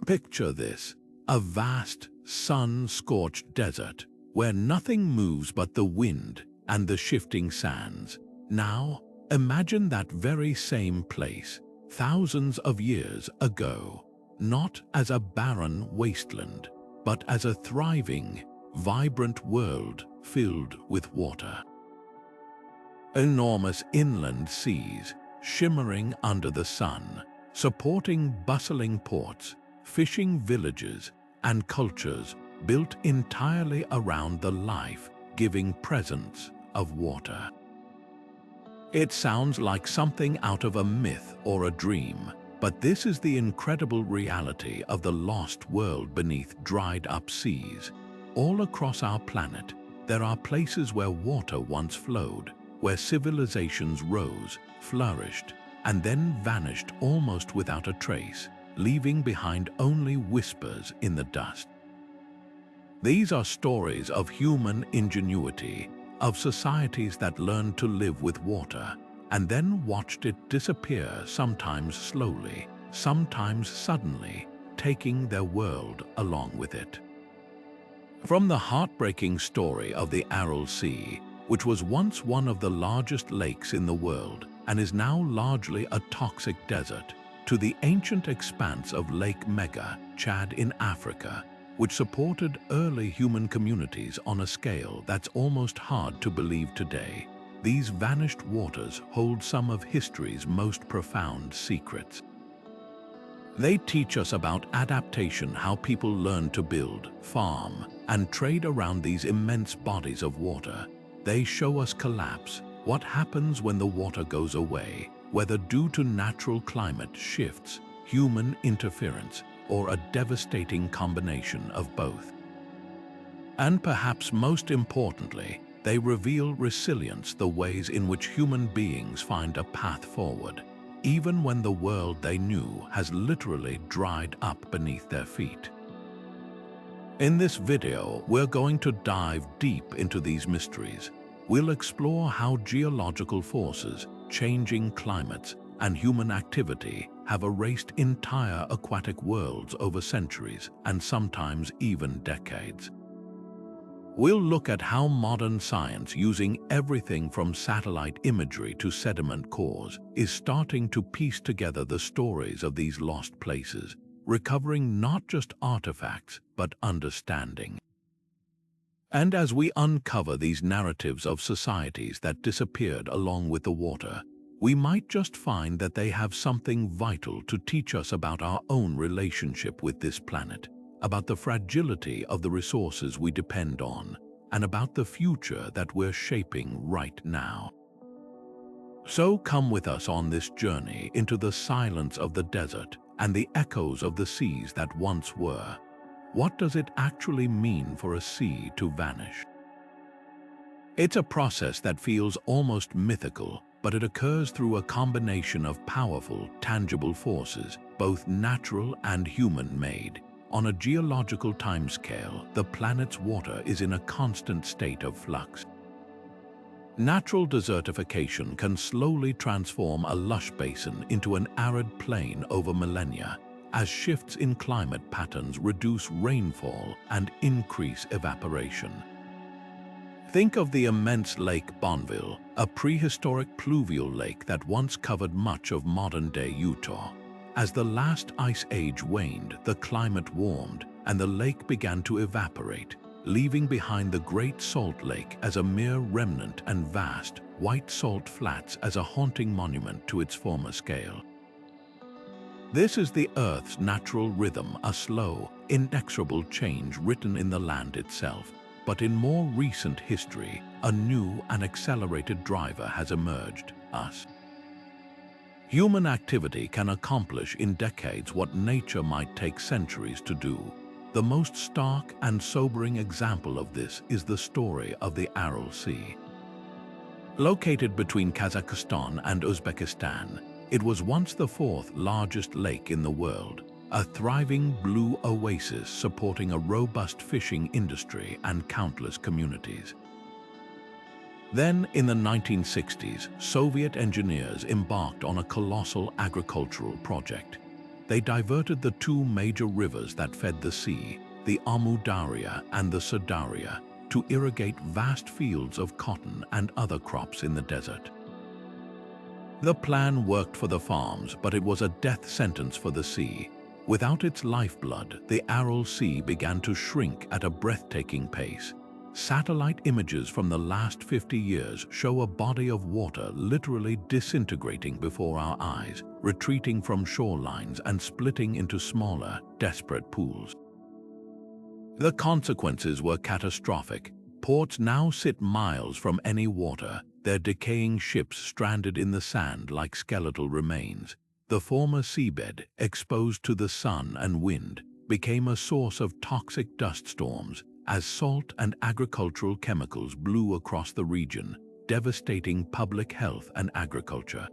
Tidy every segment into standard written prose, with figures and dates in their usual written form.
Picture this, a vast, sun-scorched desert where nothing moves but the wind and the shifting sands. Now, imagine that very same place, thousands of years ago, not as a barren wasteland, but as a thriving, vibrant world filled with water. Enormous inland seas, shimmering under the sun, supporting bustling ports, fishing villages, and cultures built entirely around the life-giving presence of water. It sounds like something out of a myth or a dream, but this is the incredible reality of the lost world beneath dried-up seas. All across our planet, there are places where water once flowed, where civilizations rose, flourished, and then vanished almost without a trace, leaving behind only whispers in the dust. These are stories of human ingenuity, of societies that learned to live with water, and then watched it disappear, sometimes slowly, sometimes suddenly, taking their world along with it. From the heartbreaking story of the Aral Sea, which was once one of the largest lakes in the world and is now largely a toxic desert, to the ancient expanse of Lake Megachad in Africa, which supported early human communities on a scale that's almost hard to believe today, these vanished waters hold some of history's most profound secrets. They teach us about adaptation, how people learn to build, farm, and trade around these immense bodies of water. They show us collapse, what happens when the water goes away, whether due to natural climate shifts, human interference, or a devastating combination of both. And perhaps most importantly, they reveal resilience, the ways in which human beings find a path forward, even when the world they knew has literally dried up beneath their feet. In this video, we're going to dive deep into these mysteries. We'll explore how geological forces, changing climates, and human activity have erased entire aquatic worlds over centuries and sometimes even decades. We'll look at how modern science, using everything from satellite imagery to sediment cores, is starting to piece together the stories of these lost places, recovering not just artifacts, but understanding. And as we uncover these narratives of societies that disappeared along with the water, we might just find that they have something vital to teach us about our own relationship with this planet, about the fragility of the resources we depend on, and about the future that we're shaping right now. So come with us on this journey into the silence of the desert and the echoes of the seas that once were. What does it actually mean for a sea to vanish? It's a process that feels almost mythical, but it occurs through a combination of powerful, tangible forces, both natural and human-made. On a geological timescale, the planet's water is in a constant state of flux. Natural desertification can slowly transform a lush basin into an arid plain over millennia, as shifts in climate patterns reduce rainfall and increase evaporation. Think of the immense Lake Bonneville, a prehistoric pluvial lake that once covered much of modern-day Utah. As the last ice age waned, the climate warmed, and the lake began to evaporate, leaving behind the Great Salt Lake as a mere remnant and vast, white salt flats as a haunting monument to its former scale. This is the Earth's natural rhythm, a slow, inexorable change written in the land itself. But in more recent history, a new and accelerated driver has emerged: us. Human activity can accomplish in decades what nature might take centuries to do. The most stark and sobering example of this is the story of the Aral Sea. Located between Kazakhstan and Uzbekistan, it was once the fourth largest lake in the world, a thriving blue oasis supporting a robust fishing industry and countless communities. Then, in the 1960s, Soviet engineers embarked on a colossal agricultural project. They diverted the two major rivers that fed the sea, the Amu Darya and the Sudarya, to irrigate vast fields of cotton and other crops in the desert. The plan worked for the farms, but it was a death sentence for the sea. Without its lifeblood, the Aral Sea began to shrink at a breathtaking pace. Satellite images from the last 50 years show a body of water literally disintegrating before our eyes, retreating from shorelines and splitting into smaller, desperate pools. The consequences were catastrophic. Ports now sit miles from any water, their decaying ships stranded in the sand like skeletal remains. The former seabed, exposed to the sun and wind, became a source of toxic dust storms as salt and agricultural chemicals blew across the region, devastating public health and agriculture.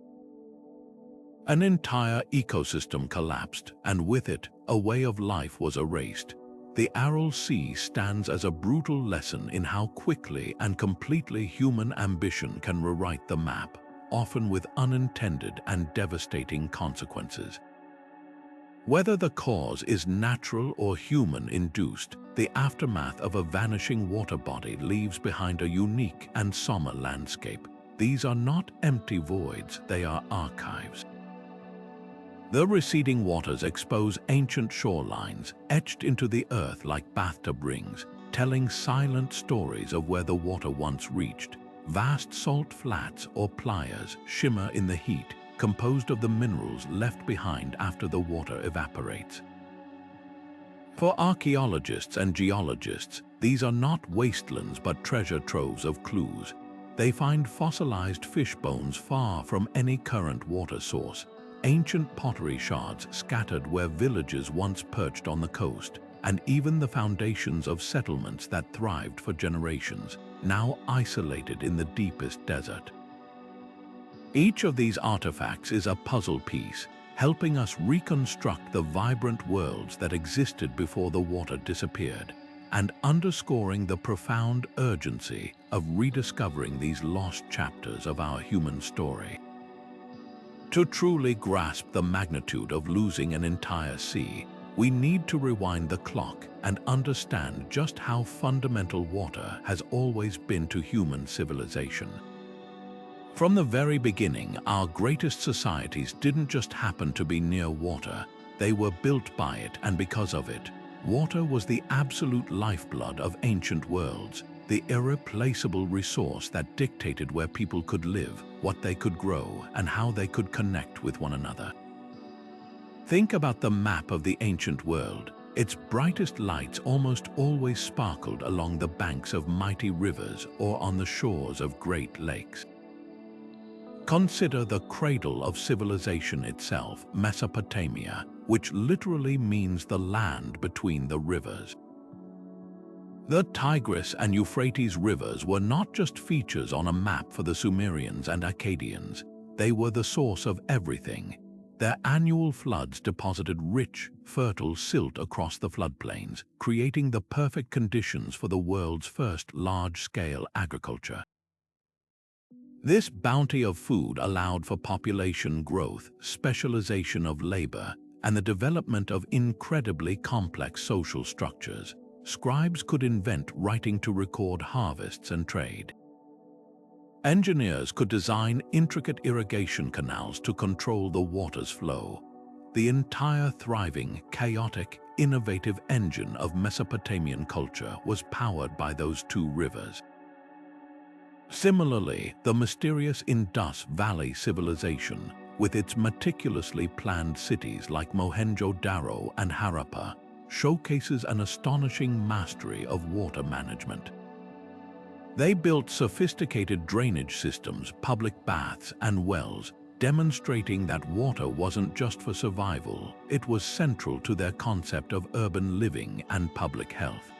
An entire ecosystem collapsed, and with it, a way of life was erased. The Aral Sea stands as a brutal lesson in how quickly and completely human ambition can rewrite the map, often with unintended and devastating consequences. Whether the cause is natural or human-induced, the aftermath of a vanishing water body leaves behind a unique and somber landscape. These are not empty voids, they are archives. The receding waters expose ancient shorelines, etched into the earth like bathtub rings, telling silent stories of where the water once reached. Vast salt flats or playas shimmer in the heat, composed of the minerals left behind after the water evaporates. For archaeologists and geologists, these are not wastelands but treasure troves of clues. They find fossilized fish bones far from any current water source, ancient pottery shards scattered where villages once perched on the coast, and even the foundations of settlements that thrived for generations, now isolated in the deepest desert. Each of these artifacts is a puzzle piece, helping us reconstruct the vibrant worlds that existed before the water disappeared, and underscoring the profound urgency of rediscovering these lost chapters of our human story. To truly grasp the magnitude of losing an entire sea, we need to rewind the clock and understand just how fundamental water has always been to human civilization. From the very beginning, our greatest societies didn't just happen to be near water, they were built by it and because of it. Water was the absolute lifeblood of ancient worlds, the irreplaceable resource that dictated where people could live, what they could grow, and how they could connect with one another. Think about the map of the ancient world. Its brightest lights almost always sparkled along the banks of mighty rivers or on the shores of great lakes. Consider the cradle of civilization itself, Mesopotamia, which literally means the land between the rivers. The Tigris and Euphrates rivers were not just features on a map for the Sumerians and Akkadians, they were the source of everything. Their annual floods deposited rich, fertile silt across the floodplains, creating the perfect conditions for the world's first large-scale agriculture. This bounty of food allowed for population growth, specialization of labor, and the development of incredibly complex social structures. Scribes could invent writing to record harvests and trade. Engineers could design intricate irrigation canals to control the water's flow. The entire thriving, chaotic, innovative engine of Mesopotamian culture was powered by those two rivers. Similarly, the mysterious Indus Valley civilization, with its meticulously planned cities like Mohenjo-Daro and Harappa, showcases an astonishing mastery of water management. They built sophisticated drainage systems, public baths, and wells, demonstrating that water wasn't just for survival, it was central to their concept of urban living and public health.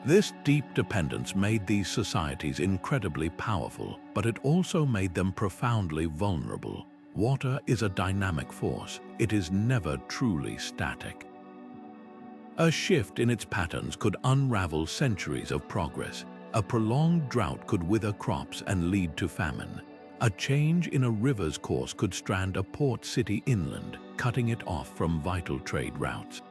This deep dependence made these societies incredibly powerful, but it also made them profoundly vulnerable. Water is a dynamic force, it is never truly static. A shift in its patterns could unravel centuries of progress. A prolonged drought could wither crops and lead to famine. A change in a river's course could strand a port city inland, cutting it off from vital trade routes.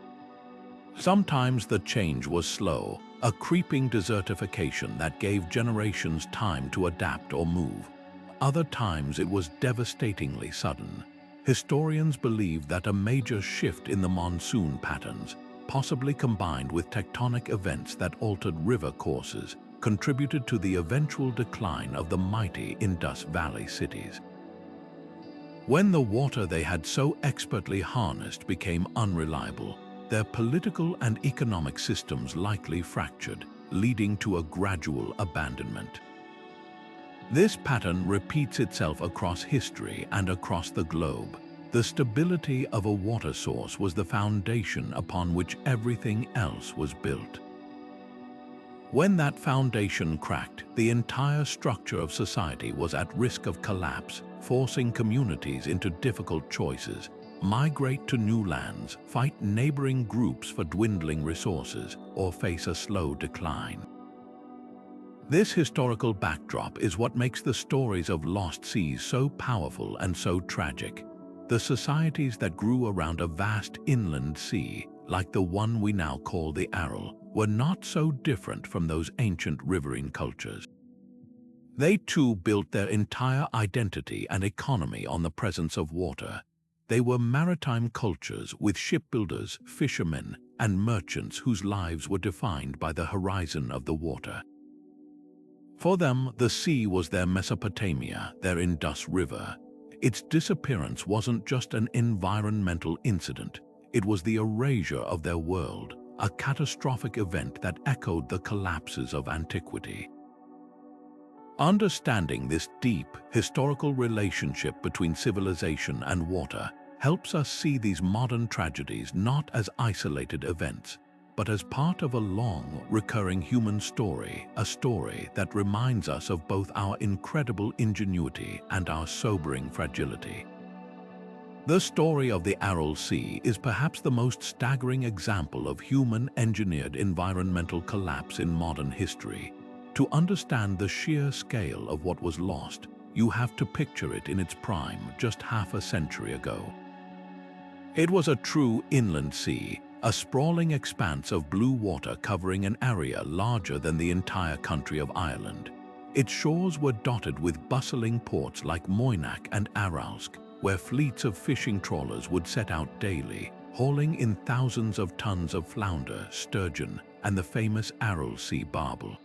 Sometimes the change was slow, a creeping desertification that gave generations time to adapt or move. Other times it was devastatingly sudden. Historians believe that a major shift in the monsoon patterns, possibly combined with tectonic events that altered river courses, contributed to the eventual decline of the mighty Indus Valley cities. When the water they had so expertly harnessed became unreliable, their political and economic systems likely fractured, leading to a gradual abandonment. This pattern repeats itself across history and across the globe. The stability of a water source was the foundation upon which everything else was built. When that foundation cracked, the entire structure of society was at risk of collapse, forcing communities into difficult choices: migrate to new lands, fight neighboring groups for dwindling resources, or face a slow decline. This historical backdrop is what makes the stories of lost seas so powerful and so tragic. The societies that grew around a vast inland sea, like the one we now call the Aral, were not so different from those ancient riverine cultures. They too built their entire identity and economy on the presence of water. They were maritime cultures with shipbuilders, fishermen, and merchants whose lives were defined by the horizon of the water. For them, the sea was their Mesopotamia, their Indus River. Its disappearance wasn't just an environmental incident, it was the erasure of their world, a catastrophic event that echoed the collapses of antiquity. Understanding this deep, historical relationship between civilization and water helps us see these modern tragedies not as isolated events, but as part of a long, recurring human story, a story that reminds us of both our incredible ingenuity and our sobering fragility. The story of the Aral Sea is perhaps the most staggering example of human-engineered environmental collapse in modern history. To understand the sheer scale of what was lost, you have to picture it in its prime just half a century ago. It was a true inland sea, a sprawling expanse of blue water covering an area larger than the entire country of Ireland. Its shores were dotted with bustling ports like Moynac and Aralsk, where fleets of fishing trawlers would set out daily, hauling in thousands of tons of flounder, sturgeon, and the famous Aral Sea barbel.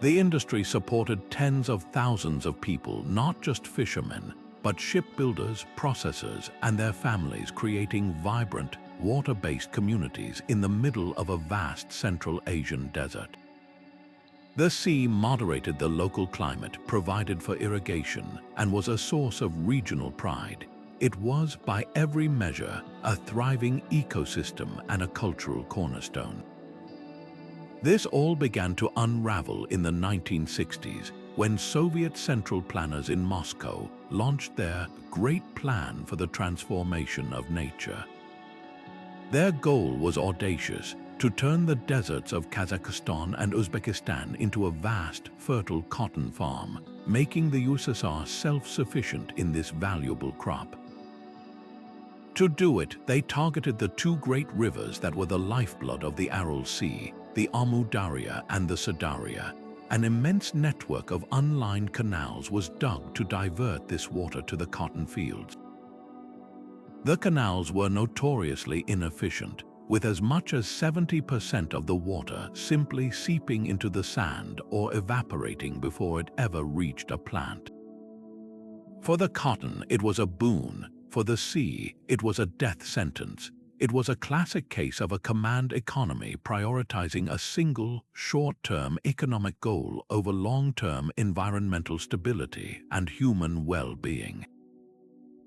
The industry supported tens of thousands of people, not just fishermen, but shipbuilders, processors, and their families, creating vibrant, water-based communities in the middle of a vast Central Asian desert. The sea moderated the local climate, provided for irrigation, and was a source of regional pride. It was, by every measure, a thriving ecosystem and a cultural cornerstone. This all began to unravel in the 1960s, when Soviet central planners in Moscow launched their Great Plan for the Transformation of Nature. Their goal was audacious: to turn the deserts of Kazakhstan and Uzbekistan into a vast, fertile cotton farm, making the USSR self-sufficient in this valuable crop. To do it, they targeted the two great rivers that were the lifeblood of the Aral Sea, the Amu Darya and the Sadaria. An immense network of unlined canals was dug to divert this water to the cotton fields. The canals were notoriously inefficient, with as much as 70% of the water simply seeping into the sand or evaporating before it ever reached a plant. For the cotton, it was a boon. For the sea, it was a death sentence. It was a classic case of a command economy prioritizing a single, short-term economic goal over long-term environmental stability and human well-being.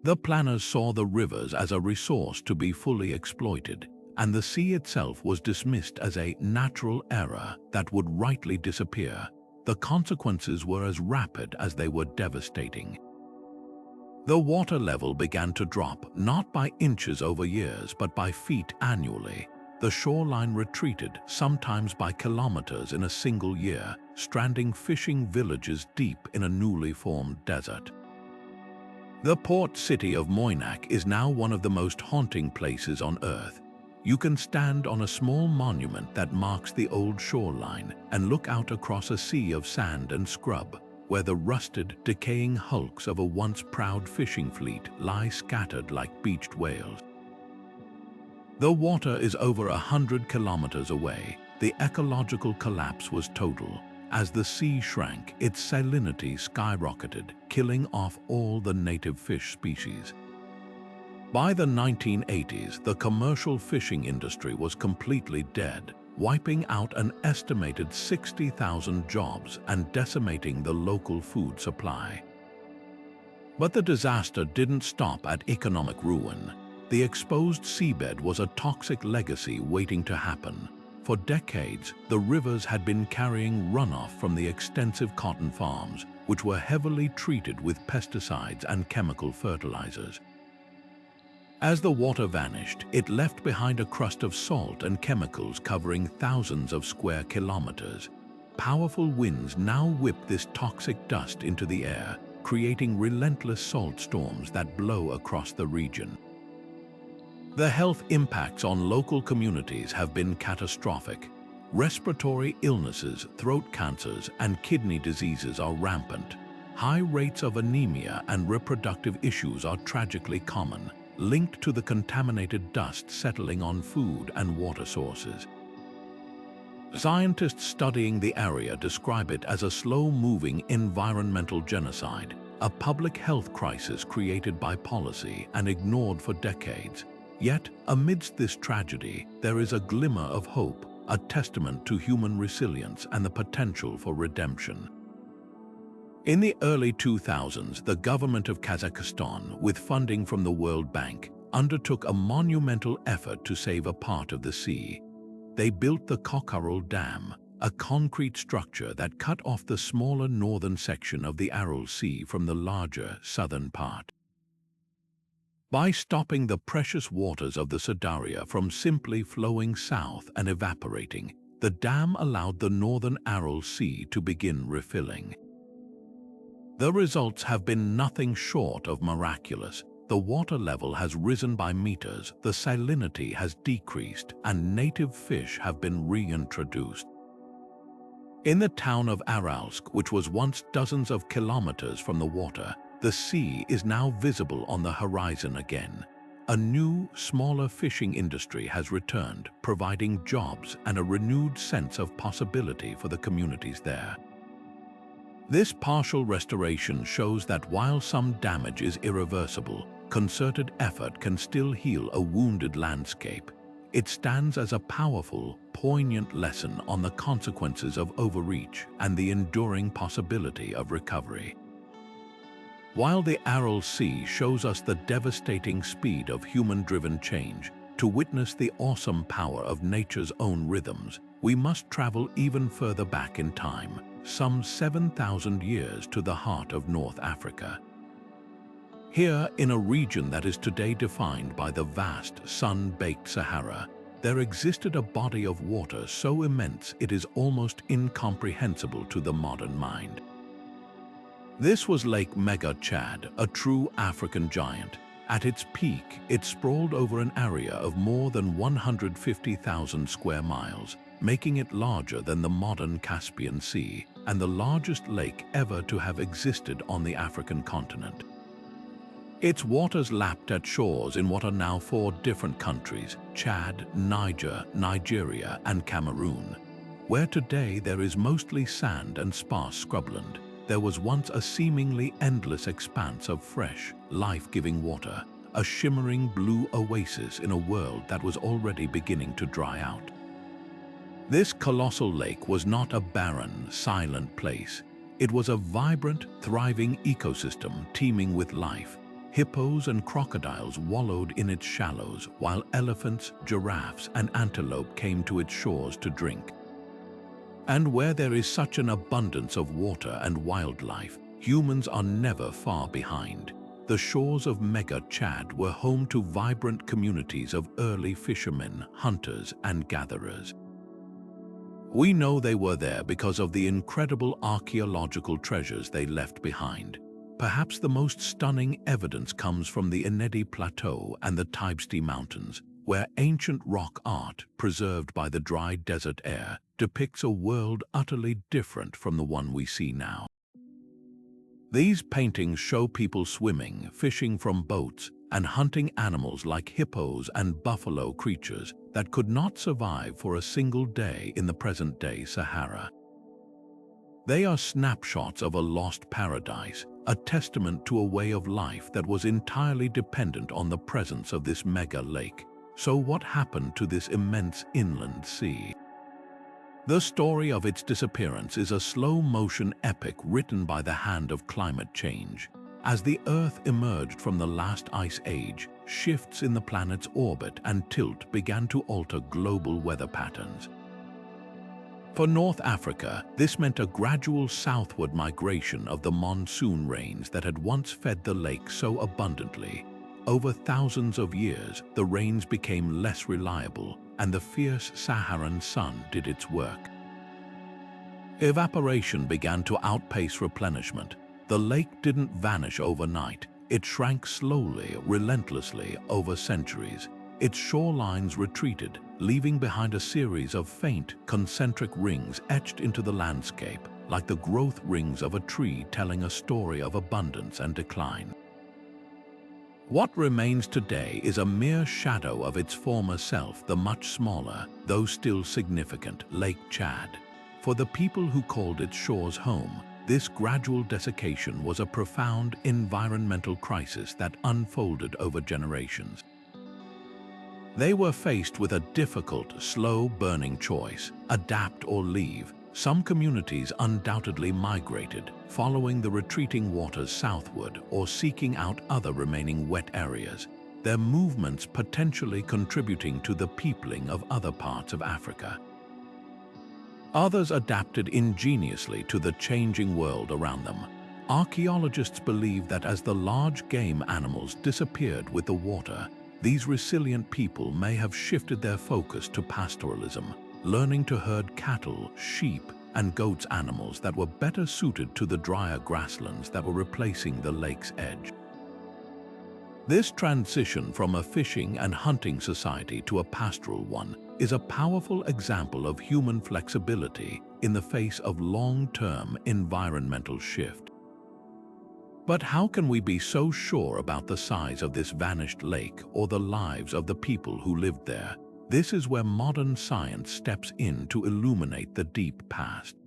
The planners saw the rivers as a resource to be fully exploited, and the sea itself was dismissed as a natural error that would rightly disappear. The consequences were as rapid as they were devastating. The water level began to drop, not by inches over years, but by feet annually. The shoreline retreated, sometimes by kilometers in a single year, stranding fishing villages deep in a newly formed desert. The port city of Moynac is now one of the most haunting places on Earth. You can stand on a small monument that marks the old shoreline and look out across a sea of sand and scrub, where the rusted, decaying hulks of a once proud fishing fleet lie scattered like beached whales. The water is over 100 kilometers away. The ecological collapse was total. As the sea shrank, its salinity skyrocketed, killing off all the native fish species. By the 1980s, the commercial fishing industry was completely dead, wiping out an estimated 60,000 jobs and decimating the local food supply. But the disaster didn't stop at economic ruin. The exposed seabed was a toxic legacy waiting to happen. For decades, the rivers had been carrying runoff from the extensive cotton farms, which were heavily treated with pesticides and chemical fertilizers. As the water vanished, it left behind a crust of salt and chemicals covering thousands of square kilometers. Powerful winds now whip this toxic dust into the air, creating relentless salt storms that blow across the region. The health impacts on local communities have been catastrophic. Respiratory illnesses, throat cancers, and kidney diseases are rampant. High rates of anemia and reproductive issues are tragically common, linked to the contaminated dust settling on food and water sources. Scientists studying the area describe it as a slow-moving environmental genocide, a public health crisis created by policy and ignored for decades. Yet, amidst this tragedy, there is a glimmer of hope, a testament to human resilience and the potential for redemption. In the early 2000s, the government of Kazakhstan, with funding from the World Bank, undertook a monumental effort to save a part of the sea. They built the Aral Dam, a concrete structure that cut off the smaller northern section of the Aral Sea from the larger southern part. By stopping the precious waters of the Sadaria from simply flowing south and evaporating, the dam allowed the northern Aral Sea to begin refilling. The results have been nothing short of miraculous. The water level has risen by meters, the salinity has decreased, and native fish have been reintroduced. In the town of Aralsk, which was once dozens of kilometers from the water, the sea is now visible on the horizon again. A new, smaller fishing industry has returned, providing jobs and a renewed sense of possibility for the communities there. This partial restoration shows that while some damage is irreversible, concerted effort can still heal a wounded landscape. It stands as a powerful, poignant lesson on the consequences of overreach and the enduring possibility of recovery. While the Aral Sea shows us the devastating speed of human-driven change, to witness the awesome power of nature's own rhythms, we must travel even further back in time, some 7,000 years to the heart of North Africa. Here, in a region that is today defined by the vast, sun-baked Sahara, there existed a body of water so immense it is almost incomprehensible to the modern mind. This was Lake Megachad, a true African giant. At its peak, it sprawled over an area of more than 150,000 square miles, making it larger than the modern Caspian Sea and the largest lake ever to have existed on the African continent. Its waters lapped at shores in what are now 4 different countries: Chad, Niger, Nigeria, and Cameroon. Where today there is mostly sand and sparse scrubland, there was once a seemingly endless expanse of fresh, life-giving water, a shimmering blue oasis in a world that was already beginning to dry out. This colossal lake was not a barren, silent place. It was a vibrant, thriving ecosystem teeming with life. Hippos and crocodiles wallowed in its shallows, while elephants, giraffes, and antelope came to its shores to drink. And where there is such an abundance of water and wildlife, humans are never far behind. The shores of Megachad were home to vibrant communities of early fishermen, hunters, and gatherers. We know they were there because of the incredible archaeological treasures they left behind. Perhaps the most stunning evidence comes from the Enedi Plateau and the Tibesti Mountains, where ancient rock art, preserved by the dry desert air, depicts a world utterly different from the one we see now. These paintings show people swimming, fishing from boats, and hunting animals like hippos and buffalo, creatures that could not survive for a single day in the present-day Sahara. They are snapshots of a lost paradise, a testament to a way of life that was entirely dependent on the presence of this mega lake. So what happened to this immense inland sea? The story of its disappearance is a slow-motion epic written by the hand of climate change. As the Earth emerged from the last ice age, shifts in the planet's orbit and tilt began to alter global weather patterns. For North Africa, this meant a gradual southward migration of the monsoon rains that had once fed the lake so abundantly. Over thousands of years, the rains became less reliable, and the fierce Saharan sun did its work. Evaporation began to outpace replenishment. The lake didn't vanish overnight. It shrank slowly, relentlessly, over centuries. Its shorelines retreated, leaving behind a series of faint, concentric rings etched into the landscape, like the growth rings of a tree telling a story of abundance and decline. What remains today is a mere shadow of its former self, the much smaller, though still significant, Lake Chad. For the people who called its shores home, this gradual desiccation was a profound environmental crisis that unfolded over generations. They were faced with a difficult, slow-burning choice: adapt or leave. Some communities undoubtedly migrated, following the retreating waters southward or seeking out other remaining wet areas, their movements potentially contributing to the peopling of other parts of Africa. Others adapted ingeniously to the changing world around them. Archaeologists believe that as the large game animals disappeared with the water, these resilient people may have shifted their focus to pastoralism, learning to herd cattle, sheep, and goats, animals that were better suited to the drier grasslands that were replacing the lake's edge. This transition from a fishing and hunting society to a pastoral one is a powerful example of human flexibility in the face of long-term environmental shift. But how can we be so sure about the size of this vanished lake or the lives of the people who lived there? This is where modern science steps in to illuminate the deep past.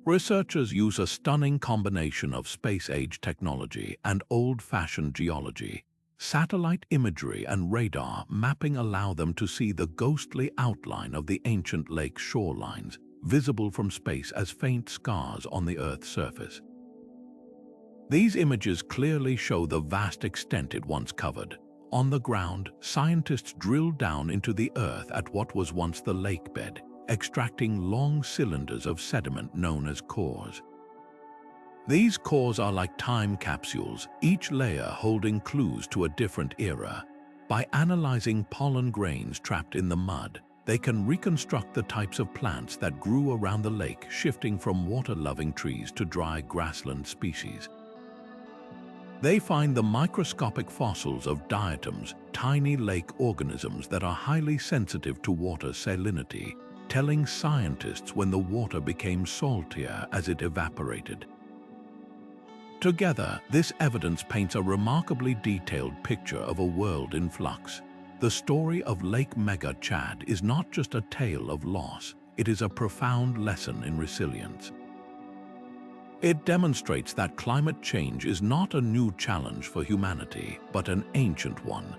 Researchers use a stunning combination of space-age technology and old-fashioned geology. Satellite imagery and radar mapping allow them to see the ghostly outline of the ancient lake shorelines, visible from space as faint scars on the Earth's surface. These images clearly show the vast extent it once covered. On the ground, scientists drilled down into the Earth at what was once the lake bed, extracting long cylinders of sediment known as cores. These cores are like time capsules, each layer holding clues to a different era. By analyzing pollen grains trapped in the mud, they can reconstruct the types of plants that grew around the lake, shifting from water-loving trees to dry grassland species. They find the microscopic fossils of diatoms, tiny lake organisms that are highly sensitive to water salinity, telling scientists when the water became saltier as it evaporated. Together, this evidence paints a remarkably detailed picture of a world in flux. The story of Lake Megachad is not just a tale of loss, it is a profound lesson in resilience. It demonstrates that climate change is not a new challenge for humanity, but an ancient one.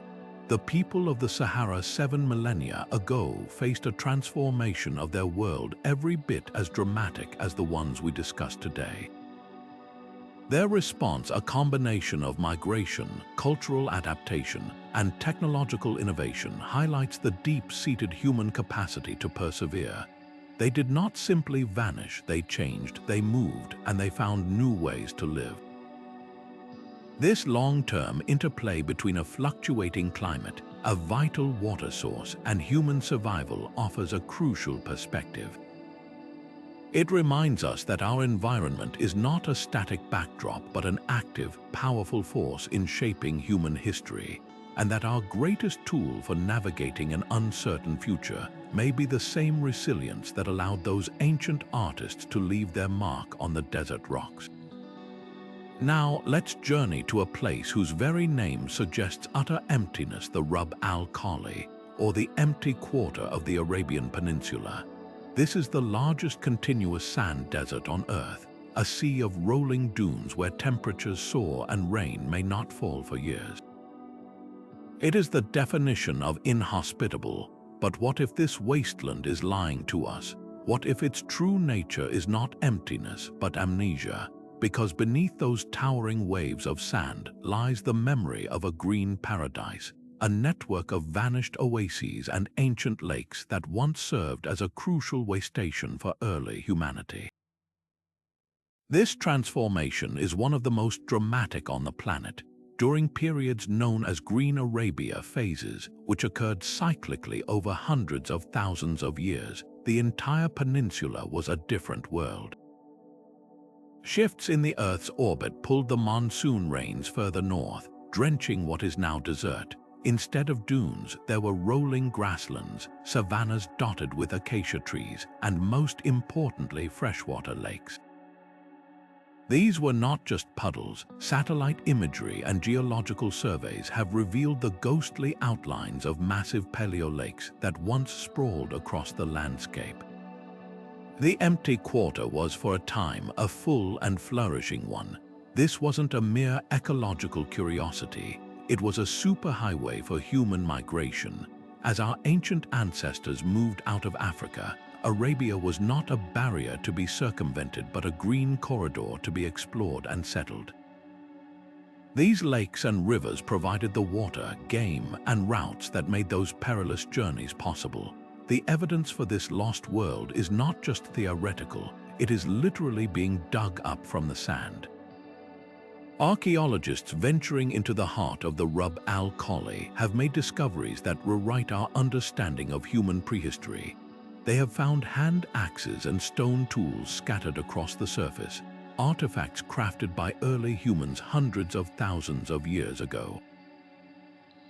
The people of the Sahara 7 millennia ago faced a transformation of their world every bit as dramatic as the ones we discuss today. Their response, a combination of migration, cultural adaptation, and technological innovation, highlights the deep-seated human capacity to persevere. They did not simply vanish, they changed, they moved, and they found new ways to live. This long-term interplay between a fluctuating climate, a vital water source, and human survival offers a crucial perspective. It reminds us that our environment is not a static backdrop but an active, powerful force in shaping human history, and that our greatest tool for navigating an uncertain future may be the same resilience that allowed those ancient artists to leave their mark on the desert rocks. Now, let's journey to a place whose very name suggests utter emptiness, the Rub al-Khali, or the empty quarter of the Arabian Peninsula. This is the largest continuous sand desert on Earth, a sea of rolling dunes where temperatures soar and rain may not fall for years. It is the definition of inhospitable, but what if this wasteland is lying to us? What if its true nature is not emptiness but amnesia? Because beneath those towering waves of sand lies the memory of a green paradise, a network of vanished oases and ancient lakes that once served as a crucial way station for early humanity. This transformation is one of the most dramatic on the planet. During periods known as Green Arabia phases, which occurred cyclically over hundreds of thousands of years, the entire peninsula was a different world. Shifts in the Earth's orbit pulled the monsoon rains further north, drenching what is now desert. Instead of dunes, there were rolling grasslands, savannas dotted with acacia trees, and most importantly, freshwater lakes. These were not just puddles. Satellite imagery and geological surveys have revealed the ghostly outlines of massive paleolakes that once sprawled across the landscape. The empty quarter was for a time a full and flourishing one. This wasn't a mere ecological curiosity. It was a superhighway for human migration. As our ancient ancestors moved out of Africa, Arabia was not a barrier to be circumvented but a green corridor to be explored and settled. These lakes and rivers provided the water, game, and routes that made those perilous journeys possible. The evidence for this lost world is not just theoretical, it is literally being dug up from the sand. Archaeologists venturing into the heart of the Rub al-Khali have made discoveries that rewrite our understanding of human prehistory. They have found hand axes and stone tools scattered across the surface, artifacts crafted by early humans hundreds of thousands of years ago.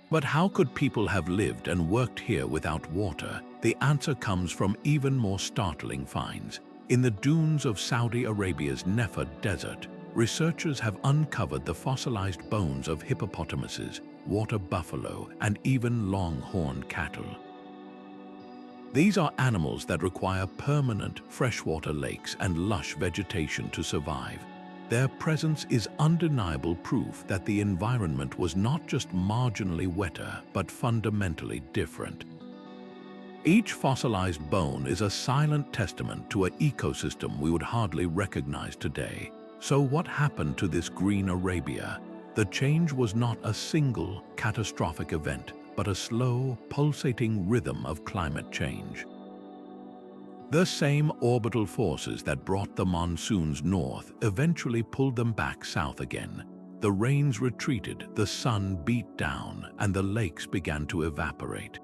But how could people have lived and worked here without water? The answer comes from even more startling finds. In the dunes of Saudi Arabia's Nefer Desert, researchers have uncovered the fossilized bones of hippopotamuses, water buffalo, and even long-horned cattle. These are animals that require permanent freshwater lakes and lush vegetation to survive. Their presence is undeniable proof that the environment was not just marginally wetter, but fundamentally different. Each fossilized bone is a silent testament to an ecosystem we would hardly recognize today. So what happened to this Green Arabia? The change was not a single catastrophic event, but a slow, pulsating rhythm of climate change. The same orbital forces that brought the monsoons north eventually pulled them back south again. The rains retreated, the sun beat down, and the lakes began to evaporate.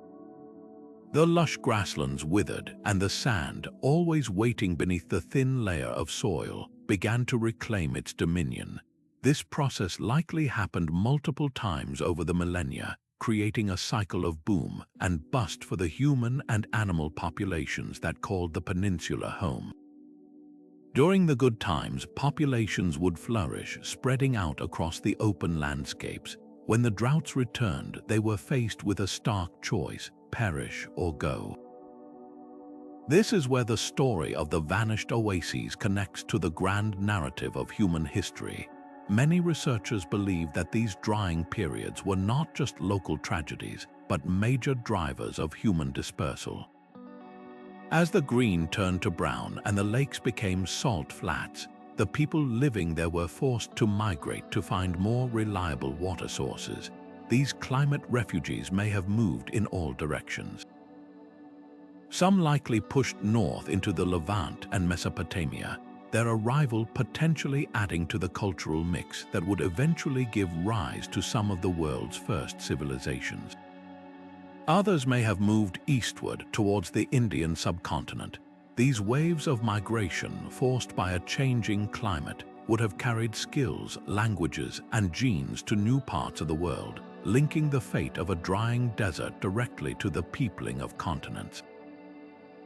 The lush grasslands withered, and the sand, always waiting beneath the thin layer of soil, began to reclaim its dominion. This process likely happened multiple times over the millennia, creating a cycle of boom and bust for the human and animal populations that called the peninsula home. During the good times, populations would flourish, spreading out across the open landscapes. When the droughts returned, they were faced with a stark choice: perish or go. This is where the story of the vanished oases connects to the grand narrative of human history. Many researchers believe that these drying periods were not just local tragedies, but major drivers of human dispersal. As the green turned to brown and the lakes became salt flats, the people living there were forced to migrate to find more reliable water sources. These climate refugees may have moved in all directions. Some likely pushed north into the Levant and Mesopotamia, their arrival potentially adding to the cultural mix that would eventually give rise to some of the world's first civilizations. Others may have moved eastward towards the Indian subcontinent, These waves of migration forced by a changing climate would have carried skills, languages, and genes to new parts of the world, linking the fate of a drying desert directly to the peopling of continents.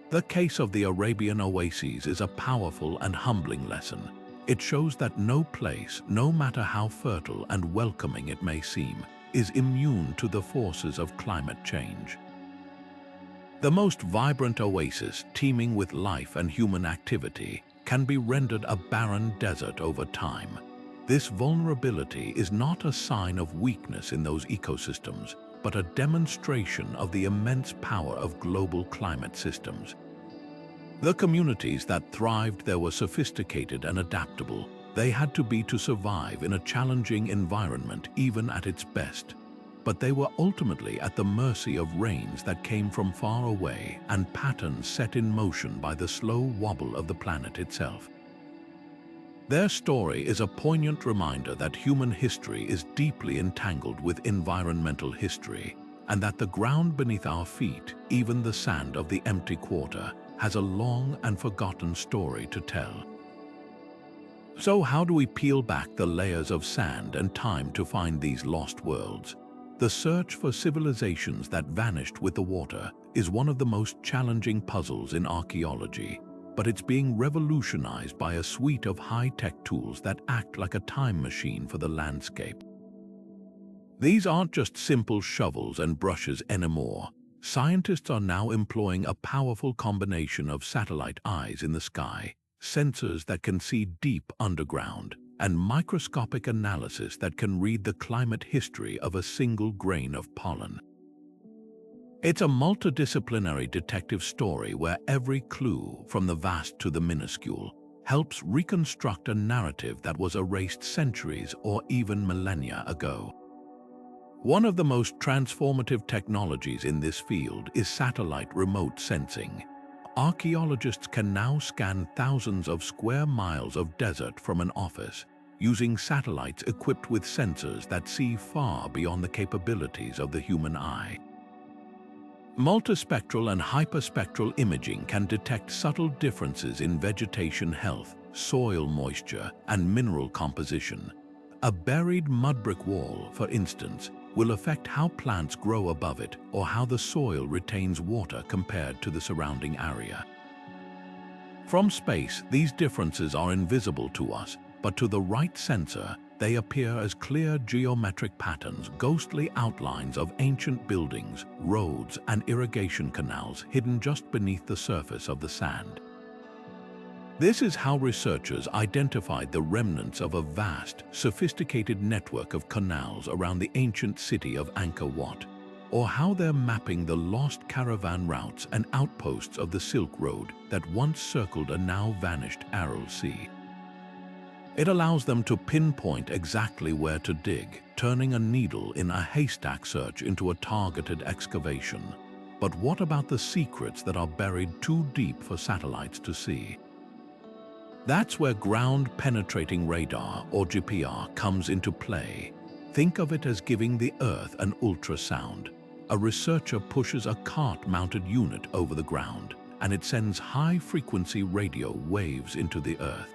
The case of the Arabian oases is a powerful and humbling lesson. It shows that no place, no matter how fertile and welcoming it may seem, is immune to the forces of climate change. The most vibrant oasis, teeming with life and human activity, can be rendered a barren desert over time. This vulnerability is not a sign of weakness in those ecosystems, but a demonstration of the immense power of global climate systems. The communities that thrived there were sophisticated and adaptable. They had to be to survive in a challenging environment even at its best. But they were ultimately at the mercy of rains that came from far away and patterns set in motion by the slow wobble of the planet itself. Their story is a poignant reminder that human history is deeply entangled with environmental history, and that the ground beneath our feet, even the sand of the empty quarter, has a long and forgotten story to tell. So how do we peel back the layers of sand and time to find these lost worlds? The search for civilizations that vanished with the water is one of the most challenging puzzles in archaeology, but it's being revolutionized by a suite of high-tech tools that act like a time machine for the landscape. These aren't just simple shovels and brushes anymore. Scientists are now employing a powerful combination of satellite eyes in the sky, sensors that can see deep underground, and microscopic analysis that can read the climate history of a single grain of pollen. It's a multidisciplinary detective story where every clue, from the vast to the minuscule, helps reconstruct a narrative that was erased centuries or even millennia ago. One of the most transformative technologies in this field is satellite remote sensing. Archaeologists can now scan thousands of square miles of desert from an office, using satellites equipped with sensors that see far beyond the capabilities of the human eye. Multispectral and hyperspectral imaging can detect subtle differences in vegetation health, soil moisture, and mineral composition. A buried mud brick wall, for instance, will affect how plants grow above it or how the soil retains water compared to the surrounding area. From space, these differences are invisible to us, but to the right sensor, they appear as clear geometric patterns, ghostly outlines of ancient buildings, roads, and irrigation canals hidden just beneath the surface of the sand. This is how researchers identified the remnants of a vast, sophisticated network of canals around the ancient city of Angkor Wat, or how they're mapping the lost caravan routes and outposts of the Silk Road that once circled a now-vanished Aral Sea. It allows them to pinpoint exactly where to dig, turning a needle in a haystack search into a targeted excavation. But what about the secrets that are buried too deep for satellites to see? That's where ground-penetrating radar, or GPR, comes into play. Think of it as giving the Earth an ultrasound. A researcher pushes a cart-mounted unit over the ground, and it sends high-frequency radio waves into the Earth.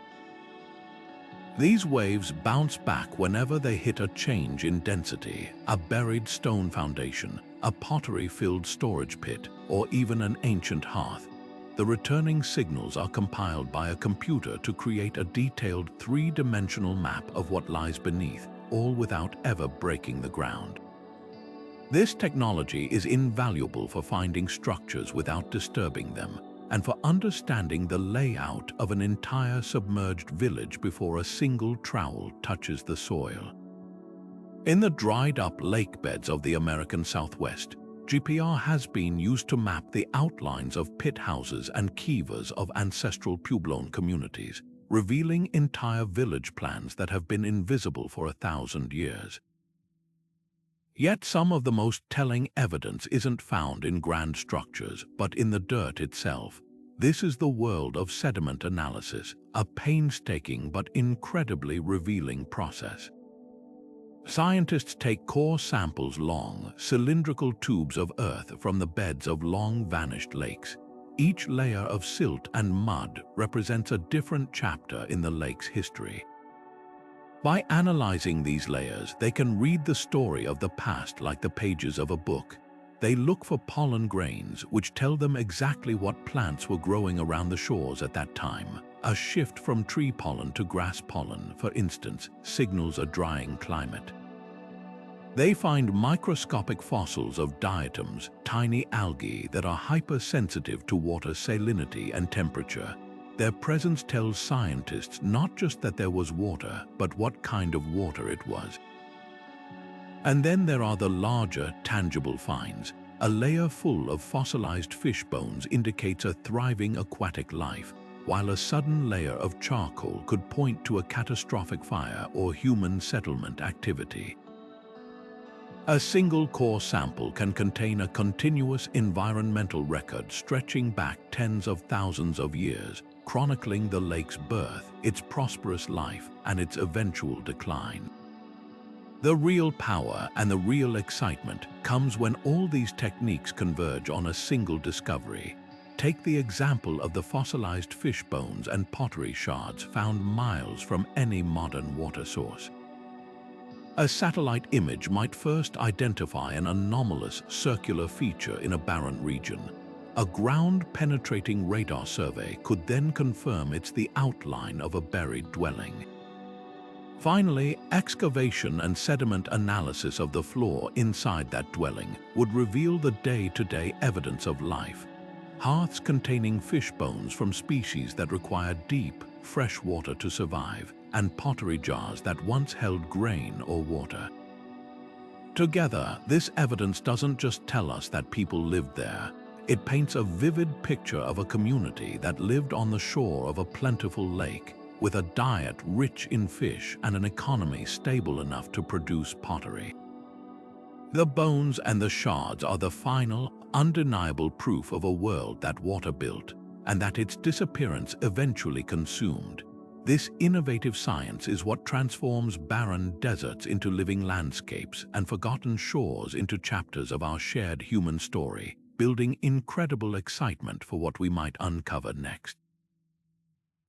These waves bounce back whenever they hit a change in density, a buried stone foundation, a pottery-filled storage pit, or even an ancient hearth. The returning signals are compiled by a computer to create a detailed three-dimensional map of what lies beneath, all without ever breaking the ground. This technology is invaluable for finding structures without disturbing them, and for understanding the layout of an entire submerged village before a single trowel touches the soil. In the dried-up lake beds of the American Southwest, GPR has been used to map the outlines of pit houses and kivas of ancestral Puebloan communities, revealing entire village plans that have been invisible for 1,000 years. Yet some of the most telling evidence isn't found in grand structures, but in the dirt itself. This is the world of sediment analysis, a painstaking but incredibly revealing process. Scientists take core samples, long, cylindrical tubes of earth from the beds of long-vanished lakes. Each layer of silt and mud represents a different chapter in the lake's history. By analyzing these layers, they can read the story of the past like the pages of a book. They look for pollen grains, which tell them exactly what plants were growing around the shores at that time. A shift from tree pollen to grass pollen, for instance, signals a drying climate. They find microscopic fossils of diatoms, tiny algae that are hypersensitive to water salinity and temperature. Their presence tells scientists not just that there was water, but what kind of water it was. And then there are the larger, tangible finds. A layer full of fossilized fish bones indicates a thriving aquatic life, while a sudden layer of charcoal could point to a catastrophic fire or human settlement activity. A single core sample can contain a continuous environmental record stretching back tens of thousands of years, chronicling the lake's birth, its prosperous life, and its eventual decline. The real power and the real excitement comes when all these techniques converge on a single discovery. Take the example of the fossilized fish bones and pottery shards found miles from any modern water source. A satellite image might first identify an anomalous circular feature in a barren region. A ground-penetrating radar survey could then confirm it's the outline of a buried dwelling. Finally, excavation and sediment analysis of the floor inside that dwelling would reveal the day-to-day evidence of life. Hearths containing fish bones from species that require deep, fresh water to survive, and pottery jars that once held grain or water. Together, this evidence doesn't just tell us that people lived there. It paints a vivid picture of a community that lived on the shore of a plentiful lake, with a diet rich in fish and an economy stable enough to produce pottery. The bones and the shards are the final, undeniable proof of a world that water built, and that its disappearance eventually consumed. This innovative science is what transforms barren deserts into living landscapes and forgotten shores into chapters of our shared human story, building incredible excitement for what we might uncover next.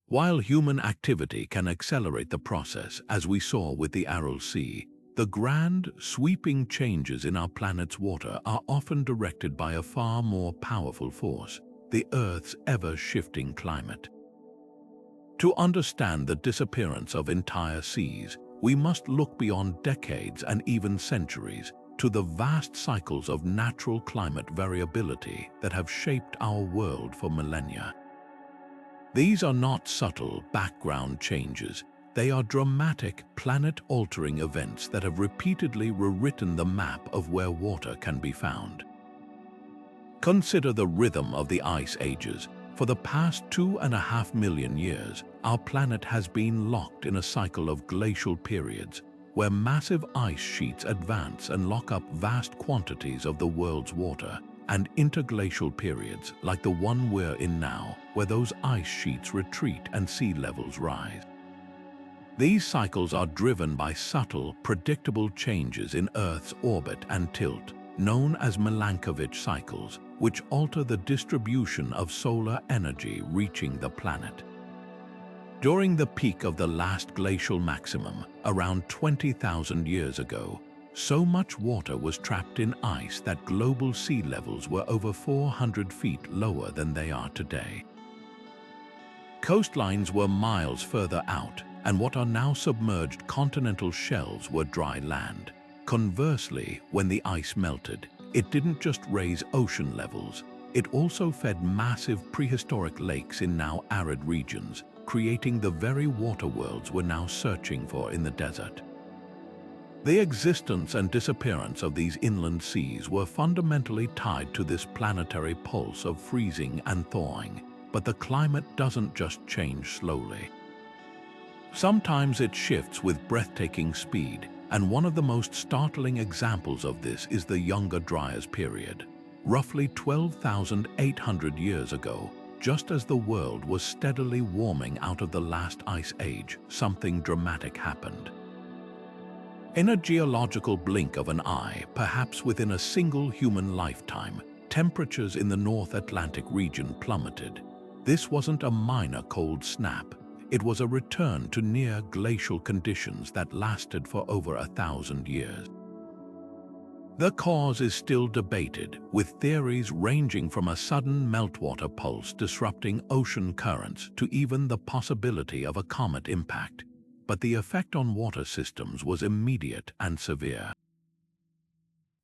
While human activity can accelerate the process, as we saw with the Aral Sea, the grand, sweeping changes in our planet's water are often directed by a far more powerful force, the Earth's ever-shifting climate. To understand the disappearance of entire seas, we must look beyond decades and even centuries to the vast cycles of natural climate variability that have shaped our world for millennia. These are not subtle background changes. They are dramatic, planet-altering events that have repeatedly rewritten the map of where water can be found. Consider the rhythm of the ice ages. For the past 2.5 million years, our planet has been locked in a cycle of glacial periods, where massive ice sheets advance and lock up vast quantities of the world's water, and interglacial periods, like the one we're in now, where those ice sheets retreat and sea levels rise. These cycles are driven by subtle, predictable changes in Earth's orbit and tilt, known as Milankovitch cycles, which alter the distribution of solar energy reaching the planet. During the peak of the last glacial maximum, around 20,000 years ago, so much water was trapped in ice that global sea levels were over 400 feet lower than they are today. Coastlines were miles further out, and what are now submerged continental shelves were dry land. Conversely, when the ice melted, it didn't just raise ocean levels, it also fed massive prehistoric lakes in now arid regions, creating the very water worlds we're now searching for in the desert. The existence and disappearance of these inland seas were fundamentally tied to this planetary pulse of freezing and thawing, but the climate doesn't just change slowly. Sometimes it shifts with breathtaking speed, and one of the most startling examples of this is the Younger Dryas period. Roughly 12,800 years ago, just as the world was steadily warming out of the last ice age, something dramatic happened. In a geological blink of an eye, perhaps within a single human lifetime, temperatures in the North Atlantic region plummeted. This wasn't a minor cold snap. It was a return to near glacial conditions that lasted for over 1,000 years. The cause is still debated, with theories ranging from a sudden meltwater pulse disrupting ocean currents to even the possibility of a comet impact. But the effect on water systems was immediate and severe.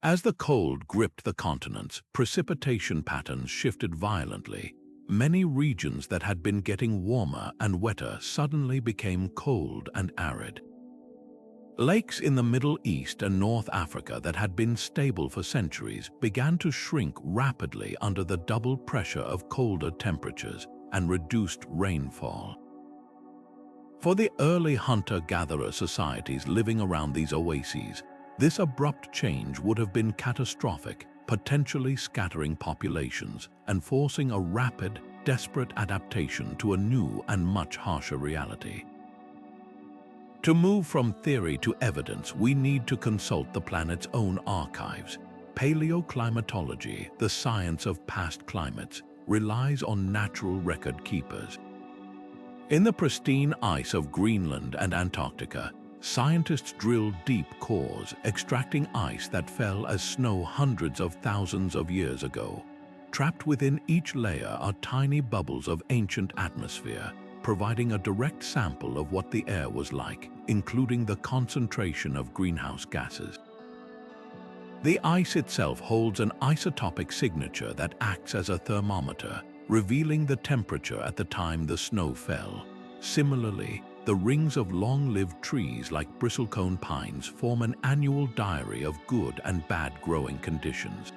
As the cold gripped the continents, precipitation patterns shifted violently. Many regions that had been getting warmer and wetter suddenly became cold and arid. Lakes in the Middle East and North Africa that had been stable for centuries began to shrink rapidly under the double pressure of colder temperatures and reduced rainfall. For the early hunter-gatherer societies living around these oases, this abrupt change would have been catastrophic, potentially scattering populations and forcing a rapid, desperate adaptation to a new and much harsher reality. To move from theory to evidence, we need to consult the planet's own archives. Paleoclimatology, the science of past climates, relies on natural record keepers. In the pristine ice of Greenland and Antarctica, scientists drilled deep cores, extracting ice that fell as snow hundreds of thousands of years ago. Trapped within each layer are tiny bubbles of ancient atmosphere, providing a direct sample of what the air was like, including the concentration of greenhouse gases. The ice itself holds an isotopic signature that acts as a thermometer, revealing the temperature at the time the snow fell. Similarly, the rings of long-lived trees like bristlecone pines form an annual diary of good and bad growing conditions.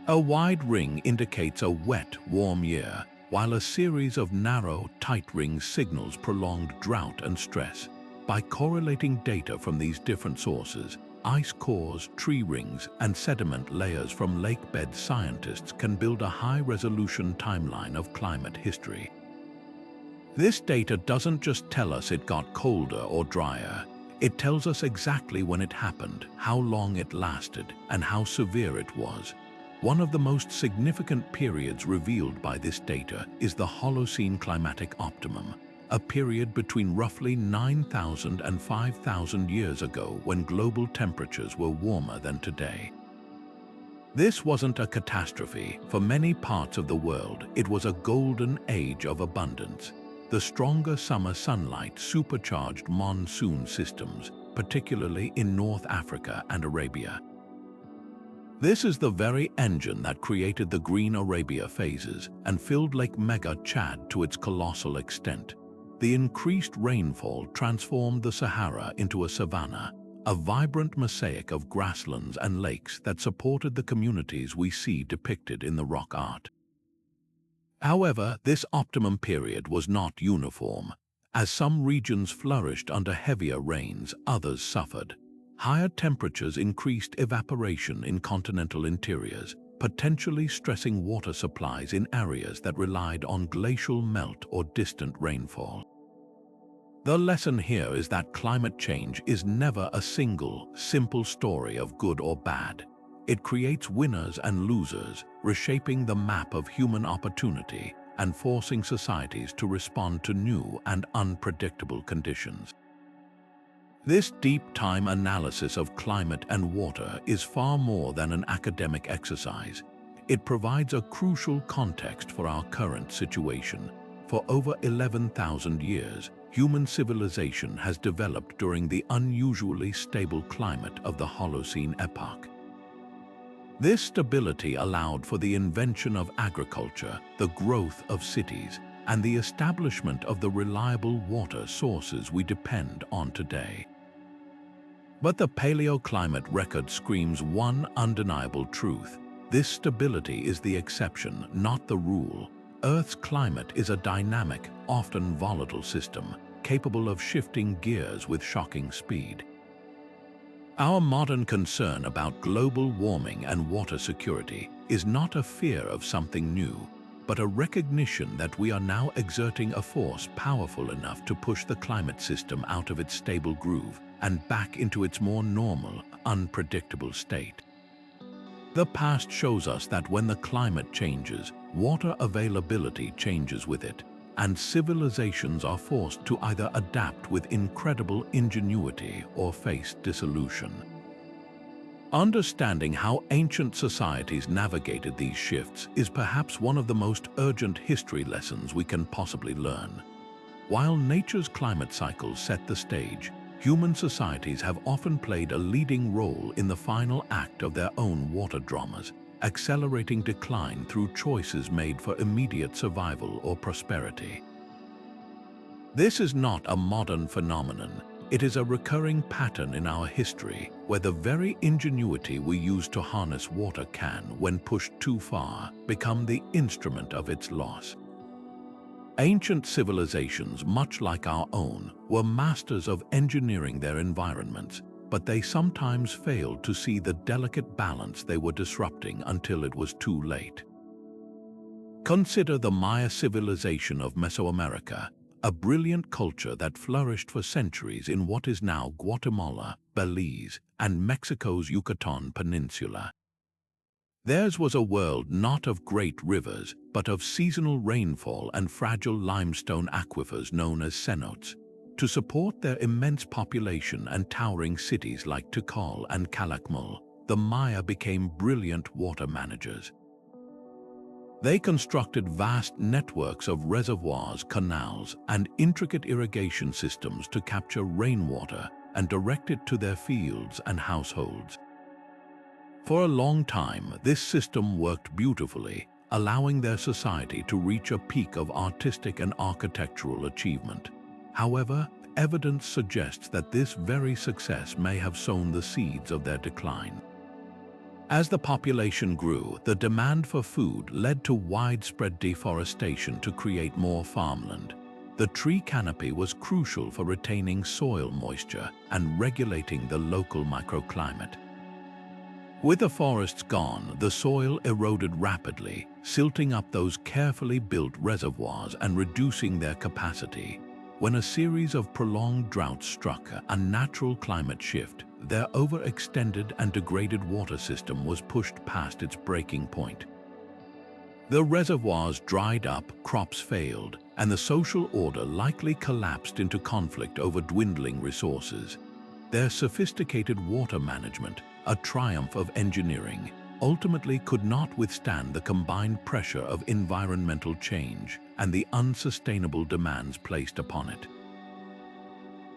A wide ring indicates a wet, warm year, while a series of narrow, tight rings signals prolonged drought and stress. By correlating data from these different sources, ice cores, tree rings, and sediment layers from lake bed, scientists can build a high-resolution timeline of climate history. This data doesn't just tell us it got colder or drier. It tells us exactly when it happened, how long it lasted, and how severe it was. One of the most significant periods revealed by this data is the Holocene climatic optimum, a period between roughly 9,000 and 5,000 years ago when global temperatures were warmer than today. This wasn't a catastrophe. For many parts of the world, it was a golden age of abundance. The stronger summer sunlight supercharged monsoon systems, particularly in North Africa and Arabia. This is the very engine that created the Green Arabia phases and filled Lake Megachad to its colossal extent. The increased rainfall transformed the Sahara into a savanna, a vibrant mosaic of grasslands and lakes that supported the communities we see depicted in the rock art. However, this optimum period was not uniform. As some regions flourished under heavier rains, others suffered. Higher temperatures increased evaporation in continental interiors, potentially stressing water supplies in areas that relied on glacial melt or distant rainfall. The lesson here is that climate change is never a single, simple story of good or bad. It creates winners and losers, reshaping the map of human opportunity and forcing societies to respond to new and unpredictable conditions. This deep-time analysis of climate and water is far more than an academic exercise. It provides a crucial context for our current situation. For over 11,000 years, human civilization has developed during the unusually stable climate of the Holocene epoch. This stability allowed for the invention of agriculture, the growth of cities, and the establishment of the reliable water sources we depend on today. But the paleoclimate record screams one undeniable truth. This stability is the exception, not the rule. Earth's climate is a dynamic, often volatile system, capable of shifting gears with shocking speed. Our modern concern about global warming and water security is not a fear of something new, but a recognition that we are now exerting a force powerful enough to push the climate system out of its stable groove and back into its more normal, unpredictable state. The past shows us that when the climate changes, water availability changes with it, and civilizations are forced to either adapt with incredible ingenuity or face dissolution. Understanding how ancient societies navigated these shifts is perhaps one of the most urgent history lessons we can possibly learn. While nature's climate cycles set the stage, human societies have often played a leading role in the final act of their own water dramas, accelerating decline through choices made for immediate survival or prosperity. This is not a modern phenomenon. It is a recurring pattern in our history where the very ingenuity we use to harness water can, when pushed too far, become the instrument of its loss. Ancient civilizations, much like our own, were masters of engineering their environments, but they sometimes failed to see the delicate balance they were disrupting until it was too late. Consider the Maya civilization of Mesoamerica, a brilliant culture that flourished for centuries in what is now Guatemala, Belize, and Mexico's Yucatan Peninsula. Theirs was a world not of great rivers, but of seasonal rainfall and fragile limestone aquifers known as cenotes. To support their immense population and towering cities like Tikal and Calakmul, the Maya became brilliant water managers. They constructed vast networks of reservoirs, canals, and intricate irrigation systems to capture rainwater and direct it to their fields and households. For a long time, this system worked beautifully, allowing their society to reach a peak of artistic and architectural achievement. However, evidence suggests that this very success may have sown the seeds of their decline. As the population grew, the demand for food led to widespread deforestation to create more farmland. The tree canopy was crucial for retaining soil moisture and regulating the local microclimate. With the forests gone, the soil eroded rapidly, silting up those carefully built reservoirs and reducing their capacity. When a series of prolonged droughts struck, a natural climate shift, their overextended and degraded water system was pushed past its breaking point. The reservoirs dried up, crops failed, and the social order likely collapsed into conflict over dwindling resources. Their sophisticated water management, a triumph of engineering, ultimately could not withstand the combined pressure of environmental change and the unsustainable demands placed upon it.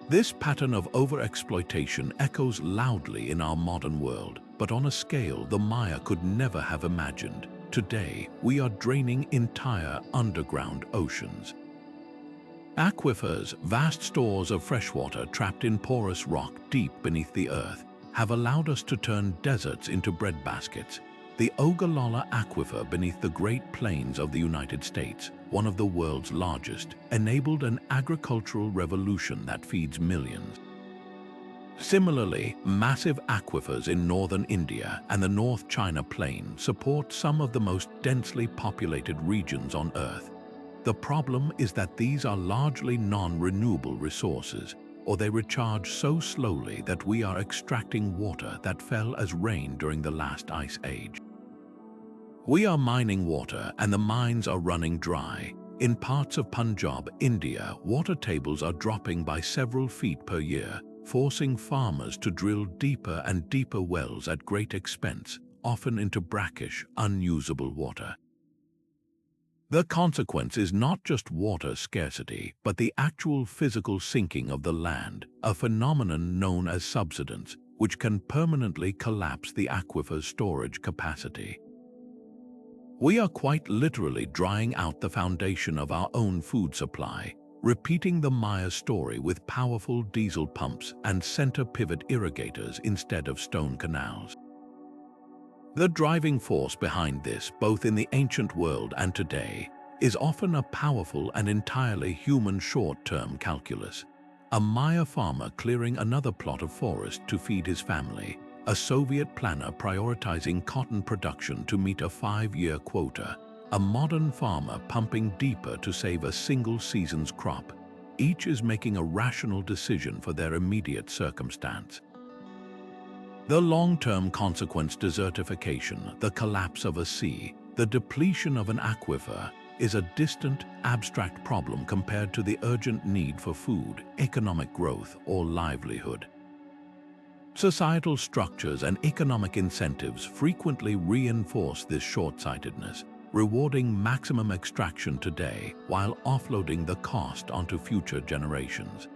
This pattern of overexploitation echoes loudly in our modern world, but on a scale the Maya could never have imagined. Today, we are draining entire underground oceans. Aquifers, vast stores of freshwater trapped in porous rock deep beneath the earth, have allowed us to turn deserts into breadbaskets. The Ogallala Aquifer beneath the Great Plains of the United States, one of the world's largest, enabled an agricultural revolution that feeds millions. Similarly, massive aquifers in northern India and the North China Plain support some of the most densely populated regions on Earth. The problem is that these are largely non-renewable resources, or they recharge so slowly that we are extracting water that fell as rain during the last ice age. We are mining water and the mines are running dry. In parts of Punjab, India, water tables are dropping by several feet per year, forcing farmers to drill deeper and deeper wells at great expense, often into brackish, unusable water. The consequence is not just water scarcity, but the actual physical sinking of the land, a phenomenon known as subsidence, which can permanently collapse the aquifer's storage capacity. We are quite literally drying out the foundation of our own food supply, repeating the Maya story with powerful diesel pumps and center pivot irrigators instead of stone canals. The driving force behind this, both in the ancient world and today, is often a powerful and entirely human short-term calculus. A Maya farmer clearing another plot of forest to feed his family, a Soviet planner prioritizing cotton production to meet a 5-year quota, a modern farmer pumping deeper to save a single season's crop. Each is making a rational decision for their immediate circumstance. The long-term consequence, desertification, the collapse of a sea, the depletion of an aquifer, is a distant, abstract problem compared to the urgent need for food, economic growth, or livelihood. Societal structures and economic incentives frequently reinforce this short-sightedness, rewarding maximum extraction today while offloading the cost onto future generations.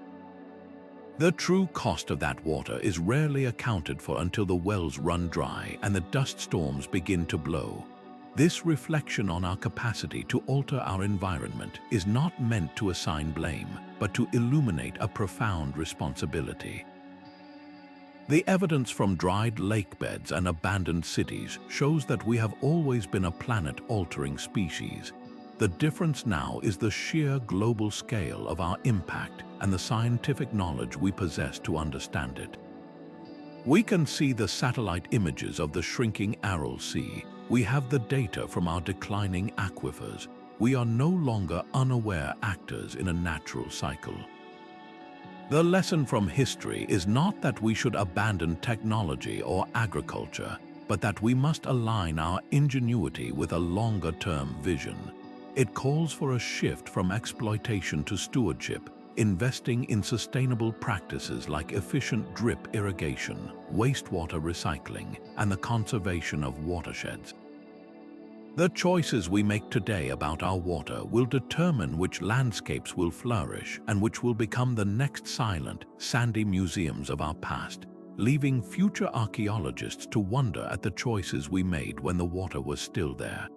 The true cost of that water is rarely accounted for until the wells run dry and the dust storms begin to blow. This reflection on our capacity to alter our environment is not meant to assign blame, but to illuminate a profound responsibility. The evidence from dried lake beds and abandoned cities shows that we have always been a planet-altering species. The difference now is the sheer global scale of our impact and the scientific knowledge we possess to understand it. We can see the satellite images of the shrinking Aral Sea. We have the data from our declining aquifers. We are no longer unaware actors in a natural cycle. The lesson from history is not that we should abandon technology or agriculture, but that we must align our ingenuity with a longer-term vision. It calls for a shift from exploitation to stewardship, investing in sustainable practices like efficient drip irrigation, wastewater recycling, and the conservation of watersheds. The choices we make today about our water will determine which landscapes will flourish and which will become the next silent, sandy museums of our past, leaving future archaeologists to wonder at the choices we made when the water was still there.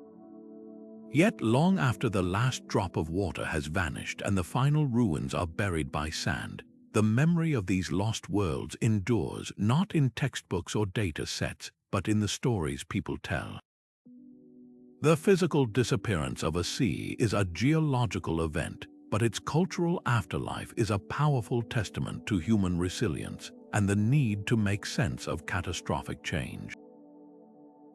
Yet long after the last drop of water has vanished and the final ruins are buried by sand, the memory of these lost worlds endures not in textbooks or data sets, but in the stories people tell. The physical disappearance of a sea is a geological event, but its cultural afterlife is a powerful testament to human resilience and the need to make sense of catastrophic change.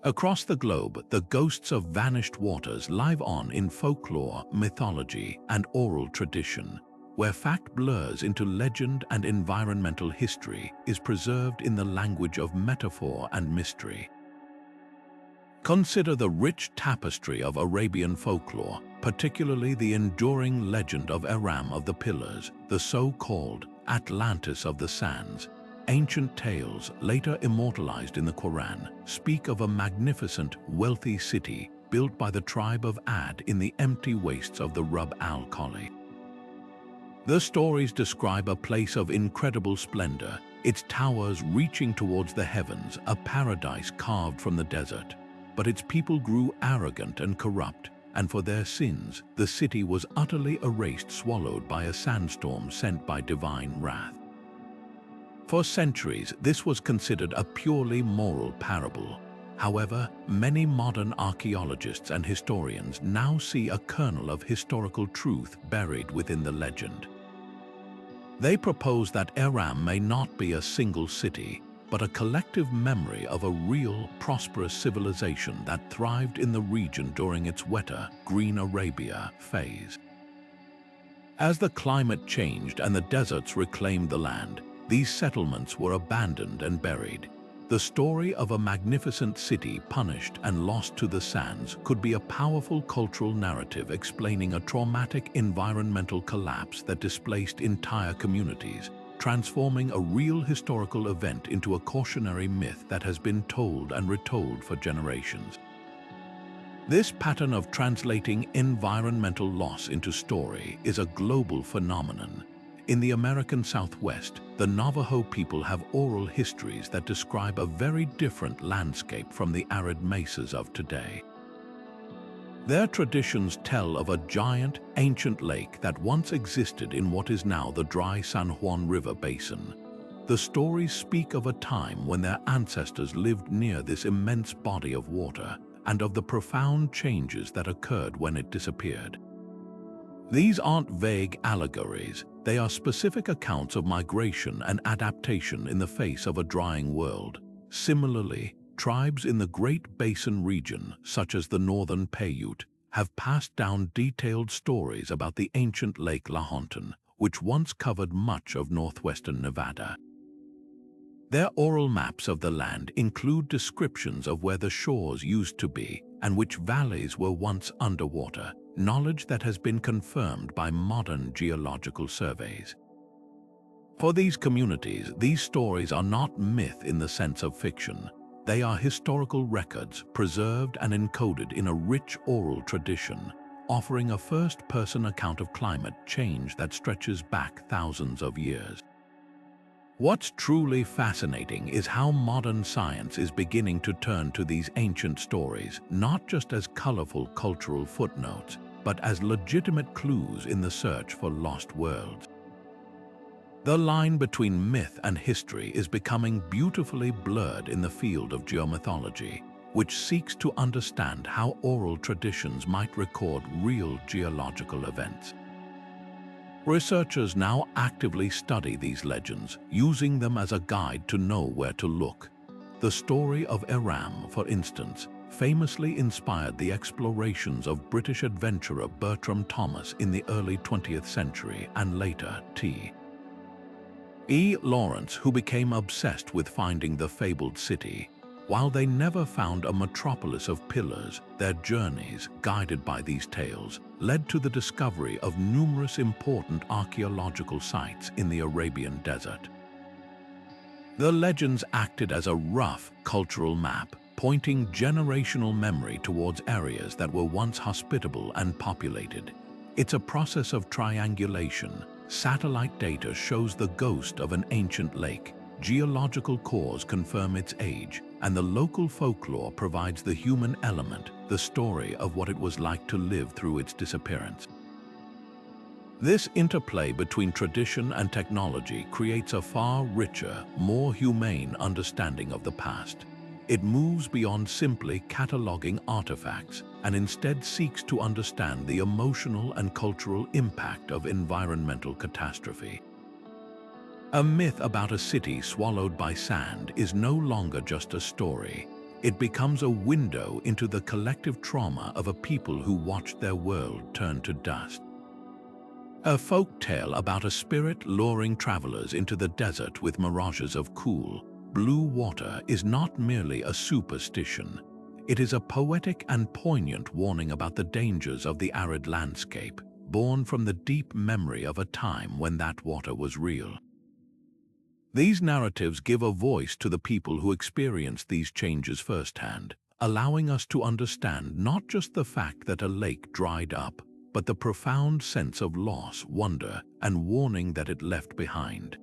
Across the globe, the ghosts of vanished waters live on in folklore, mythology, and oral tradition, where fact blurs into legend and environmental history is preserved in the language of metaphor and mystery. Consider the rich tapestry of Arabian folklore, particularly the enduring legend of Aram of the Pillars, the so-called Atlantis of the Sands. Ancient tales, later immortalized in the Quran, speak of a magnificent, wealthy city built by the tribe of Ad in the empty wastes of the Rub al-Khali. The stories describe a place of incredible splendor, its towers reaching towards the heavens, a paradise carved from the desert. But its people grew arrogant and corrupt, and for their sins, the city was utterly erased, swallowed by a sandstorm sent by divine wrath. For centuries, this was considered a purely moral parable. However, many modern archaeologists and historians now see a kernel of historical truth buried within the legend. They propose that Aram may not be a single city, but a collective memory of a real, prosperous civilization that thrived in the region during its wetter, green Arabia phase. As the climate changed and the deserts reclaimed the land, these settlements were abandoned and buried. The story of a magnificent city punished and lost to the sands could be a powerful cultural narrative explaining a traumatic environmental collapse that displaced entire communities, transforming a real historical event into a cautionary myth that has been told and retold for generations. This pattern of translating environmental loss into story is a global phenomenon. In the American Southwest, the Navajo people have oral histories that describe a very different landscape from the arid mesas of today. Their traditions tell of a giant, ancient lake that once existed in what is now the dry San Juan River basin. The stories speak of a time when their ancestors lived near this immense body of water and of the profound changes that occurred when it disappeared. These aren't vague allegories, they are specific accounts of migration and adaptation in the face of a drying world. Similarly, tribes in the Great Basin region, such as the Northern Paiute, have passed down detailed stories about the ancient Lake Lahontan, which once covered much of northwestern Nevada. Their oral maps of the land include descriptions of where the shores used to be and which valleys were once underwater, knowledge that has been confirmed by modern geological surveys. For these communities, these stories are not myth in the sense of fiction. They are historical records preserved and encoded in a rich oral tradition, offering a first-person account of climate change that stretches back thousands of years. What's truly fascinating is how modern science is beginning to turn to these ancient stories not just as colorful cultural footnotes, but as legitimate clues in the search for lost worlds. The line between myth and history is becoming beautifully blurred in the field of geomythology, which seeks to understand how oral traditions might record real geological events. Researchers now actively study these legends, using them as a guide to know where to look. The story of Aram, for instance, famously inspired the explorations of British adventurer Bertram Thomas in the early 20th century and later T. E. Lawrence, who became obsessed with finding the fabled city. While they never found a metropolis of pillars, their journeys, guided by these tales, led to the discovery of numerous important archaeological sites in the Arabian desert. The legends acted as a rough cultural map, pointing generational memory towards areas that were once hospitable and populated. It's a process of triangulation. Satellite data shows the ghost of an ancient lake, geological cores confirm its age, and the local folklore provides the human element, the story of what it was like to live through its disappearance. This interplay between tradition and technology creates a far richer, more humane understanding of the past. It moves beyond simply cataloging artifacts and instead seeks to understand the emotional and cultural impact of environmental catastrophe. A myth about a city swallowed by sand is no longer just a story. It becomes a window into the collective trauma of a people who watched their world turn to dust. A folk tale about a spirit luring travelers into the desert with mirages of cool, blue water is not merely a superstition. It is a poetic and poignant warning about the dangers of the arid landscape, born from the deep memory of a time when that water was real. These narratives give a voice to the people who experienced these changes firsthand, allowing us to understand not just the fact that a lake dried up, but the profound sense of loss, wonder, and warning that it left behind.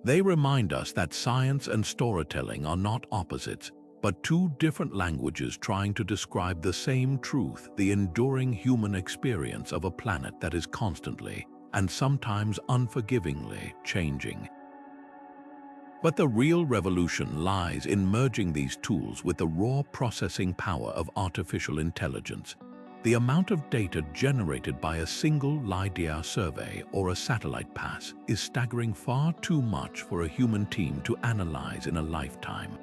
They remind us that science and storytelling are not opposites, but two different languages trying to describe the same truth, the enduring human experience of a planet that is constantly, and sometimes unforgivingly, changing. But the real revolution lies in merging these tools with the raw processing power of artificial intelligence. The amount of data generated by a single LiDAR survey or a satellite pass is staggering, far too much for a human team to analyze in a lifetime.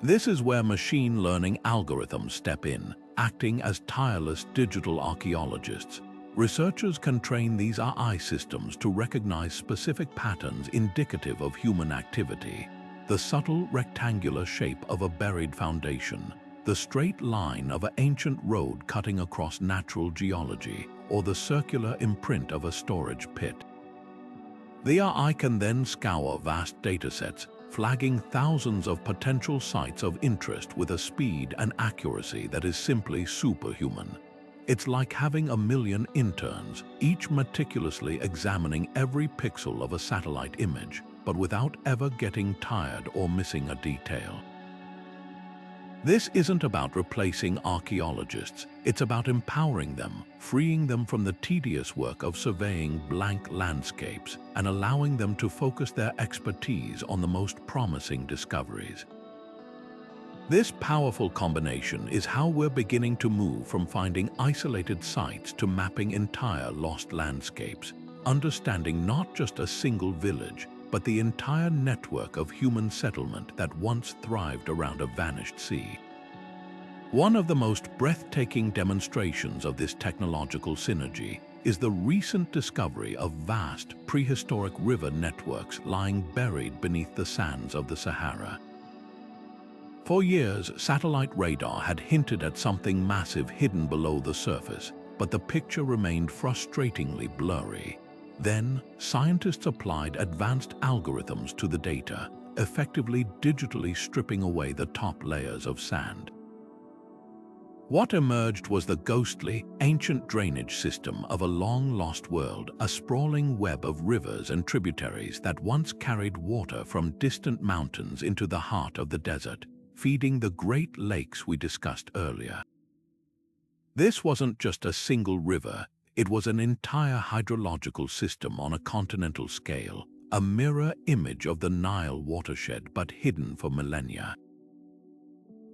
This is where machine learning algorithms step in, acting as tireless digital archaeologists. Researchers can train these AI systems to recognize specific patterns indicative of human activity: the subtle rectangular shape of a buried foundation, the straight line of an ancient road cutting across natural geology, or the circular imprint of a storage pit. The AI can then scour vast datasets, flagging thousands of potential sites of interest with a speed and accuracy that is simply superhuman. It's like having a million interns, each meticulously examining every pixel of a satellite image, but without ever getting tired or missing a detail. This isn't about replacing archaeologists, it's about empowering them, freeing them from the tedious work of surveying blank landscapes and allowing them to focus their expertise on the most promising discoveries. This powerful combination is how we're beginning to move from finding isolated sites to mapping entire lost landscapes, understanding not just a single village, but the entire network of human settlement that once thrived around a vanished sea. One of the most breathtaking demonstrations of this technological synergy is the recent discovery of vast prehistoric river networks lying buried beneath the sands of the Sahara. For years, satellite radar had hinted at something massive hidden below the surface, but the picture remained frustratingly blurry. Then, scientists applied advanced algorithms to the data, effectively digitally stripping away the top layers of sand. What emerged was the ghostly, ancient drainage system of a long-lost world, a sprawling web of rivers and tributaries that once carried water from distant mountains into the heart of the desert, feeding the Great Lakes we discussed earlier. This wasn't just a single river, it was an entire hydrological system on a continental scale, a mirror image of the Nile watershed but hidden for millennia.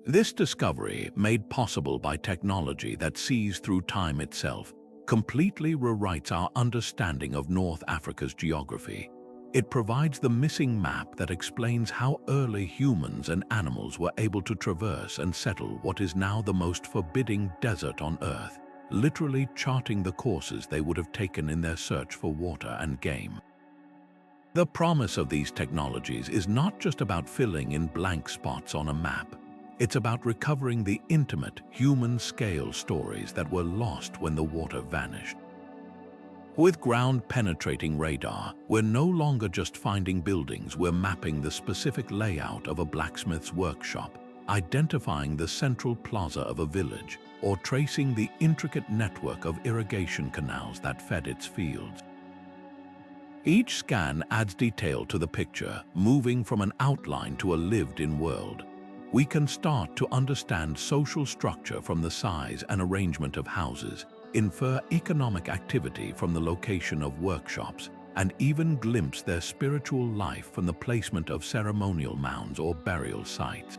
This discovery, made possible by technology that sees through time itself, completely rewrites our understanding of North Africa's geography. It provides the missing map that explains how early humans and animals were able to traverse and settle what is now the most forbidding desert on Earth, literally charting the courses they would have taken in their search for water and game. The promise of these technologies is not just about filling in blank spots on a map. It's about recovering the intimate, human-scale stories that were lost when the water vanished. With ground-penetrating radar, we're no longer just finding buildings, we're mapping the specific layout of a blacksmith's workshop, identifying the central plaza of a village, or tracing the intricate network of irrigation canals that fed its fields. Each scan adds detail to the picture, moving from an outline to a lived-in world. We can start to understand social structure from the size and arrangement of houses, infer economic activity from the location of workshops, and even glimpse their spiritual life from the placement of ceremonial mounds or burial sites.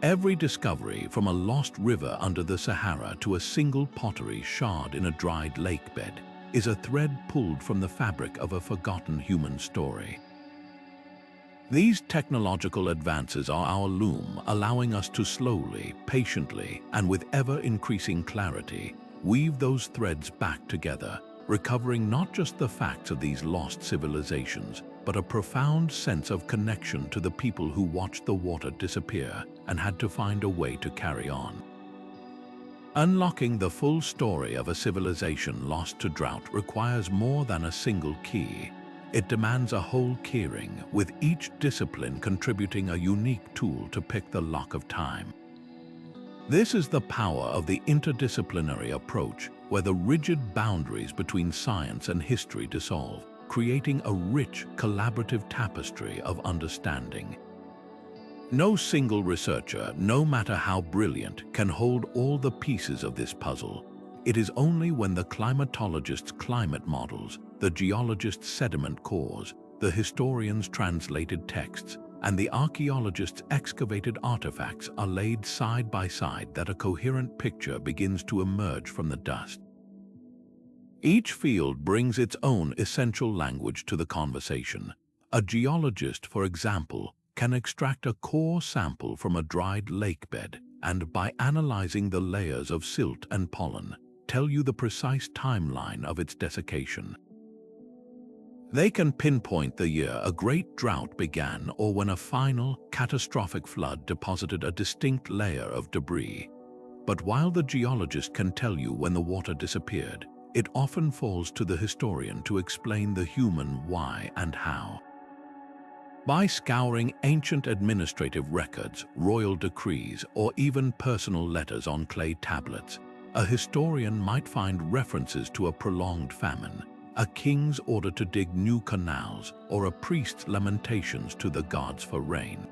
Every discovery, from a lost river under the Sahara to a single pottery shard in a dried lake bed, is a thread pulled from the fabric of a forgotten human story. These technological advances are our loom, allowing us to slowly, patiently, and with ever-increasing clarity, weave those threads back together, recovering not just the facts of these lost civilizations, but a profound sense of connection to the people who watched the water disappear and had to find a way to carry on. Unlocking the full story of a civilization lost to drought requires more than a single key. It demands a whole keyring, with each discipline contributing a unique tool to pick the lock of time. This is the power of the interdisciplinary approach, where the rigid boundaries between science and history dissolve, creating a rich, collaborative tapestry of understanding. No single researcher, no matter how brilliant, can hold all the pieces of this puzzle. It is only when the climatologist's climate models, the geologist's sediment cores, the historian's translated texts, and the archaeologist's excavated artifacts are laid side by side that a coherent picture begins to emerge from the dust. Each field brings its own essential language to the conversation. A geologist, for example, can extract a core sample from a dried lake bed and, by analyzing the layers of silt and pollen, tell you the precise timeline of its desiccation. They can pinpoint the year a great drought began or when a final, catastrophic flood deposited a distinct layer of debris. But while the geologist can tell you when the water disappeared, it often falls to the historian to explain the human why and how. By scouring ancient administrative records, royal decrees, or even personal letters on clay tablets, a historian might find references to a prolonged famine, a king's order to dig new canals, or a priest's lamentations to the gods for rain.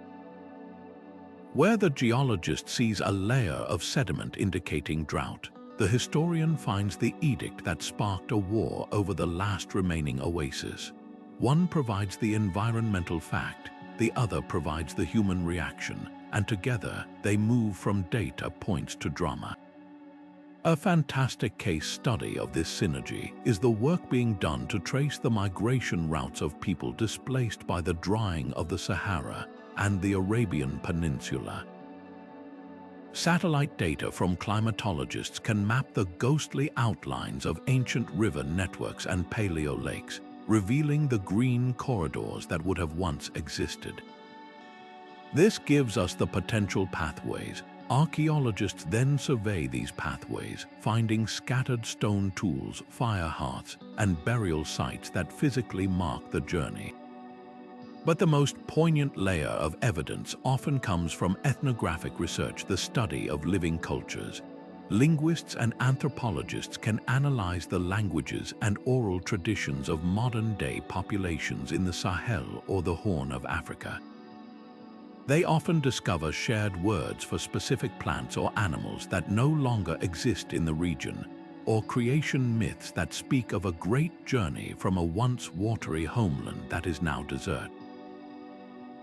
Where the geologist sees a layer of sediment indicating drought, the historian finds the edict that sparked a war over the last remaining oasis. One provides the environmental fact, the other provides the human reaction, and together they move from data points to drama. A fantastic case study of this synergy is the work being done to trace the migration routes of people displaced by the drying of the Sahara and the Arabian Peninsula. Satellite data from climatologists can map the ghostly outlines of ancient river networks and paleo lakes, revealing the green corridors that would have once existed. This gives us the potential pathways. Archaeologists then survey these pathways, finding scattered stone tools, fire hearths, and burial sites that physically mark the journey. But the most poignant layer of evidence often comes from ethnographic research, the study of living cultures. Linguists and anthropologists can analyze the languages and oral traditions of modern-day populations in the Sahel or the Horn of Africa. They often discover shared words for specific plants or animals that no longer exist in the region, or creation myths that speak of a great journey from a once watery homeland that is now desert.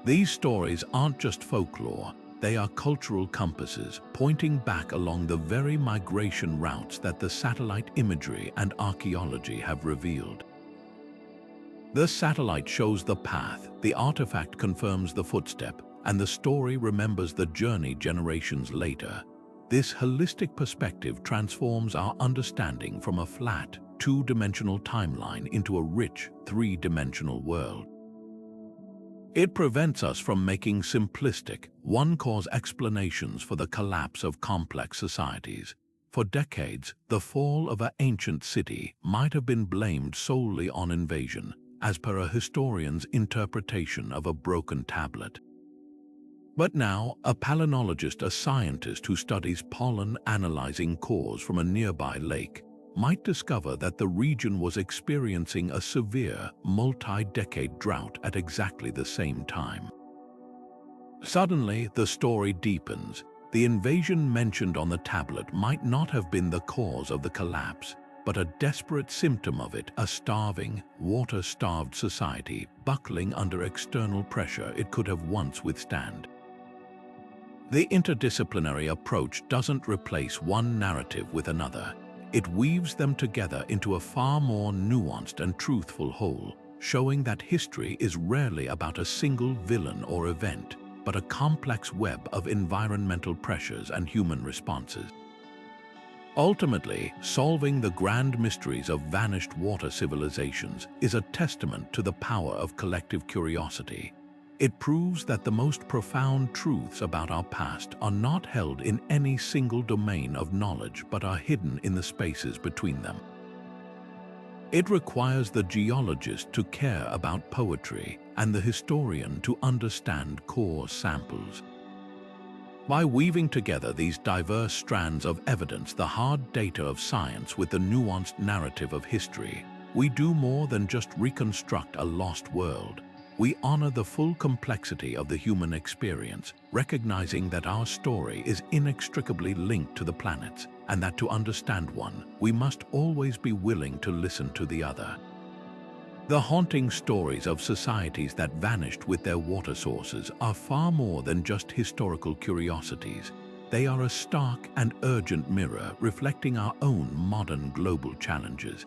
These stories aren't just folklore, they are cultural compasses pointing back along the very migration routes that the satellite imagery and archaeology have revealed. The satellite shows the path, the artifact confirms the footstep, and the story remembers the journey generations later. This holistic perspective transforms our understanding from a flat, two-dimensional timeline into a rich, three-dimensional world. It prevents us from making simplistic, one-cause explanations for the collapse of complex societies. For decades, the fall of an ancient city might have been blamed solely on invasion, as per a historian's interpretation of a broken tablet. But now, a palynologist, a scientist who studies pollen analyzing cores from a nearby lake, might discover that the region was experiencing a severe, multi-decade drought at exactly the same time. Suddenly, the story deepens. The invasion mentioned on the tablet might not have been the cause of the collapse, but a desperate symptom of it, a starving, water-starved society buckling under external pressure it could have once withstood. The interdisciplinary approach doesn't replace one narrative with another. It weaves them together into a far more nuanced and truthful whole, showing that history is rarely about a single villain or event, but a complex web of environmental pressures and human responses. Ultimately, solving the grand mysteries of vanished water civilizations is a testament to the power of collective curiosity. It proves that the most profound truths about our past are not held in any single domain of knowledge but are hidden in the spaces between them. It requires the geologist to care about poetry and the historian to understand core samples. By weaving together these diverse strands of evidence, the hard data of science with the nuanced narrative of history, we do more than just reconstruct a lost world. We honor the full complexity of the human experience, recognizing that our story is inextricably linked to the planets, and that to understand one, we must always be willing to listen to the other. The haunting stories of societies that vanished with their water sources are far more than just historical curiosities. They are a stark and urgent mirror reflecting our own modern global challenges.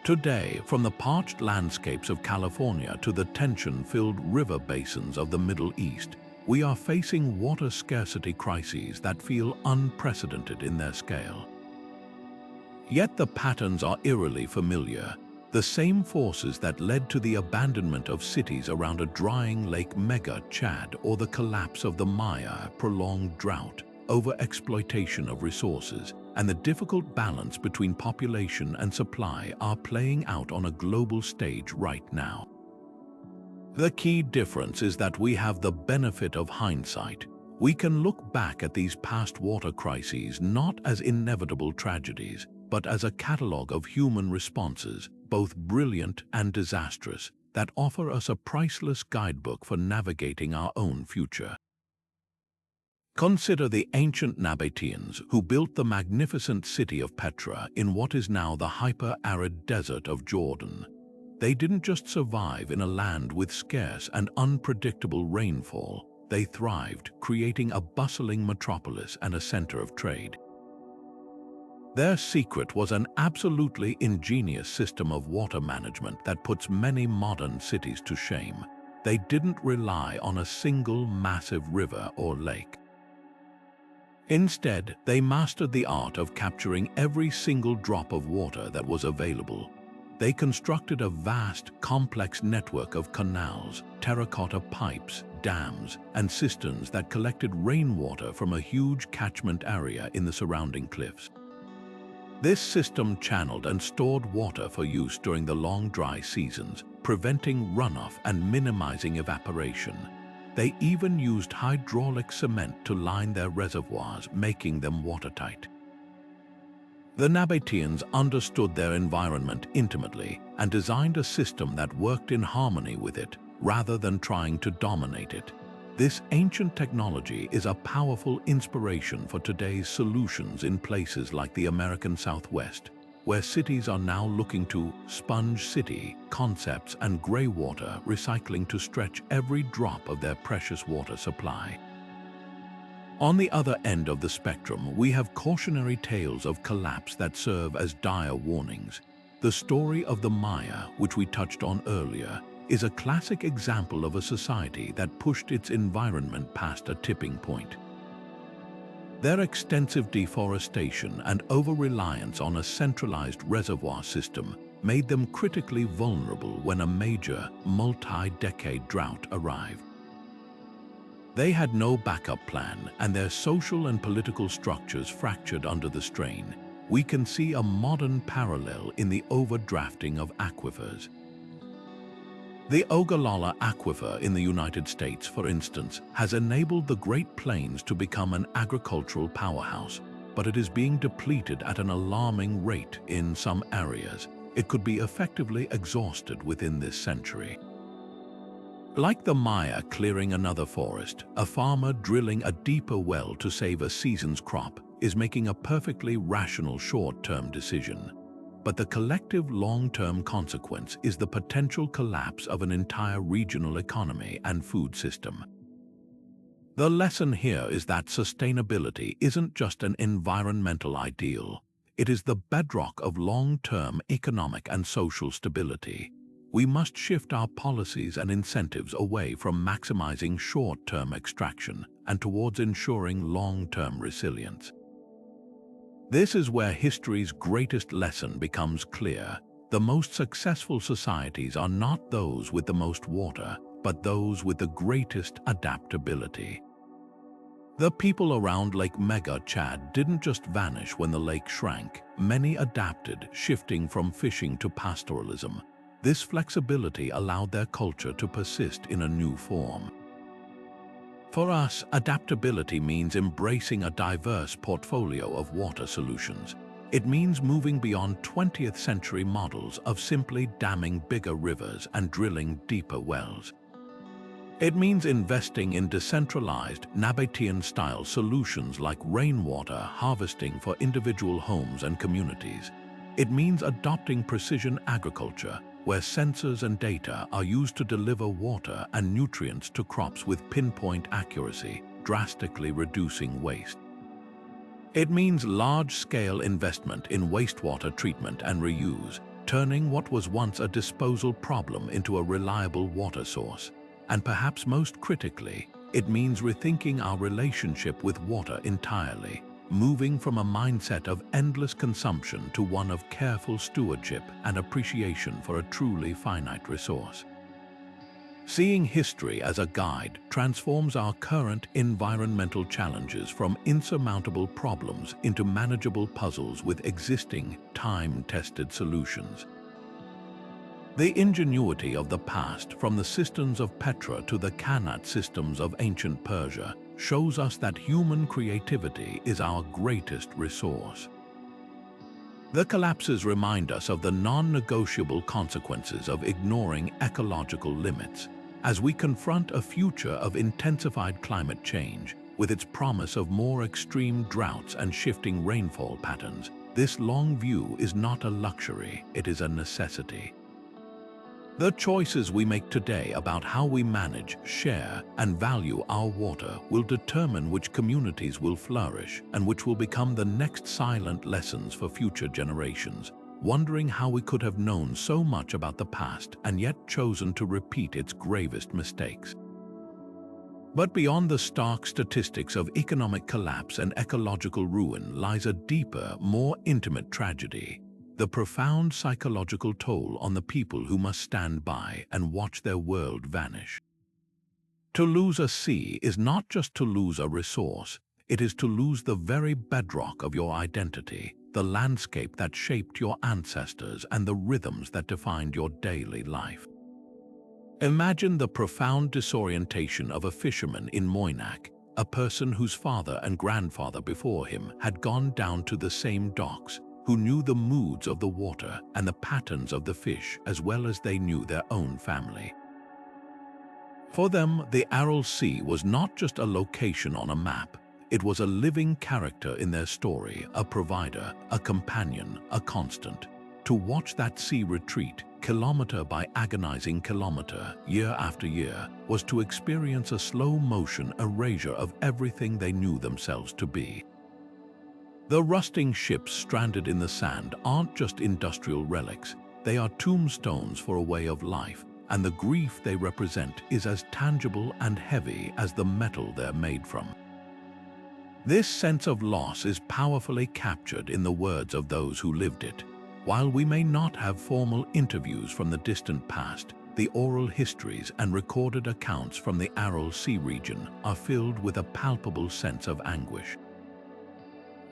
Today, from the parched landscapes of California to the tension-filled river basins of the Middle East, we are facing water scarcity crises that feel unprecedented in their scale. Yet the patterns are eerily familiar. The same forces that led to the abandonment of cities around a drying Lake Megachad or the collapse of the Maya, prolonged drought, overexploitation of resources, and the difficult balance between population and supply are playing out on a global stage right now. The key difference is that we have the benefit of hindsight. We can look back at these past water crises not as inevitable tragedies, but as a catalogue of human responses, both brilliant and disastrous, that offer us a priceless guidebook for navigating our own future. Consider the ancient Nabateans who built the magnificent city of Petra in what is now the hyper-arid desert of Jordan. They didn't just survive in a land with scarce and unpredictable rainfall. They thrived, creating a bustling metropolis and a center of trade. Their secret was an absolutely ingenious system of water management that puts many modern cities to shame. They didn't rely on a single massive river or lake. Instead, they mastered the art of capturing every single drop of water that was available. They constructed a vast, complex network of canals, terracotta pipes, dams, and cisterns that collected rainwater from a huge catchment area in the surrounding cliffs. This system channeled and stored water for use during the long dry seasons, preventing runoff and minimizing evaporation. They even used hydraulic cement to line their reservoirs, making them watertight. The Nabateans understood their environment intimately and designed a system that worked in harmony with it, rather than trying to dominate it. This ancient technology is a powerful inspiration for today's solutions in places like the American Southwest, where cities are now looking to sponge city concepts and greywater recycling to stretch every drop of their precious water supply. On the other end of the spectrum, we have cautionary tales of collapse that serve as dire warnings. The story of the Maya, which we touched on earlier, is a classic example of a society that pushed its environment past a tipping point. Their extensive deforestation and over-reliance on a centralized reservoir system made them critically vulnerable when a major, multi-decade drought arrived. They had no backup plan, and their social and political structures fractured under the strain. We can see a modern parallel in the overdrafting of aquifers. The Ogallala Aquifer in the United States, for instance, has enabled the Great Plains to become an agricultural powerhouse, but it is being depleted at an alarming rate in some areas. It could be effectively exhausted within this century. Like the Maya clearing another forest, a farmer drilling a deeper well to save a season's crop is making a perfectly rational short-term decision. But the collective long-term consequence is the potential collapse of an entire regional economy and food system. The lesson here is that sustainability isn't just an environmental ideal. It is the bedrock of long-term economic and social stability. We must shift our policies and incentives away from maximizing short-term extraction and towards ensuring long-term resilience. This is where history's greatest lesson becomes clear. The most successful societies are not those with the most water, but those with the greatest adaptability. The people around Lake Megachad didn't just vanish when the lake shrank. Many adapted, shifting from fishing to pastoralism. This flexibility allowed their culture to persist in a new form. For us, adaptability means embracing a diverse portfolio of water solutions. It means moving beyond 20th century models of simply damming bigger rivers and drilling deeper wells. It means investing in decentralized, Nabatean-style solutions like rainwater harvesting for individual homes and communities. It means adopting precision agriculture, where sensors and data are used to deliver water and nutrients to crops with pinpoint accuracy, drastically reducing waste. It means large-scale investment in wastewater treatment and reuse, turning what was once a disposal problem into a reliable water source. And perhaps most critically, it means rethinking our relationship with water entirely, moving from a mindset of endless consumption to one of careful stewardship and appreciation for a truly finite resource. Seeing history as a guide transforms our current environmental challenges from insurmountable problems into manageable puzzles with existing, time-tested solutions. The ingenuity of the past, from the cisterns of Petra to the Qanat systems of ancient Persia, shows us that human creativity is our greatest resource. The collapses remind us of the non-negotiable consequences of ignoring ecological limits. As we confront a future of intensified climate change, with its promise of more extreme droughts and shifting rainfall patterns, this long view is not a luxury, it is a necessity. The choices we make today about how we manage, share, and value our water will determine which communities will flourish and which will become the next silent lessons for future generations, wondering how we could have known so much about the past and yet chosen to repeat its gravest mistakes. But beyond the stark statistics of economic collapse and ecological ruin lies a deeper, more intimate tragedy: the profound psychological toll on the people who must stand by and watch their world vanish. To lose a sea is not just to lose a resource, it is to lose the very bedrock of your identity, the landscape that shaped your ancestors and the rhythms that defined your daily life. Imagine the profound disorientation of a fisherman in Moynac, a person whose father and grandfather before him had gone down to the same docks, who knew the moods of the water and the patterns of the fish as well as they knew their own family. For them, the Aral Sea was not just a location on a map, it was a living character in their story, a provider, a companion, a constant. To watch that sea retreat, kilometer by agonizing kilometer, year after year, was to experience a slow-motion erasure of everything they knew themselves to be. The rusting ships stranded in the sand aren't just industrial relics, they are tombstones for a way of life, and the grief they represent is as tangible and heavy as the metal they're made from. This sense of loss is powerfully captured in the words of those who lived it. While we may not have formal interviews from the distant past, the oral histories and recorded accounts from the Aral Sea region are filled with a palpable sense of anguish.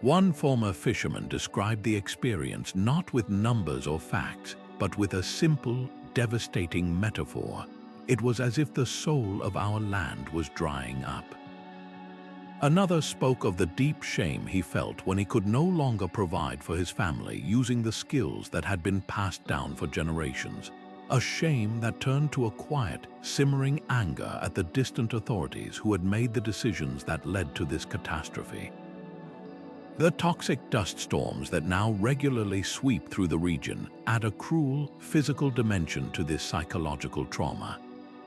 One former fisherman described the experience not with numbers or facts, but with a simple, devastating metaphor. It was as if the soul of our land was drying up. Another spoke of the deep shame he felt when he could no longer provide for his family using the skills that had been passed down for generations. A shame that turned to a quiet, simmering anger at the distant authorities who had made the decisions that led to this catastrophe. The toxic dust storms that now regularly sweep through the region add a cruel, physical dimension to this psychological trauma.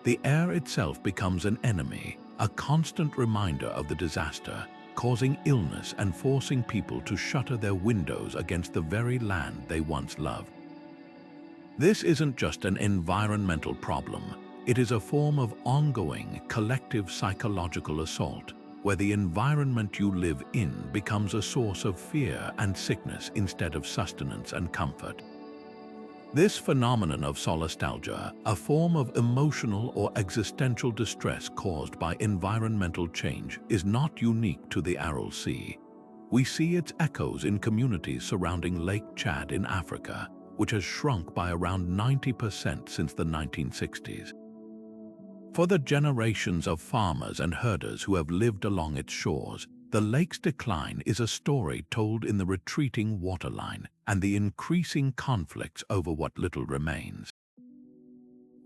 The air itself becomes an enemy, a constant reminder of the disaster, causing illness and forcing people to shutter their windows against the very land they once loved. This isn't just an environmental problem, it is a form of ongoing, collective psychological assault, where the environment you live in becomes a source of fear and sickness instead of sustenance and comfort. This phenomenon of solastalgia, a form of emotional or existential distress caused by environmental change, is not unique to the Aral Sea. We see its echoes in communities surrounding Lake Chad in Africa, which has shrunk by around 90% since the 1960s. For the generations of farmers and herders who have lived along its shores, the lake's decline is a story told in the retreating waterline and the increasing conflicts over what little remains.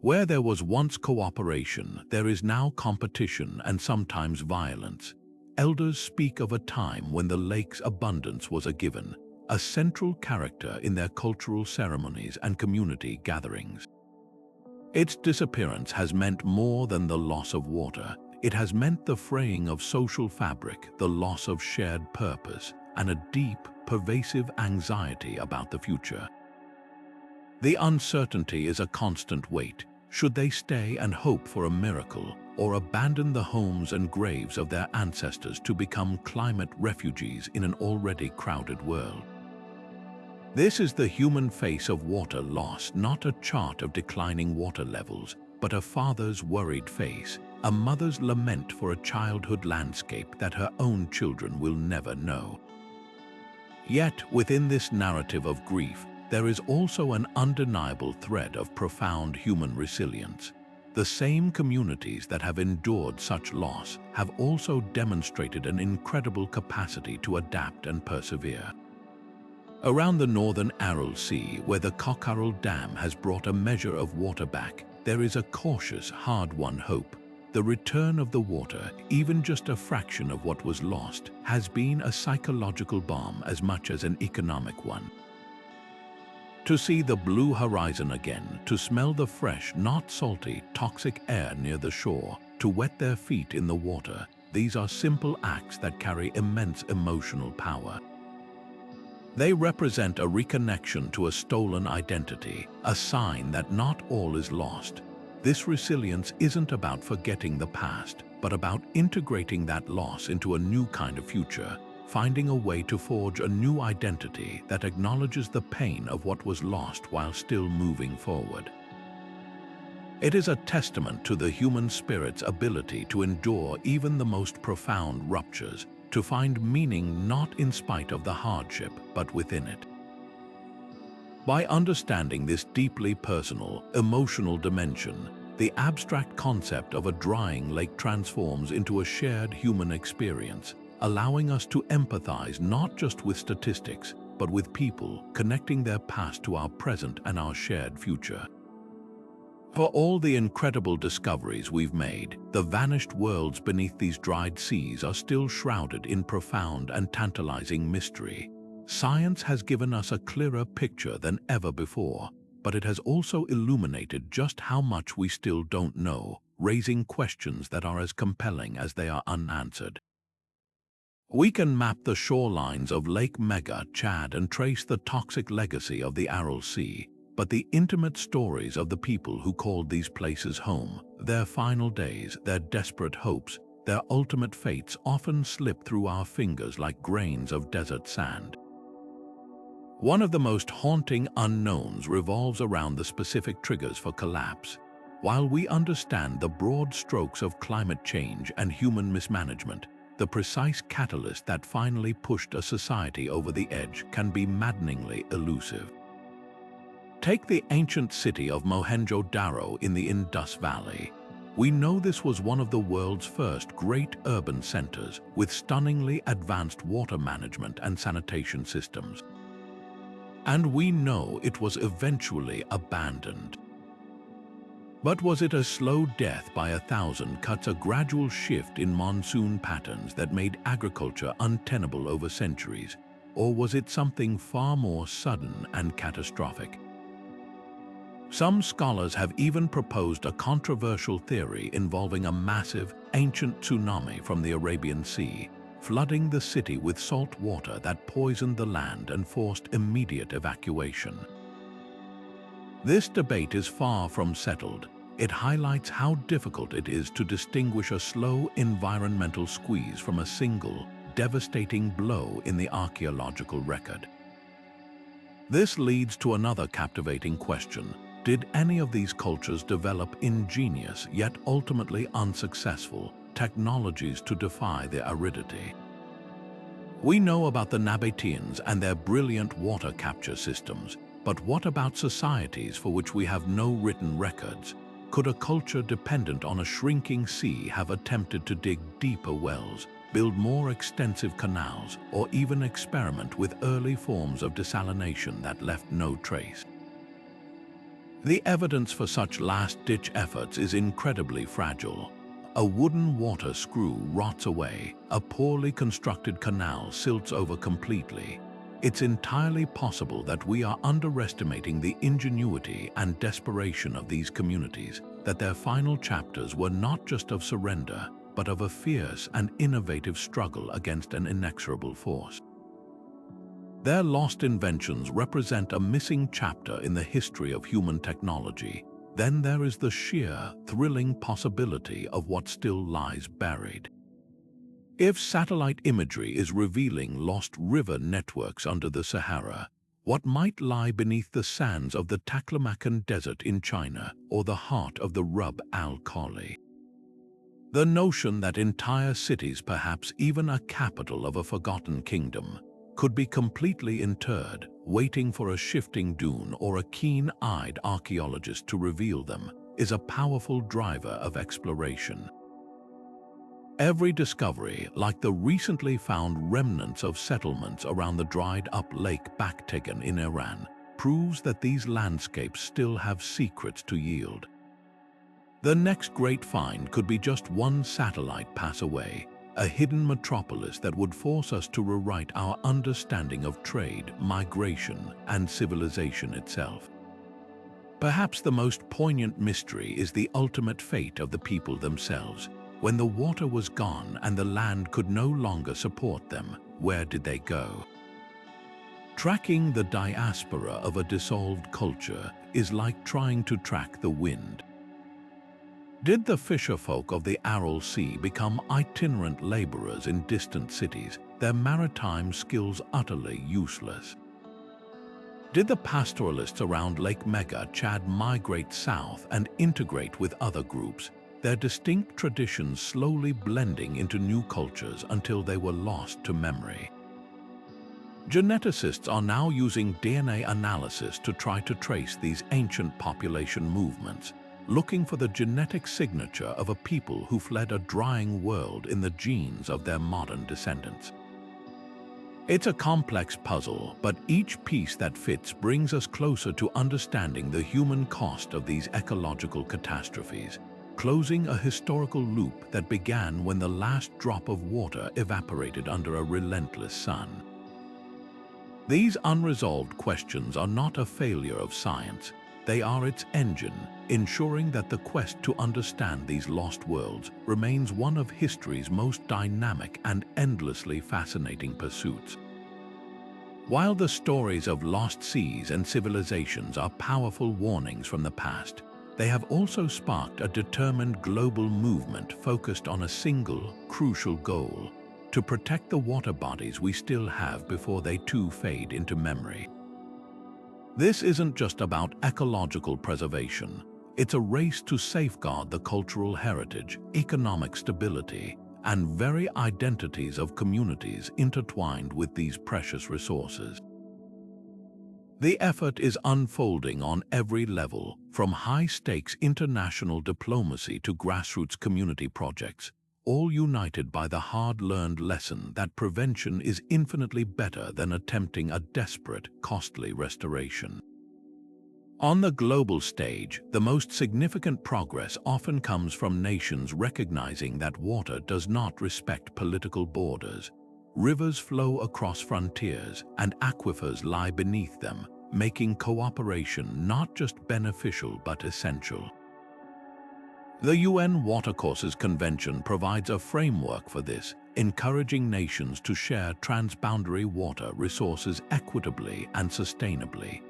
Where there was once cooperation, there is now competition and sometimes violence. Elders speak of a time when the lake's abundance was a given, a central character in their cultural ceremonies and community gatherings. Its disappearance has meant more than the loss of water. It has meant the fraying of social fabric, the loss of shared purpose, and a deep, pervasive anxiety about the future. The uncertainty is a constant weight. Should they stay and hope for a miracle, or abandon the homes and graves of their ancestors to become climate refugees in an already crowded world? This is the human face of water loss, not a chart of declining water levels, but a father's worried face, a mother's lament for a childhood landscape that her own children will never know. Yet, within this narrative of grief, there is also an undeniable thread of profound human resilience. The same communities that have endured such loss have also demonstrated an incredible capacity to adapt and persevere. Around the northern Aral Sea, where the Aral Dam has brought a measure of water back, there is a cautious, hard-won hope. The return of the water, even just a fraction of what was lost, has been a psychological balm as much as an economic one. To see the blue horizon again, to smell the fresh, not salty, toxic air near the shore, to wet their feet in the water, these are simple acts that carry immense emotional power. They represent a reconnection to a stolen identity, a sign that not all is lost. This resilience isn't about forgetting the past, but about integrating that loss into a new kind of future, finding a way to forge a new identity that acknowledges the pain of what was lost while still moving forward. It is a testament to the human spirit's ability to endure even the most profound ruptures, to find meaning not in spite of the hardship, but within it. By understanding this deeply personal, emotional dimension, the abstract concept of a drying lake transforms into a shared human experience, allowing us to empathize not just with statistics, but with people, connecting their past to our present and our shared future. For all the incredible discoveries we've made, the vanished worlds beneath these dried seas are still shrouded in profound and tantalizing mystery. Science has given us a clearer picture than ever before, but it has also illuminated just how much we still don't know, raising questions that are as compelling as they are unanswered. We can map the shorelines of Lake Megachad and trace the toxic legacy of the Aral Sea, but the intimate stories of the people who called these places home, their final days, their desperate hopes, their ultimate fates often slip through our fingers like grains of desert sand. One of the most haunting unknowns revolves around the specific triggers for collapse. While we understand the broad strokes of climate change and human mismanagement, the precise catalyst that finally pushed a society over the edge can be maddeningly elusive. Take the ancient city of Mohenjo-Daro in the Indus Valley. We know this was one of the world's first great urban centers with stunningly advanced water management and sanitation systems. And we know it was eventually abandoned. But was it a slow death by 1,000 cuts, a gradual shift in monsoon patterns that made agriculture untenable over centuries? Or was it something far more sudden and catastrophic? Some scholars have even proposed a controversial theory involving a massive, ancient tsunami from the Arabian Sea, flooding the city with salt water that poisoned the land and forced immediate evacuation. This debate is far from settled. It highlights how difficult it is to distinguish a slow environmental squeeze from a single, devastating blow in the archaeological record. This leads to another captivating question. Did any of these cultures develop ingenious, yet ultimately unsuccessful, technologies to defy their aridity? We know about the Nabateans and their brilliant water capture systems, but what about societies for which we have no written records? Could a culture dependent on a shrinking sea have attempted to dig deeper wells, build more extensive canals, or even experiment with early forms of desalination that left no trace? The evidence for such last-ditch efforts is incredibly fragile. A wooden water screw rots away, a poorly constructed canal silts over completely. It's entirely possible that we are underestimating the ingenuity and desperation of these communities, that their final chapters were not just of surrender, but of a fierce and innovative struggle against an inexorable force. Their lost inventions represent a missing chapter in the history of human technology. Then there is the sheer, thrilling possibility of what still lies buried. If satellite imagery is revealing lost river networks under the Sahara, what might lie beneath the sands of the Taklamakan Desert in China or the heart of the Rub al Khali? The notion that entire cities, perhaps even a capital of a forgotten kingdom, could be completely interred, waiting for a shifting dune or a keen-eyed archaeologist to reveal them, is a powerful driver of exploration. Every discovery, like the recently found remnants of settlements around the dried-up Lake Baktegan in Iran, proves that these landscapes still have secrets to yield. The next great find could be just one satellite pass away, a hidden metropolis that would force us to rewrite our understanding of trade, migration, and civilization itself. Perhaps the most poignant mystery is the ultimate fate of the people themselves. When the water was gone and the land could no longer support them, where did they go? Tracking the diaspora of a dissolved culture is like trying to track the wind. Did the fisherfolk of the Aral Sea become itinerant laborers in distant cities, their maritime skills utterly useless? Did the pastoralists around Lake Megachad migrate south and integrate with other groups, their distinct traditions slowly blending into new cultures until they were lost to memory? Geneticists are now using DNA analysis to try to trace these ancient population movements, looking for the genetic signature of a people who fled a drying world in the genes of their modern descendants. It's a complex puzzle, but each piece that fits brings us closer to understanding the human cost of these ecological catastrophes, closing a historical loop that began when the last drop of water evaporated under a relentless sun. These unresolved questions are not a failure of science. They are its engine, ensuring that the quest to understand these lost worlds remains one of history's most dynamic and endlessly fascinating pursuits. While the stories of lost seas and civilizations are powerful warnings from the past, they have also sparked a determined global movement focused on a single, crucial goal: to protect the water bodies we still have before they too fade into memory. This isn't just about ecological preservation. It's a race to safeguard the cultural heritage, economic stability, and very identities of communities intertwined with these precious resources. The effort is unfolding on every level, from high-stakes international diplomacy to grassroots community projects, all united by the hard-learned lesson that prevention is infinitely better than attempting a desperate, costly restoration. On the global stage, the most significant progress often comes from nations recognizing that water does not respect political borders. Rivers flow across frontiers, and aquifers lie beneath them, making cooperation not just beneficial but essential. The UN Watercourses Convention provides a framework for this, encouraging nations to share transboundary water resources equitably and sustainably.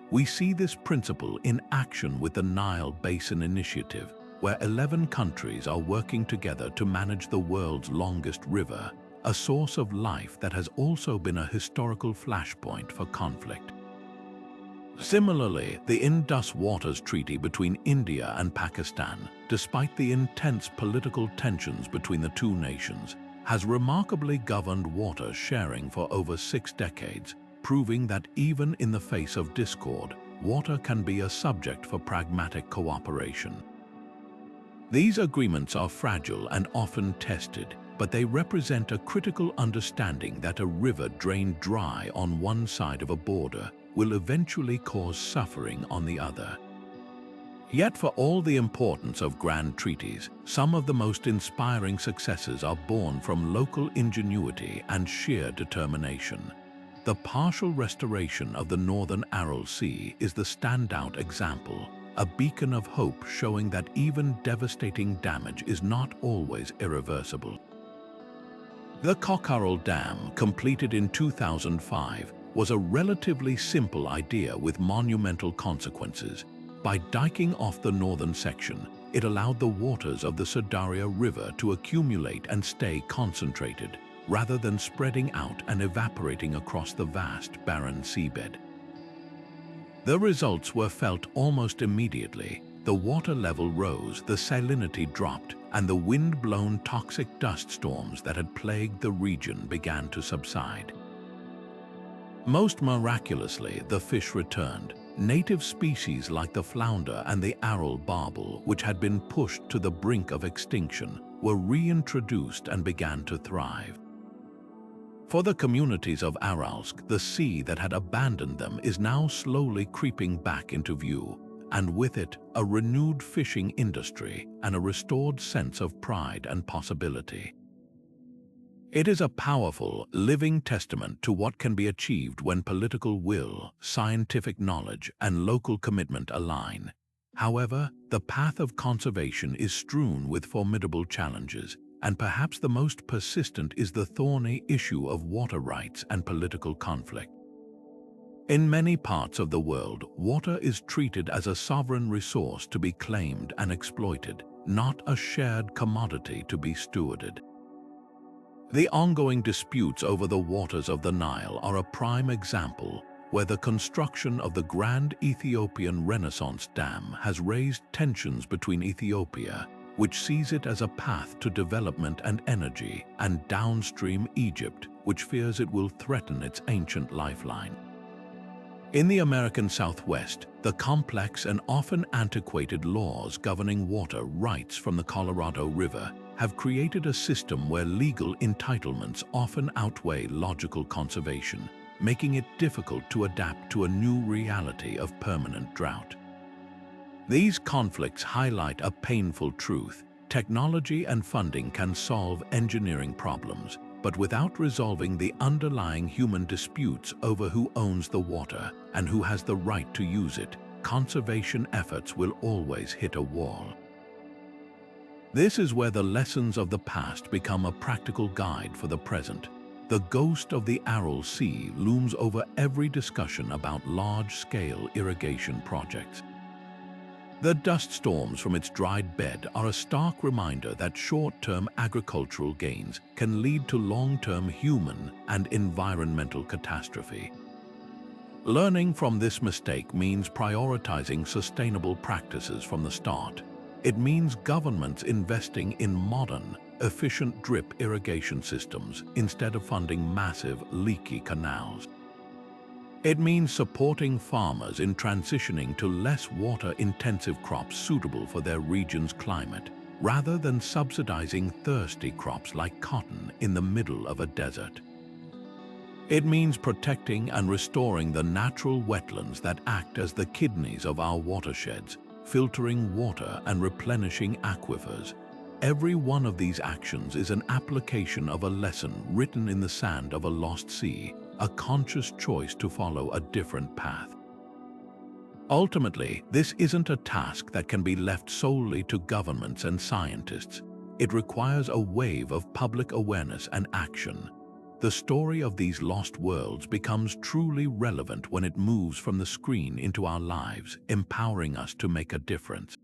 We see this principle in action with the Nile Basin Initiative, where 11 countries are working together to manage the world's longest river, a source of life that has also been a historical flashpoint for conflict. Similarly, the Indus Waters Treaty between India and Pakistan, despite the intense political tensions between the two nations, has remarkably governed water sharing for over 6 decades, proving that even in the face of discord, water can be a subject for pragmatic cooperation. These agreements are fragile and often tested, but they represent a critical understanding that a river drained dry on one side of a border will eventually cause suffering on the other. Yet for all the importance of grand treaties, some of the most inspiring successes are born from local ingenuity and sheer determination. The partial restoration of the northern Aral Sea is the standout example, a beacon of hope showing that even devastating damage is not always irreversible. The Kokharal Dam, completed in 2005, was a relatively simple idea with monumental consequences. By diking off the northern section, it allowed the waters of the Sudaria River to accumulate and stay concentrated, rather than spreading out and evaporating across the vast, barren seabed. The results were felt almost immediately. The water level rose, the salinity dropped, and the wind-blown toxic dust storms that had plagued the region began to subside. Most miraculously, the fish returned. Native species like the flounder and the Aral barbel, which had been pushed to the brink of extinction, were reintroduced and began to thrive. For the communities of Aralsk, the sea that had abandoned them is now slowly creeping back into view, and with it, a renewed fishing industry and a restored sense of pride and possibility. It is a powerful, living testament to what can be achieved when political will, scientific knowledge, and local commitment align. However, the path of conservation is strewn with formidable challenges, and perhaps the most persistent is the thorny issue of water rights and political conflict. In many parts of the world, water is treated as a sovereign resource to be claimed and exploited, not a shared commodity to be stewarded. The ongoing disputes over the waters of the Nile are a prime example where the construction of the Grand Ethiopian Renaissance Dam has raised tensions between Ethiopia, which sees it as a path to development and energy, and downstream Egypt, which fears it will threaten its ancient lifeline. In the American Southwest, the complex and often antiquated laws governing water rights from the Colorado River have created a system where legal entitlements often outweigh logical conservation, making it difficult to adapt to a new reality of permanent drought. These conflicts highlight a painful truth: technology and funding can solve engineering problems, but without resolving the underlying human disputes over who owns the water and who has the right to use it, conservation efforts will always hit a wall. This is where the lessons of the past become a practical guide for the present. The ghost of the Aral Sea looms over every discussion about large-scale irrigation projects. The dust storms from its dried bed are a stark reminder that short-term agricultural gains can lead to long-term human and environmental catastrophe. Learning from this mistake means prioritizing sustainable practices from the start. It means governments investing in modern, efficient drip irrigation systems instead of funding massive, leaky canals. It means supporting farmers in transitioning to less water-intensive crops suitable for their region's climate, rather than subsidizing thirsty crops like cotton in the middle of a desert. It means protecting and restoring the natural wetlands that act as the kidneys of our watersheds, filtering water and replenishing aquifers. Every one of these actions is an application of a lesson written in the sand of a lost sea, a conscious choice to follow a different path. Ultimately, this isn't a task that can be left solely to governments and scientists. It requires a wave of public awareness and action. The story of these lost worlds becomes truly relevant when it moves from the screen into our lives, empowering us to make a difference.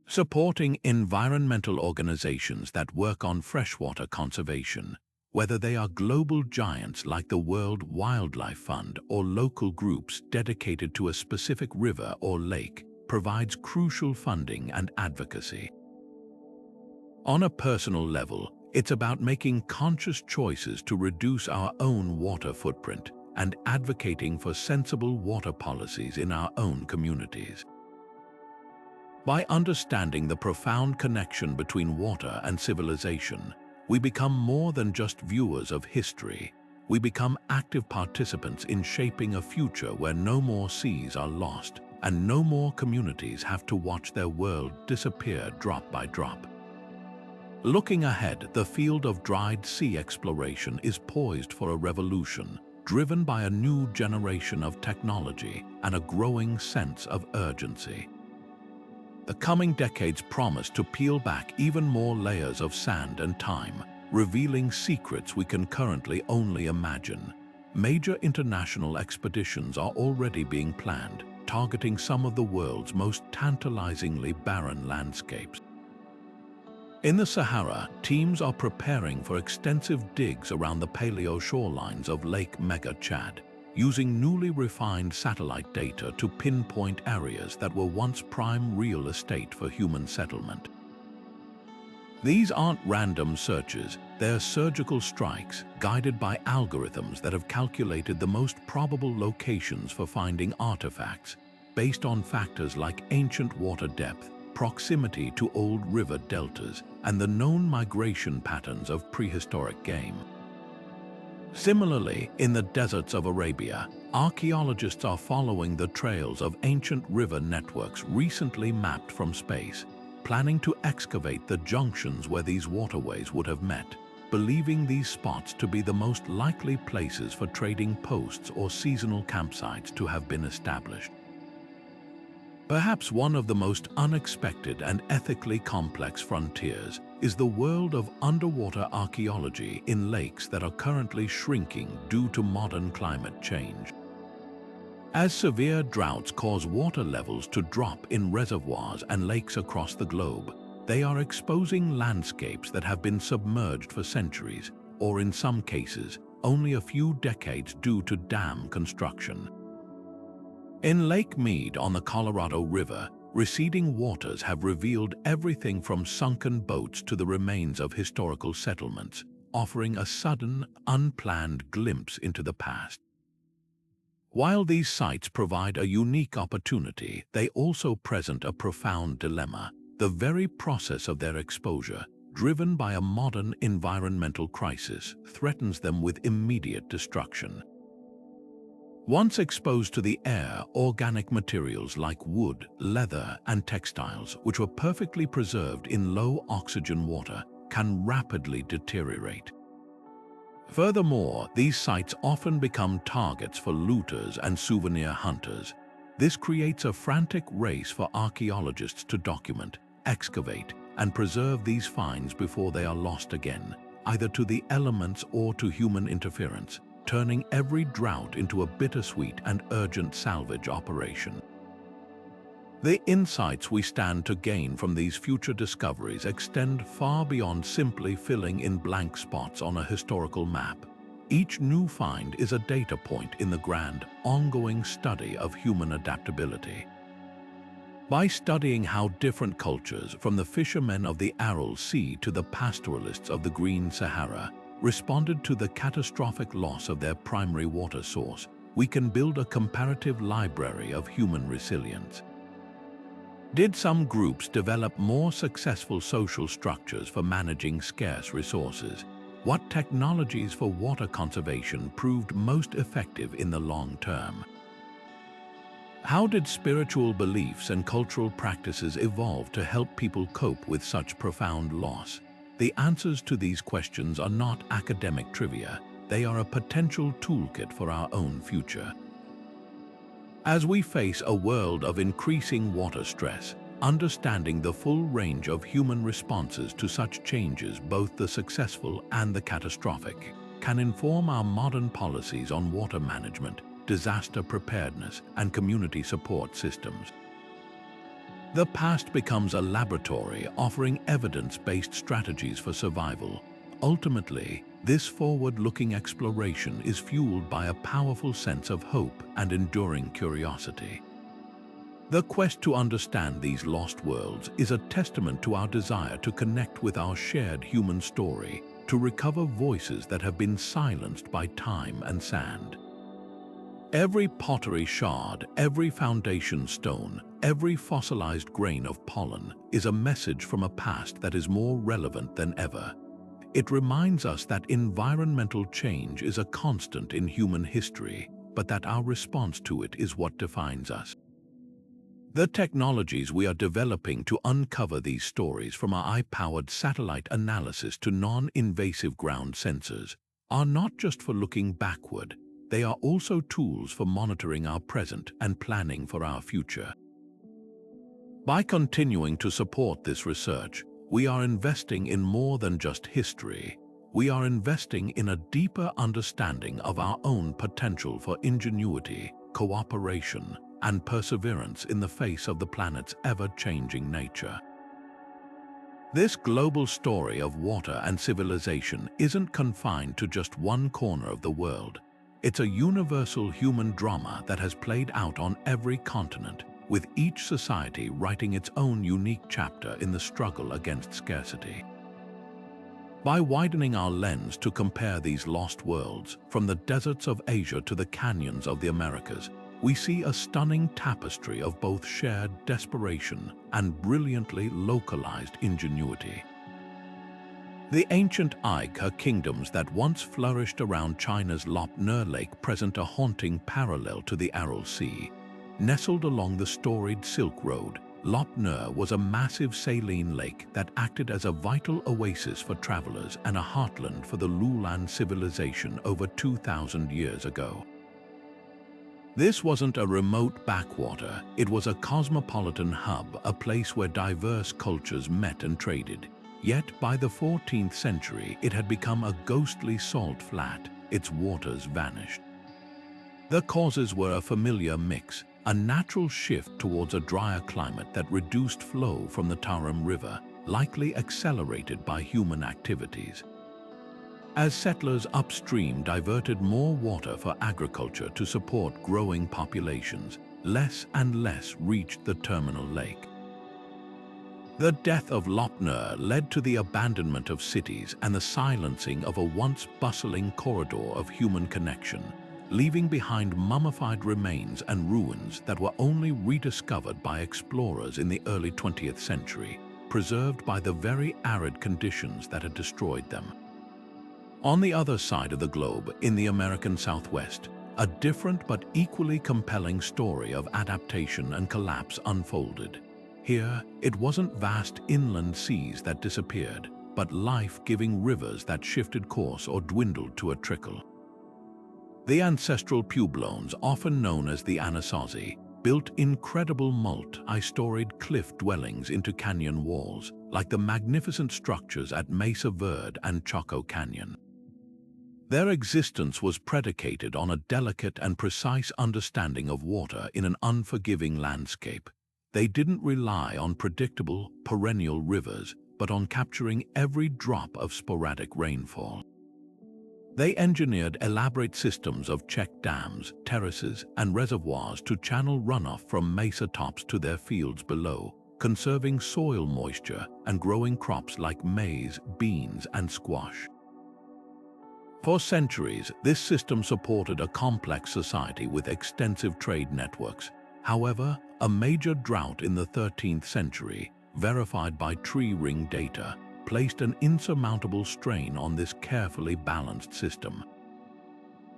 Supporting environmental organizations that work on freshwater conservation, whether they are global giants like the World Wildlife Fund or local groups dedicated to a specific river or lake, provides crucial funding and advocacy. On a personal level, it's about making conscious choices to reduce our own water footprint and advocating for sensible water policies in our own communities. By understanding the profound connection between water and civilization, we become more than just viewers of history. We become active participants in shaping a future where no more seas are lost and no more communities have to watch their world disappear drop by drop. Looking ahead, the field of dried sea exploration is poised for a revolution, driven by a new generation of technology and a growing sense of urgency. The coming decades promise to peel back even more layers of sand and time, revealing secrets we can currently only imagine. Major international expeditions are already being planned, targeting some of the world's most tantalizingly barren landscapes. In the Sahara, teams are preparing for extensive digs around the paleo shorelines of Lake Megachad, using newly refined satellite data to pinpoint areas that were once prime real estate for human settlement. These aren't random searches, they're surgical strikes guided by algorithms that have calculated the most probable locations for finding artifacts, based on factors like ancient water depth, proximity to old river deltas, and the known migration patterns of prehistoric game. Similarly, in the deserts of Arabia, archaeologists are following the trails of ancient river networks recently mapped from space, planning to excavate the junctions where these waterways would have met, believing these spots to be the most likely places for trading posts or seasonal campsites to have been established. Perhaps one of the most unexpected and ethically complex frontiers is the world of underwater archaeology in lakes that are currently shrinking due to modern climate change. As severe droughts cause water levels to drop in reservoirs and lakes across the globe, they are exposing landscapes that have been submerged for centuries, or in some cases, only a few decades due to dam construction. In Lake Mead on the Colorado River, receding waters have revealed everything from sunken boats to the remains of historical settlements, offering a sudden, unplanned glimpse into the past. While these sites provide a unique opportunity, they also present a profound dilemma. The very process of their exposure, driven by a modern environmental crisis, threatens them with immediate destruction. Once exposed to the air, organic materials like wood, leather, and textiles, which were perfectly preserved in low-oxygen water, can rapidly deteriorate. Furthermore, these sites often become targets for looters and souvenir hunters. This creates a frantic race for archaeologists to document, excavate, and preserve these finds before they are lost again, either to the elements or to human interference, turning every drought into a bittersweet and urgent salvage operation. The insights we stand to gain from these future discoveries extend far beyond simply filling in blank spots on a historical map. Each new find is a data point in the grand, ongoing study of human adaptability. By studying how different cultures, from the fishermen of the Aral Sea to the pastoralists of the Green Sahara, responded to the catastrophic loss of their primary water source, we can build a comparative library of human resilience. Did some groups develop more successful social structures for managing scarce resources? What technologies for water conservation proved most effective in the long term? How did spiritual beliefs and cultural practices evolve to help people cope with such profound loss? The answers to these questions are not academic trivia. They are a potential toolkit for our own future. As we face a world of increasing water stress, understanding the full range of human responses to such changes, both the successful and the catastrophic, can inform our modern policies on water management, disaster preparedness, and community support systems. The past becomes a laboratory offering evidence-based strategies for survival. Ultimately, this forward-looking exploration is fueled by a powerful sense of hope and enduring curiosity. The quest to understand these lost worlds is a testament to our desire to connect with our shared human story, to recover voices that have been silenced by time and sand. Every pottery shard, every foundation stone, every fossilized grain of pollen is a message from a past that is more relevant than ever. It reminds us that environmental change is a constant in human history, but that our response to it is what defines us. The technologies we are developing to uncover these stories, from our eye-powered satellite analysis to non-invasive ground sensors, are not just for looking backward. They are also tools for monitoring our present and planning for our future. By continuing to support this research, we are investing in more than just history. We are investing in a deeper understanding of our own potential for ingenuity, cooperation, and perseverance in the face of the planet's ever-changing nature. This global story of water and civilization isn't confined to just one corner of the world. It's a universal human drama that has played out on every continent, with each society writing its own unique chapter in the struggle against scarcity. By widening our lens to compare these lost worlds, from the deserts of Asia to the canyons of the Americas, we see a stunning tapestry of both shared desperation and brilliantly localized ingenuity. The ancient Aica kingdoms that once flourished around China's Lop Nor Lake present a haunting parallel to the Aral Sea. Nestled along the storied Silk Road, Lop Nor was a massive saline lake that acted as a vital oasis for travelers and a heartland for the Lulan civilization over 2,000 years ago. This wasn't a remote backwater, it was a cosmopolitan hub, a place where diverse cultures met and traded. Yet by the 14th century, it had become a ghostly salt flat, its waters vanished. The causes were a familiar mix: a natural shift towards a drier climate that reduced flow from the Tarim River, likely accelerated by human activities. As settlers upstream diverted more water for agriculture to support growing populations, less and less reached the terminal lake. The death of Lopner led to the abandonment of cities and the silencing of a once bustling corridor of human connection, leaving behind mummified remains and ruins that were only rediscovered by explorers in the early 20th century, preserved by the very arid conditions that had destroyed them. On the other side of the globe, in the American Southwest, a different but equally compelling story of adaptation and collapse unfolded. Here, it wasn't vast inland seas that disappeared, but life-giving rivers that shifted course or dwindled to a trickle. The ancestral pueblones, often known as the Anasazi, built incredible multi-storied cliff dwellings into canyon walls, like the magnificent structures at Mesa Verde and Chaco Canyon. Their existence was predicated on a delicate and precise understanding of water in an unforgiving landscape. They didn't rely on predictable, perennial rivers, but on capturing every drop of sporadic rainfall. They engineered elaborate systems of check dams, terraces, and reservoirs to channel runoff from mesa tops to their fields below, conserving soil moisture and growing crops like maize, beans, and squash. For centuries, this system supported a complex society with extensive trade networks. However, a major drought in the 13th century, verified by tree ring data, placed an insurmountable strain on this carefully balanced system.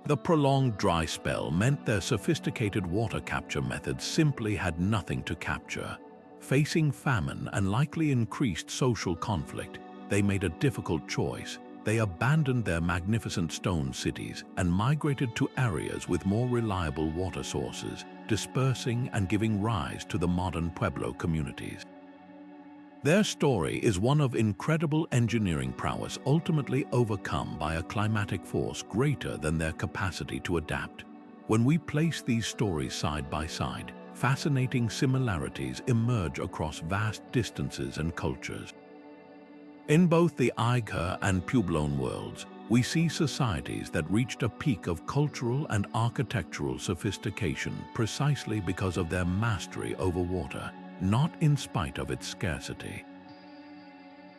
The prolonged dry spell meant their sophisticated water capture methods simply had nothing to capture. Facing famine and likely increased social conflict, they made a difficult choice. They abandoned their magnificent stone cities and migrated to areas with more reliable water sources, dispersing and giving rise to the modern Pueblo communities. Their story is one of incredible engineering prowess ultimately overcome by a climatic force greater than their capacity to adapt. When we place these stories side by side, fascinating similarities emerge across vast distances and cultures. In both the Aigha and Puebloan worlds, we see societies that reached a peak of cultural and architectural sophistication precisely because of their mastery over water, not in spite of its scarcity.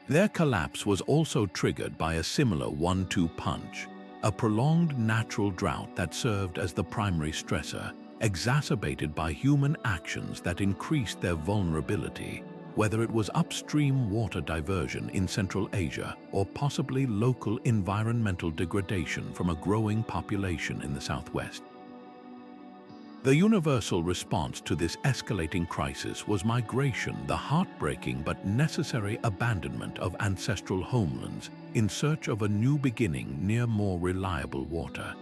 Their collapse was also triggered by a similar one-two punch, a prolonged natural drought that served as the primary stressor, exacerbated by human actions that increased their vulnerability, whether it was upstream water diversion in Central Asia or possibly local environmental degradation from a growing population in the Southwest. The universal response to this escalating crisis was migration, the heartbreaking but necessary abandonment of ancestral homelands in search of a new beginning near more reliable water.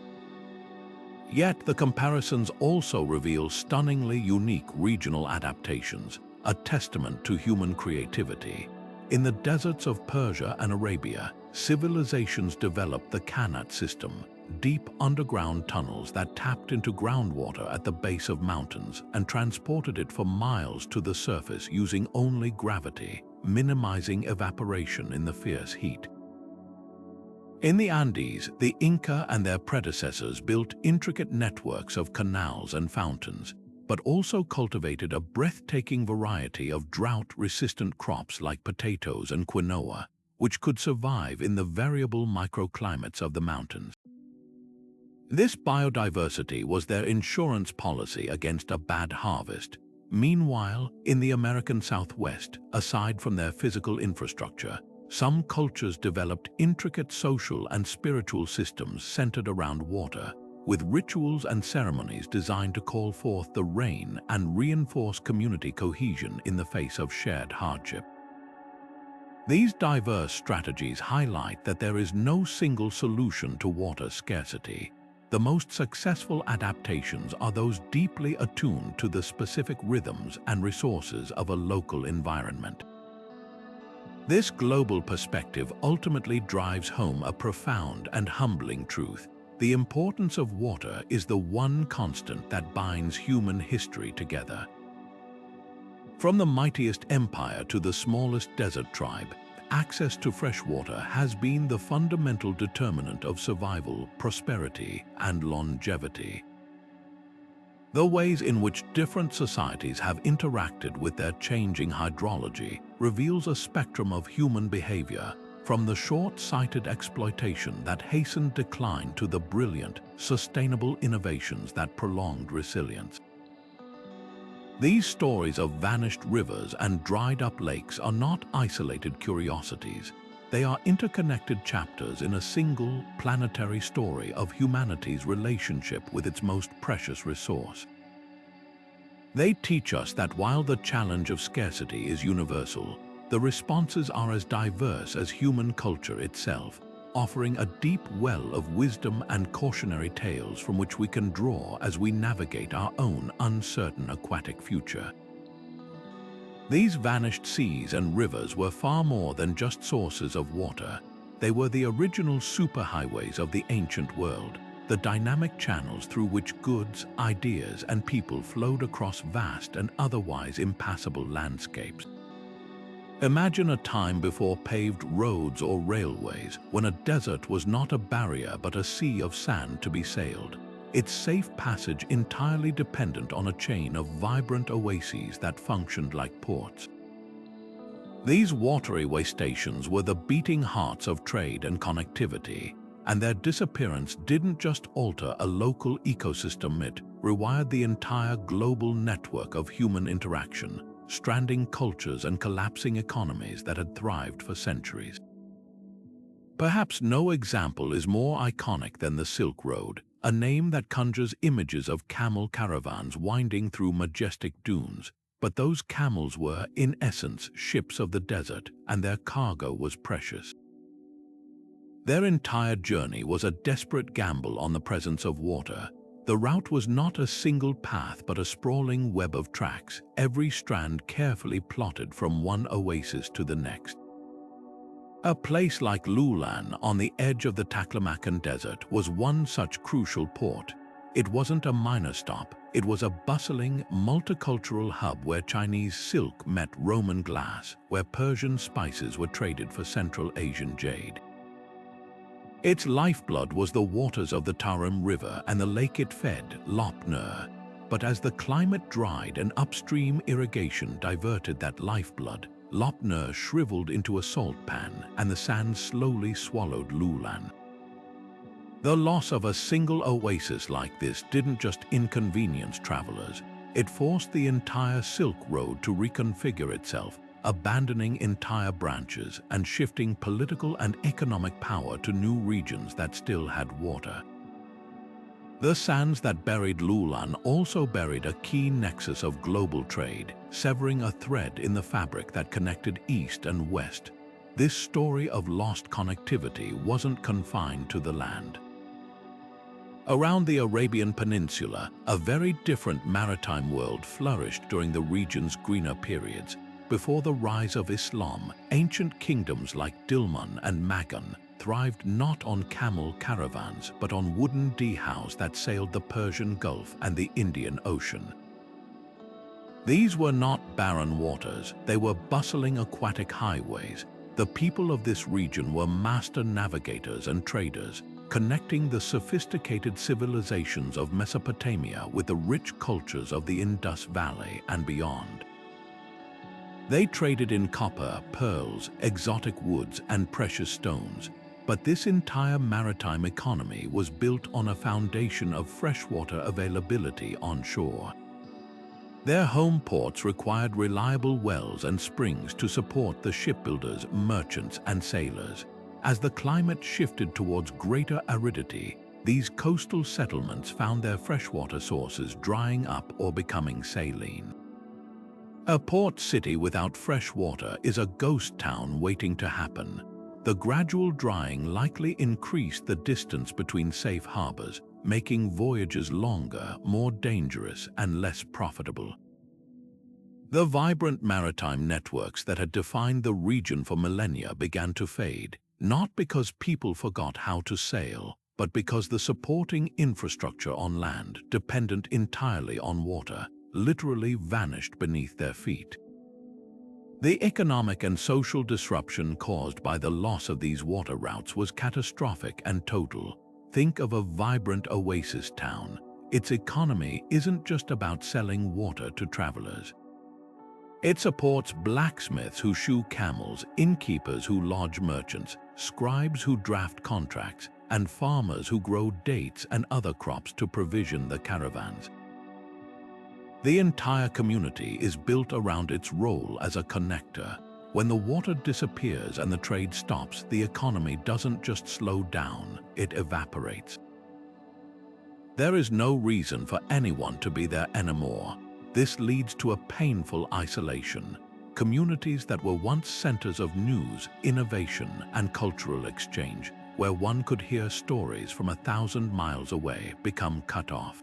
Yet the comparisons also reveal stunningly unique regional adaptations, a testament to human creativity. In the deserts of Persia and Arabia, civilizations developed the Qanat system, deep underground tunnels that tapped into groundwater at the base of mountains and transported it for miles to the surface using only gravity, minimizing evaporation in the fierce heat. In the Andes, the Inca and their predecessors built intricate networks of canals and fountains, but also cultivated a breathtaking variety of drought-resistant crops like potatoes and quinoa, which could survive in the variable microclimates of the mountains. This biodiversity was their insurance policy against a bad harvest. Meanwhile, in the American Southwest, aside from their physical infrastructure, some cultures developed intricate social and spiritual systems centered around water, with rituals and ceremonies designed to call forth the rain and reinforce community cohesion in the face of shared hardship. These diverse strategies highlight that there is no single solution to water scarcity. The most successful adaptations are those deeply attuned to the specific rhythms and resources of a local environment. This global perspective ultimately drives home a profound and humbling truth. The importance of water is the one constant that binds human history together. From the mightiest empire to the smallest desert tribe, access to fresh water has been the fundamental determinant of survival, prosperity, and longevity. The ways in which different societies have interacted with their changing hydrology reveals a spectrum of human behavior, from the short-sighted exploitation that hastened decline to the brilliant, sustainable innovations that prolonged resilience. These stories of vanished rivers and dried-up lakes are not isolated curiosities. They are interconnected chapters in a single, planetary story of humanity's relationship with its most precious resource. They teach us that while the challenge of scarcity is universal, the responses are as diverse as human culture itself, offering a deep well of wisdom and cautionary tales from which we can draw as we navigate our own uncertain aquatic future. These vanished seas and rivers were far more than just sources of water. They were the original superhighways of the ancient world, the dynamic channels through which goods, ideas, and people flowed across vast and otherwise impassable landscapes. Imagine a time before paved roads or railways, when a desert was not a barrier but a sea of sand to be sailed, its safe passage entirely dependent on a chain of vibrant oases that functioned like ports. These waterway stations were the beating hearts of trade and connectivity, and their disappearance didn't just alter a local ecosystem, it rewired the entire global network of human interaction, stranding cultures and collapsing economies that had thrived for centuries. Perhaps no example is more iconic than the Silk Road, a name that conjures images of camel caravans winding through majestic dunes, but those camels were, in essence, ships of the desert, and their cargo was precious. Their entire journey was a desperate gamble on the presence of water. The route was not a single path but a sprawling web of tracks, every strand carefully plotted from one oasis to the next. A place like Lulan on the edge of the Taklamakan Desert was one such crucial port. It wasn't a minor stop, it was a bustling, multicultural hub where Chinese silk met Roman glass, where Persian spices were traded for Central Asian jade. Its lifeblood was the waters of the Tarim River and the lake it fed, Lop Nur. But as the climate dried and upstream irrigation diverted that lifeblood, Lop Nur shriveled into a salt pan and the sand slowly swallowed Lulan. The loss of a single oasis like this didn't just inconvenience travelers, it forced the entire Silk Road to reconfigure itself, abandoning entire branches and shifting political and economic power to new regions that still had water. The sands that buried Lulan also buried a key nexus of global trade, severing a thread in the fabric that connected east and west. This story of lost connectivity wasn't confined to the land. Around the Arabian Peninsula, a very different maritime world flourished during the region's greener periods. Before the rise of Islam, ancient kingdoms like Dilmun and Magan thrived not on camel caravans but on wooden dhows that sailed the Persian Gulf and the Indian Ocean. These were not barren waters, they were bustling aquatic highways. The people of this region were master navigators and traders, connecting the sophisticated civilizations of Mesopotamia with the rich cultures of the Indus Valley and beyond. They traded in copper, pearls, exotic woods, and precious stones, but this entire maritime economy was built on a foundation of freshwater availability onshore. Their home ports required reliable wells and springs to support the shipbuilders, merchants, and sailors. As the climate shifted towards greater aridity, these coastal settlements found their freshwater sources drying up or becoming saline. A port city without fresh water is a ghost town waiting to happen. The gradual drying likely increased the distance between safe harbors, making voyages longer, more dangerous, and less profitable. The vibrant maritime networks that had defined the region for millennia began to fade, not because people forgot how to sail, but because the supporting infrastructure on land, dependent entirely on water, literally vanished beneath their feet. The economic and social disruption caused by the loss of these water routes was catastrophic and total. Think of a vibrant oasis town. Its economy isn't just about selling water to travelers. It supports blacksmiths who shoe camels, innkeepers who lodge merchants, scribes who draft contracts, and farmers who grow dates and other crops to provision the caravans. The entire community is built around its role as a connector. When the water disappears and the trade stops, the economy doesn't just slow down, it evaporates. There is no reason for anyone to be there anymore. This leads to a painful isolation. Communities that were once centers of news, innovation, and cultural exchange, where one could hear stories from 1,000 miles away, become cut off.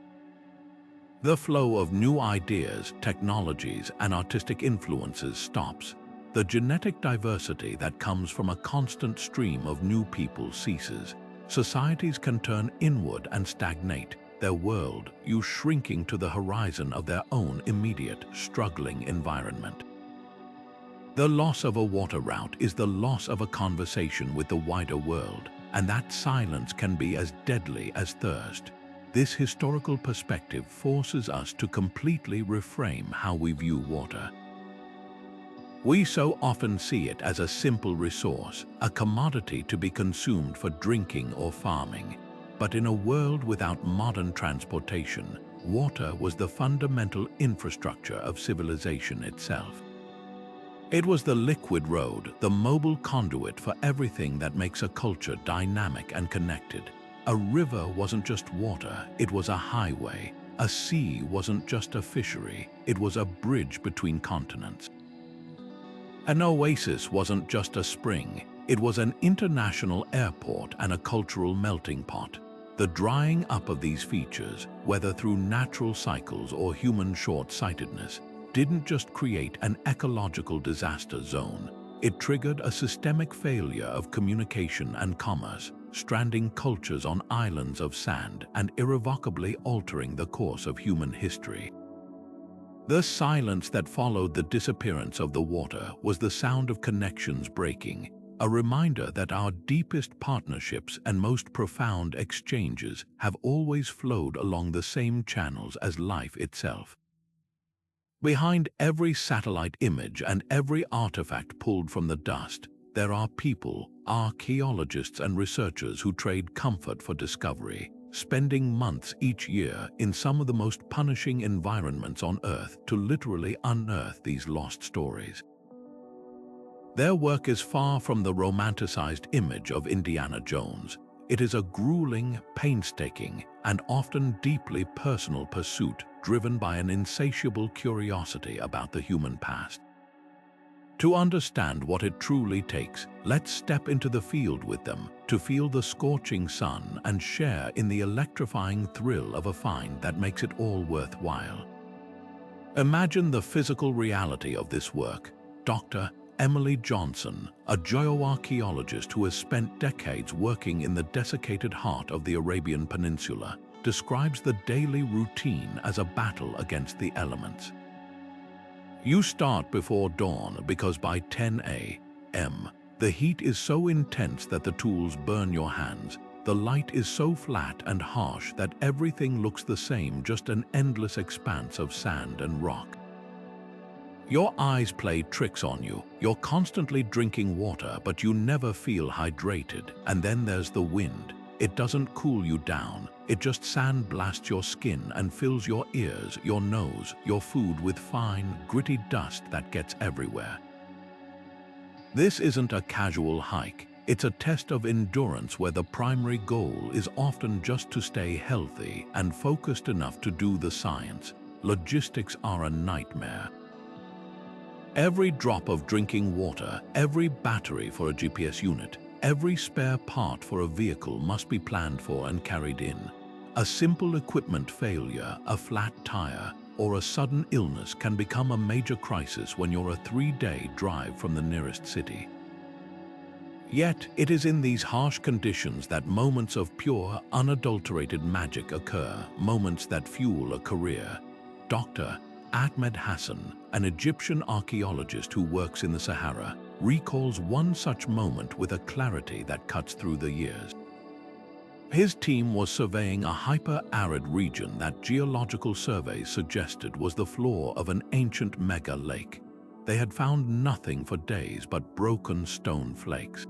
The flow of new ideas, technologies, and artistic influences stops. The genetic diversity that comes from a constant stream of new people ceases. Societies can turn inward and stagnate, their world shrinking to the horizon of their own immediate, struggling environment. The loss of a water route is the loss of a conversation with the wider world, and that silence can be as deadly as thirst. This historical perspective forces us to completely reframe how we view water. We so often see it as a simple resource, a commodity to be consumed for drinking or farming. But in a world without modern transportation, water was the fundamental infrastructure of civilization itself. It was the liquid road, the mobile conduit for everything that makes a culture dynamic and connected. A river wasn't just water, it was a highway. A sea wasn't just a fishery, it was a bridge between continents. An oasis wasn't just a spring, it was an international airport and a cultural melting pot. The drying up of these features, whether through natural cycles or human short-sightedness, didn't just create an ecological disaster zone. It triggered a systemic failure of communication and commerce, stranding cultures on islands of sand and irrevocably altering the course of human history. The silence that followed the disappearance of the water was the sound of connections breaking, a reminder that our deepest partnerships and most profound exchanges have always flowed along the same channels as life itself. Behind every satellite image and every artifact pulled from the dust, there are people, archaeologists and researchers who trade comfort for discovery, spending months each year in some of the most punishing environments on Earth to literally unearth these lost stories. Their work is far from the romanticized image of Indiana Jones. It is a grueling, painstaking, and often deeply personal pursuit driven by an insatiable curiosity about the human past. To understand what it truly takes, let's step into the field with them, to feel the scorching sun and share in the electrifying thrill of a find that makes it all worthwhile. Imagine the physical reality of this work. Dr. Emily Johnson, a geoarchaeologist who has spent decades working in the desiccated heart of the Arabian Peninsula, describes the daily routine as a battle against the elements. You start before dawn because by 10 a.m., the heat is so intense that the tools burn your hands. The light is so flat and harsh that everything looks the same, just an endless expanse of sand and rock. Your eyes play tricks on you. You're constantly drinking water, but you never feel hydrated. And then there's the wind. It doesn't cool you down. It just sandblasts your skin and fills your ears, your nose, your food with fine, gritty dust that gets everywhere. This isn't a casual hike. It's a test of endurance where the primary goal is often just to stay healthy and focused enough to do the science. Logistics are a nightmare. Every drop of drinking water, every battery for a GPS unit, every spare part for a vehicle must be planned for and carried in. A simple equipment failure, a flat tire, or a sudden illness can become a major crisis when you're a 3-day drive from the nearest city. Yet, it is in these harsh conditions that moments of pure, unadulterated magic occur, moments that fuel a career. Dr. Ahmed Hassan, an Egyptian archaeologist who works in the Sahara, recalls one such moment with a clarity that cuts through the years. His team was surveying a hyper-arid region that geological surveys suggested was the floor of an ancient mega lake. They had found nothing for days but broken stone flakes.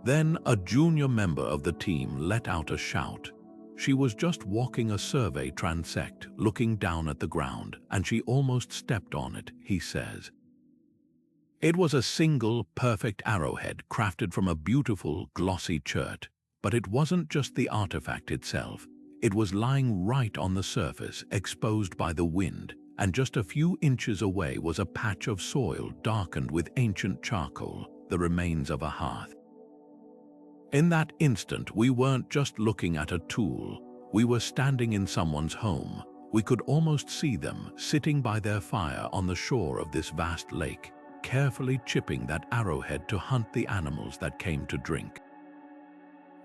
Then a junior member of the team let out a shout. She was just walking a survey transect, looking down at the ground, and she almost stepped on it, he says. It was a single, perfect arrowhead crafted from a beautiful, glossy chert. But it wasn't just the artifact itself. It was lying right on the surface, exposed by the wind, and just a few inches away was a patch of soil darkened with ancient charcoal, the remains of a hearth. In that instant, we weren't just looking at a tool. We were standing in someone's home. We could almost see them sitting by their fire on the shore of this vast lake, carefully chipping that arrowhead to hunt the animals that came to drink.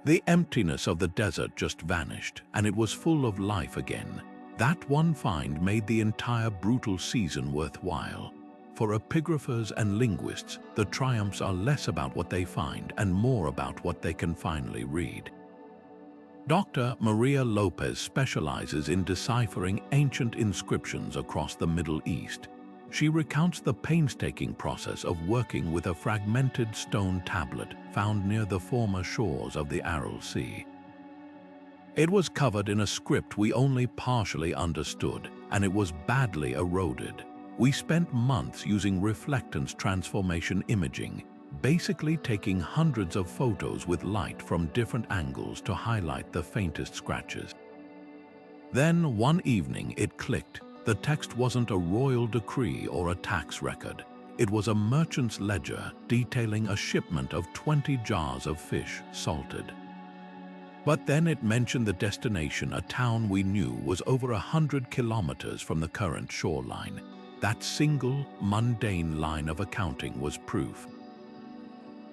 The emptiness of the desert just vanished, and it was full of life again. That one find made the entire brutal season worthwhile. For epigraphers and linguists, the triumphs are less about what they find and more about what they can finally read. Dr. Maria Lopez specializes in deciphering ancient inscriptions across the Middle East. She recounts the painstaking process of working with a fragmented stone tablet found near the former shores of the Aral Sea. It was covered in a script we only partially understood, and it was badly eroded. We spent months using reflectance transformation imaging, basically taking hundreds of photos with light from different angles to highlight the faintest scratches. Then, one evening, it clicked. The text wasn't a royal decree or a tax record. It was a merchant's ledger detailing a shipment of 20 jars of fish, salted. But then it mentioned the destination, a town we knew was over 100 kilometers from the current shoreline. That single, mundane line of accounting was proof.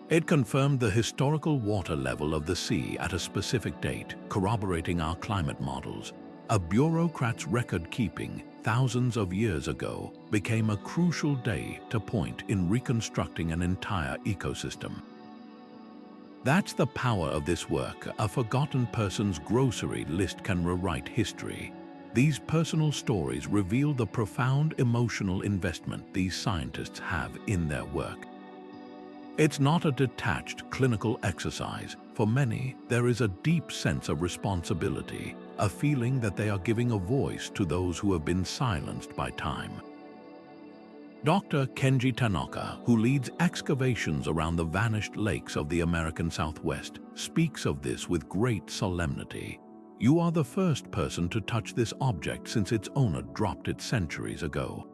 It confirmed the historical water level of the sea at a specific date, corroborating our climate models. A bureaucrat's record-keeping, thousands of years ago, became a crucial data point in reconstructing an entire ecosystem. That's the power of this work. A forgotten person's grocery list can rewrite history. These personal stories reveal the profound emotional investment these scientists have in their work. It's not a detached clinical exercise. For many, there is a deep sense of responsibility, a feeling that they are giving a voice to those who have been silenced by time. Dr. Kenji Tanaka, who leads excavations around the vanished lakes of the American Southwest, speaks of this with great solemnity. You are the first person to touch this object since its owner dropped it centuries ago.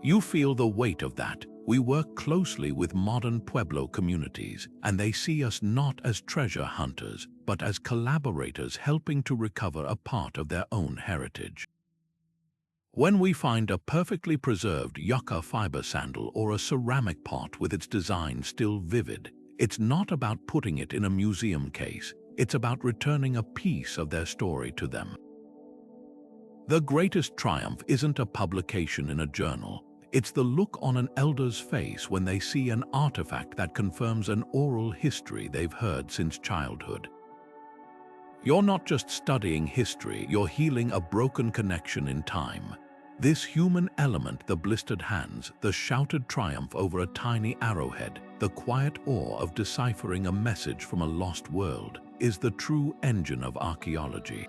You feel the weight of that. We work closely with modern Pueblo communities, and they see us not as treasure hunters, but as collaborators helping to recover a part of their own heritage. When we find a perfectly preserved yucca fiber sandal or a ceramic pot with its design still vivid, it's not about putting it in a museum case, it's about returning a piece of their story to them. The greatest triumph isn't a publication in a journal. It's the look on an elder's face when they see an artifact that confirms an oral history they've heard since childhood. You're not just studying history, you're healing a broken connection in time. This human element, the blistered hands, the shouted triumph over a tiny arrowhead, the quiet awe of deciphering a message from a lost world, is the true engine of archaeology.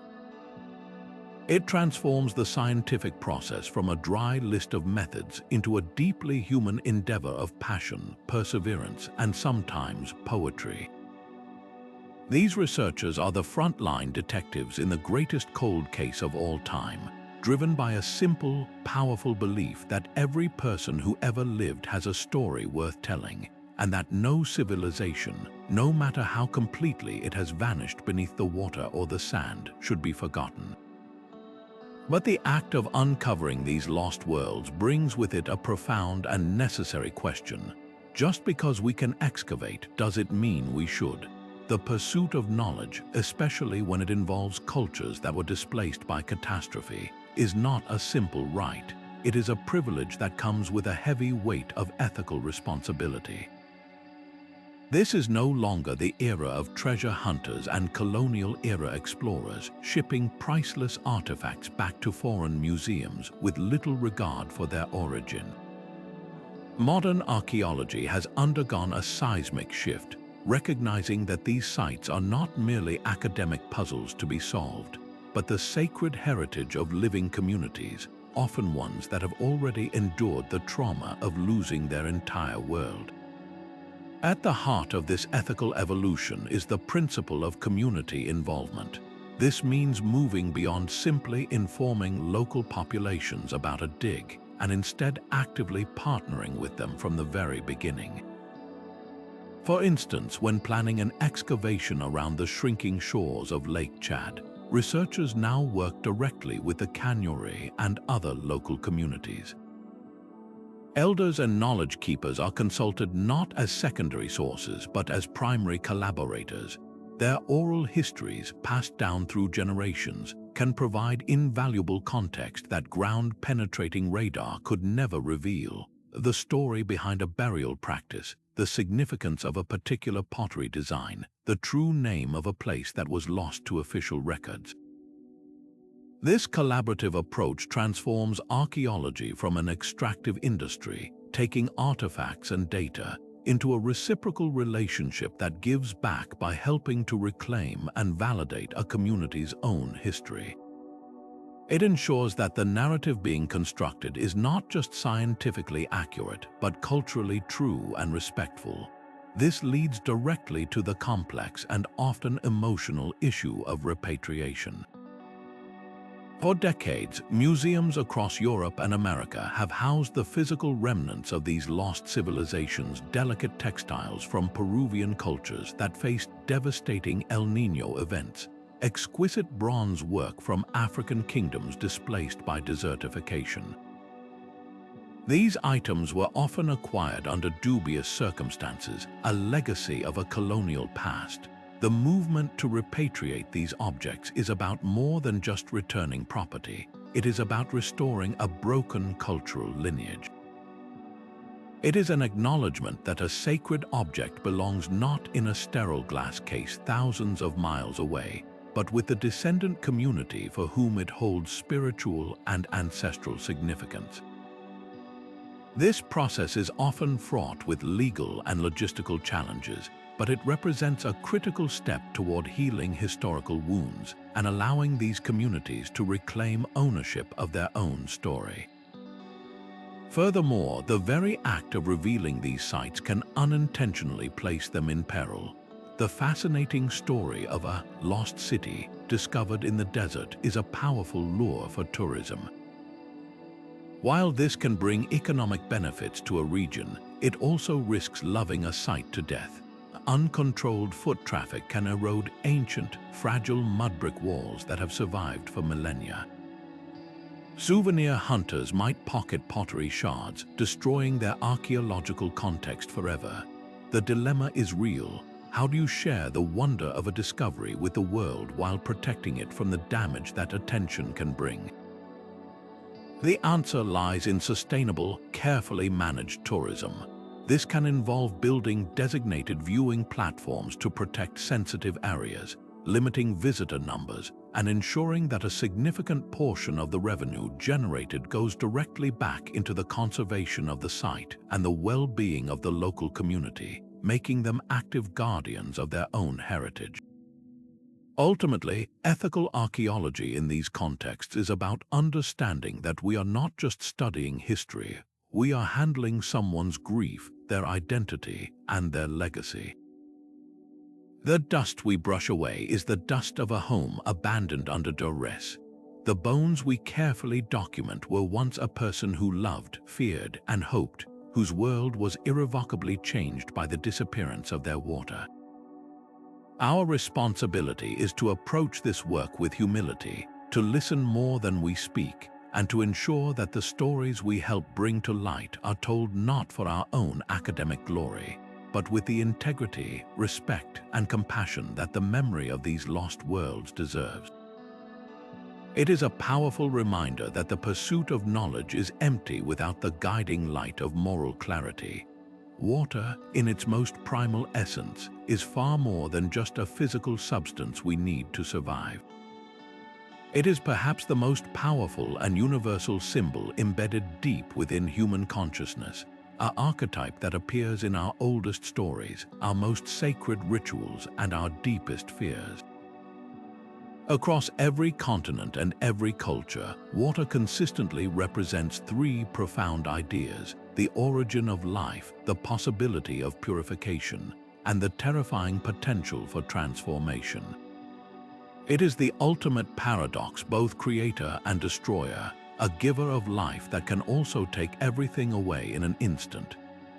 It transforms the scientific process from a dry list of methods into a deeply human endeavor of passion, perseverance, and sometimes poetry. These researchers are the frontline detectives in the greatest cold case of all time, driven by a simple, powerful belief that every person who ever lived has a story worth telling, and that no civilization, no matter how completely it has vanished beneath the water or the sand, should be forgotten. But the act of uncovering these lost worlds brings with it a profound and necessary question. Just because we can excavate, does it mean we should? The pursuit of knowledge, especially when it involves cultures that were displaced by catastrophe, is not a simple right. It is a privilege that comes with a heavy weight of ethical responsibility. This is no longer the era of treasure hunters and colonial-era explorers shipping priceless artifacts back to foreign museums with little regard for their origin. Modern archaeology has undergone a seismic shift, recognizing that these sites are not merely academic puzzles to be solved, but the sacred heritage of living communities, often ones that have already endured the trauma of losing their entire world. At the heart of this ethical evolution is the principle of community involvement. This means moving beyond simply informing local populations about a dig and instead actively partnering with them from the very beginning. For instance, when planning an excavation around the shrinking shores of Lake Chad, researchers now work directly with the Kanuri and other local communities. Elders and knowledge keepers are consulted not as secondary sources but as primary collaborators. Their oral histories, passed down through generations, can provide invaluable context that ground-penetrating radar could never reveal. The story behind a burial practice, the significance of a particular pottery design, the true name of a place that was lost to official records. This collaborative approach transforms archaeology from an extractive industry, taking artifacts and data, into a reciprocal relationship that gives back by helping to reclaim and validate a community's own history. It ensures that the narrative being constructed is not just scientifically accurate, but culturally true and respectful. This leads directly to the complex and often emotional issue of repatriation. For decades, museums across Europe and America have housed the physical remnants of these lost civilizations, delicate textiles from Peruvian cultures that faced devastating El Niño events, exquisite bronze work from African kingdoms displaced by desertification. These items were often acquired under dubious circumstances, a legacy of a colonial past. The movement to repatriate these objects is about more than just returning property. It is about restoring a broken cultural lineage. It is an acknowledgement that a sacred object belongs not in a sterile glass case thousands of miles away, but with the descendant community for whom it holds spiritual and ancestral significance. This process is often fraught with legal and logistical challenges, but it represents a critical step toward healing historical wounds and allowing these communities to reclaim ownership of their own story. Furthermore, the very act of revealing these sites can unintentionally place them in peril. The fascinating story of a lost city discovered in the desert is a powerful lure for tourism. While this can bring economic benefits to a region, it also risks loving a site to death. Uncontrolled foot traffic can erode ancient, fragile mud brick walls that have survived for millennia. Souvenir hunters might pocket pottery shards, destroying their archaeological context forever. The dilemma is real. How do you share the wonder of a discovery with the world while protecting it from the damage that attention can bring? The answer lies in sustainable, carefully managed tourism. This can involve building designated viewing platforms to protect sensitive areas, limiting visitor numbers, and ensuring that a significant portion of the revenue generated goes directly back into the conservation of the site and the well-being of the local community, making them active guardians of their own heritage. Ultimately, ethical archaeology in these contexts is about understanding that we are not just studying history, we are handling someone's grief, their identity, and their legacy. The dust we brush away is the dust of a home abandoned under duress. The bones we carefully document were once a person who loved, feared, and hoped, whose world was irrevocably changed by the disappearance of their water. Our responsibility is to approach this work with humility, to listen more than we speak, and to ensure that the stories we help bring to light are told not for our own academic glory, but with the integrity, respect, and compassion that the memory of these lost worlds deserves. It is a powerful reminder that the pursuit of knowledge is empty without the guiding light of moral clarity. Water, in its most primal essence, is far more than just a physical substance we need to survive. It is perhaps the most powerful and universal symbol embedded deep within human consciousness, an archetype that appears in our oldest stories, our most sacred rituals, and our deepest fears. Across every continent and every culture, water consistently represents three profound ideas: the origin of life, the possibility of purification, and the terrifying potential for transformation. It is the ultimate paradox, both creator and destroyer, a giver of life that can also take everything away in an instant.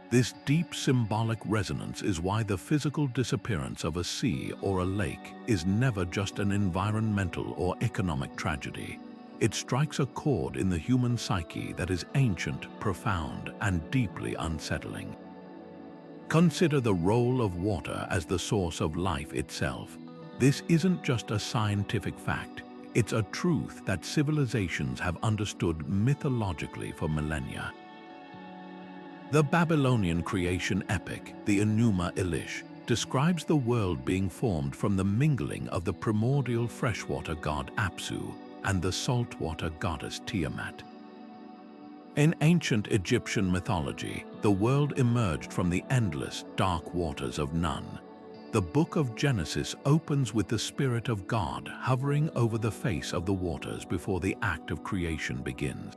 This deep symbolic resonance is why the physical disappearance of a sea or a lake is never just an environmental or economic tragedy. It strikes a chord in the human psyche that is ancient, profound, and deeply unsettling. Consider the role of water as the source of life itself. This isn't just a scientific fact, it's a truth that civilizations have understood mythologically for millennia. The Babylonian creation epic, the Enuma Elish, describes the world being formed from the mingling of the primordial freshwater god Apsu and the saltwater goddess Tiamat. In ancient Egyptian mythology, the world emerged from the endless, dark waters of Nun. The book of Genesis opens with the Spirit of God hovering over the face of the waters before the act of creation begins.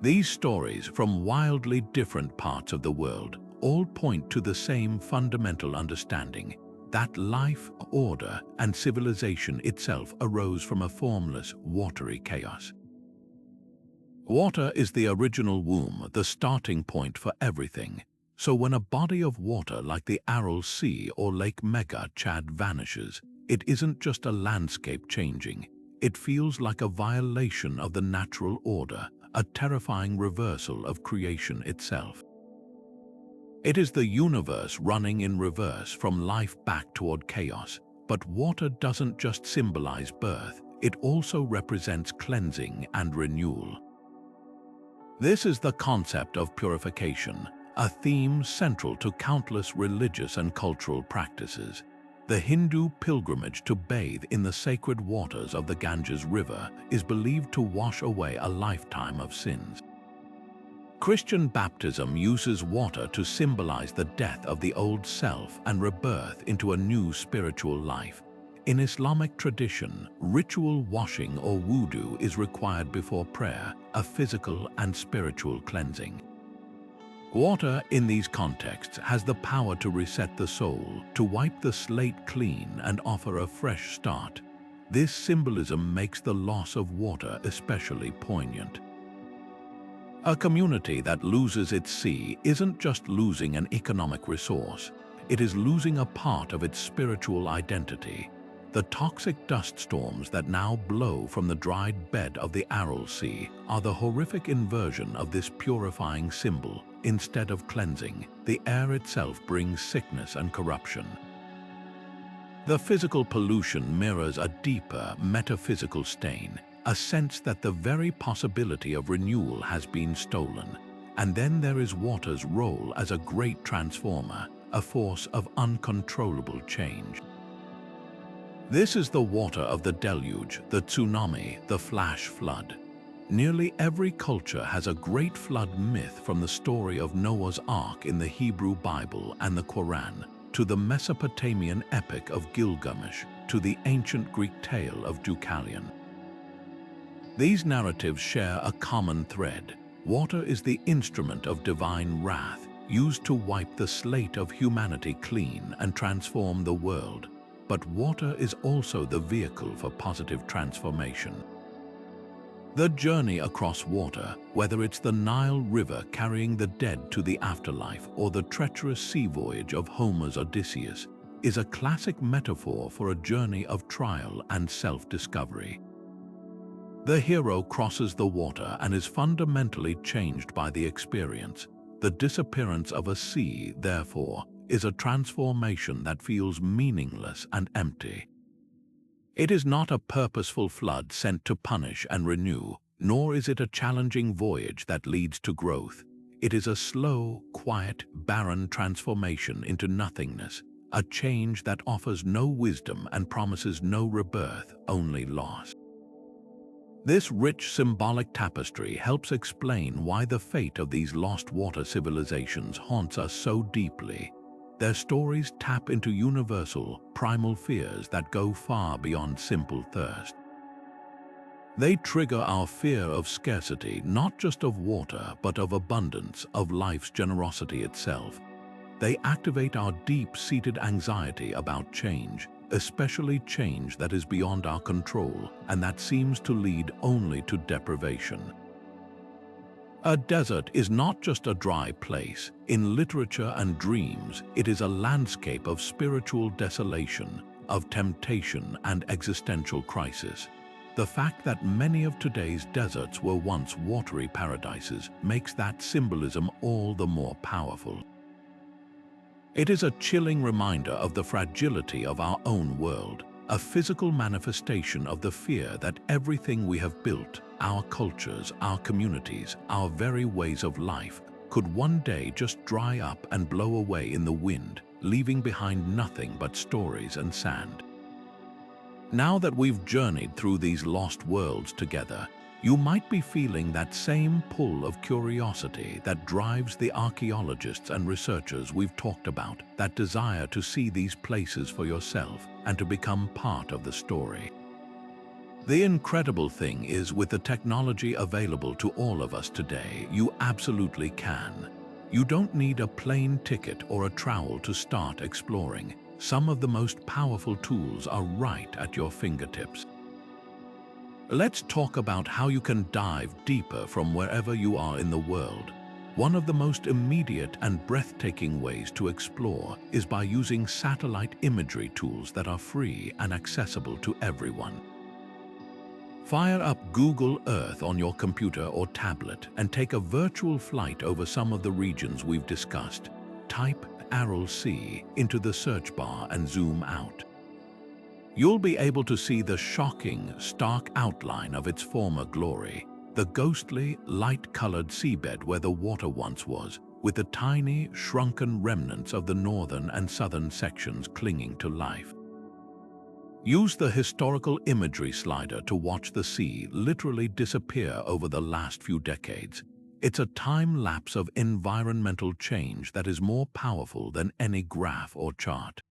These stories from wildly different parts of the world all point to the same fundamental understanding, that life, order, and civilization itself arose from a formless, watery chaos. Water is the original womb, the starting point for everything. So when a body of water like the Aral Sea or Lake Megachad vanishes, it isn't just a landscape changing. It feels like a violation of the natural order, a terrifying reversal of creation itself. It is the universe running in reverse from life back toward chaos. But water doesn't just symbolize birth, it also represents cleansing and renewal. This is the concept of purification, a theme central to countless religious and cultural practices. The Hindu pilgrimage to bathe in the sacred waters of the Ganges River is believed to wash away a lifetime of sins. Christian baptism uses water to symbolize the death of the old self and rebirth into a new spiritual life. In Islamic tradition, ritual washing or wudu is required before prayer, a physical and spiritual cleansing. Water in these contexts has the power to reset the soul, to wipe the slate clean and offer a fresh start. This symbolism makes the loss of water especially poignant. A community that loses its sea isn't just losing an economic resource, it is losing a part of its spiritual identity. The toxic dust storms that now blow from the dried bed of the Aral Sea are the horrific inversion of this purifying symbol. Instead of cleansing, the air itself brings sickness and corruption. The physical pollution mirrors a deeper metaphysical stain, a sense that the very possibility of renewal has been stolen. And then there is water's role as a great transformer, a force of uncontrollable change. This is the water of the deluge, the tsunami, the flash flood. Nearly every culture has a great flood myth, from the story of Noah's Ark in the Hebrew Bible and the Quran, to the Mesopotamian epic of Gilgamesh, to the ancient Greek tale of Deucalion. These narratives share a common thread. Water is the instrument of divine wrath, used to wipe the slate of humanity clean and transform the world. But water is also the vehicle for positive transformation. The journey across water, whether it's the Nile River carrying the dead to the afterlife or the treacherous sea voyage of Homer's Odysseus, is a classic metaphor for a journey of trial and self-discovery. The hero crosses the water and is fundamentally changed by the experience. The disappearance of a sea, therefore, is a transformation that feels meaningless and empty. It is not a purposeful flood sent to punish and renew, nor is it a challenging voyage that leads to growth. It is a slow, quiet, barren transformation into nothingness, a change that offers no wisdom and promises no rebirth, only loss. This rich symbolic tapestry helps explain why the fate of these lost water civilizations haunts us so deeply. Their stories tap into universal, primal fears that go far beyond simple thirst. They trigger our fear of scarcity, not just of water, but of abundance, of life's generosity itself. They activate our deep-seated anxiety about change, especially change that is beyond our control and that seems to lead only to deprivation. A desert is not just a dry place. In literature and dreams, it is a landscape of spiritual desolation, of temptation and existential crisis. The fact that many of today's deserts were once watery paradises makes that symbolism all the more powerful. It is a chilling reminder of the fragility of our own world, a physical manifestation of the fear that everything we have built, our cultures, our communities, our very ways of life, could one day just dry up and blow away in the wind, leaving behind nothing but stories and sand. Now that we've journeyed through these lost worlds together, you might be feeling that same pull of curiosity that drives the archaeologists and researchers we've talked about, that desire to see these places for yourself and to become part of the story. The incredible thing is, with the technology available to all of us today, you absolutely can. You don't need a plane ticket or a trowel to start exploring. Some of the most powerful tools are right at your fingertips. Let's talk about how you can dive deeper from wherever you are in the world. One of the most immediate and breathtaking ways to explore is by using satellite imagery tools that are free and accessible to everyone. Fire up Google Earth on your computer or tablet and take a virtual flight over some of the regions we've discussed. Type Aral Sea into the search bar and zoom out. You'll be able to see the shocking, stark outline of its former glory, the ghostly, light-colored seabed where the water once was, with the tiny, shrunken remnants of the northern and southern sections clinging to life. Use the historical imagery slider to watch the sea literally disappear over the last few decades. It's a time lapse of environmental change that is more powerful than any graph or chart.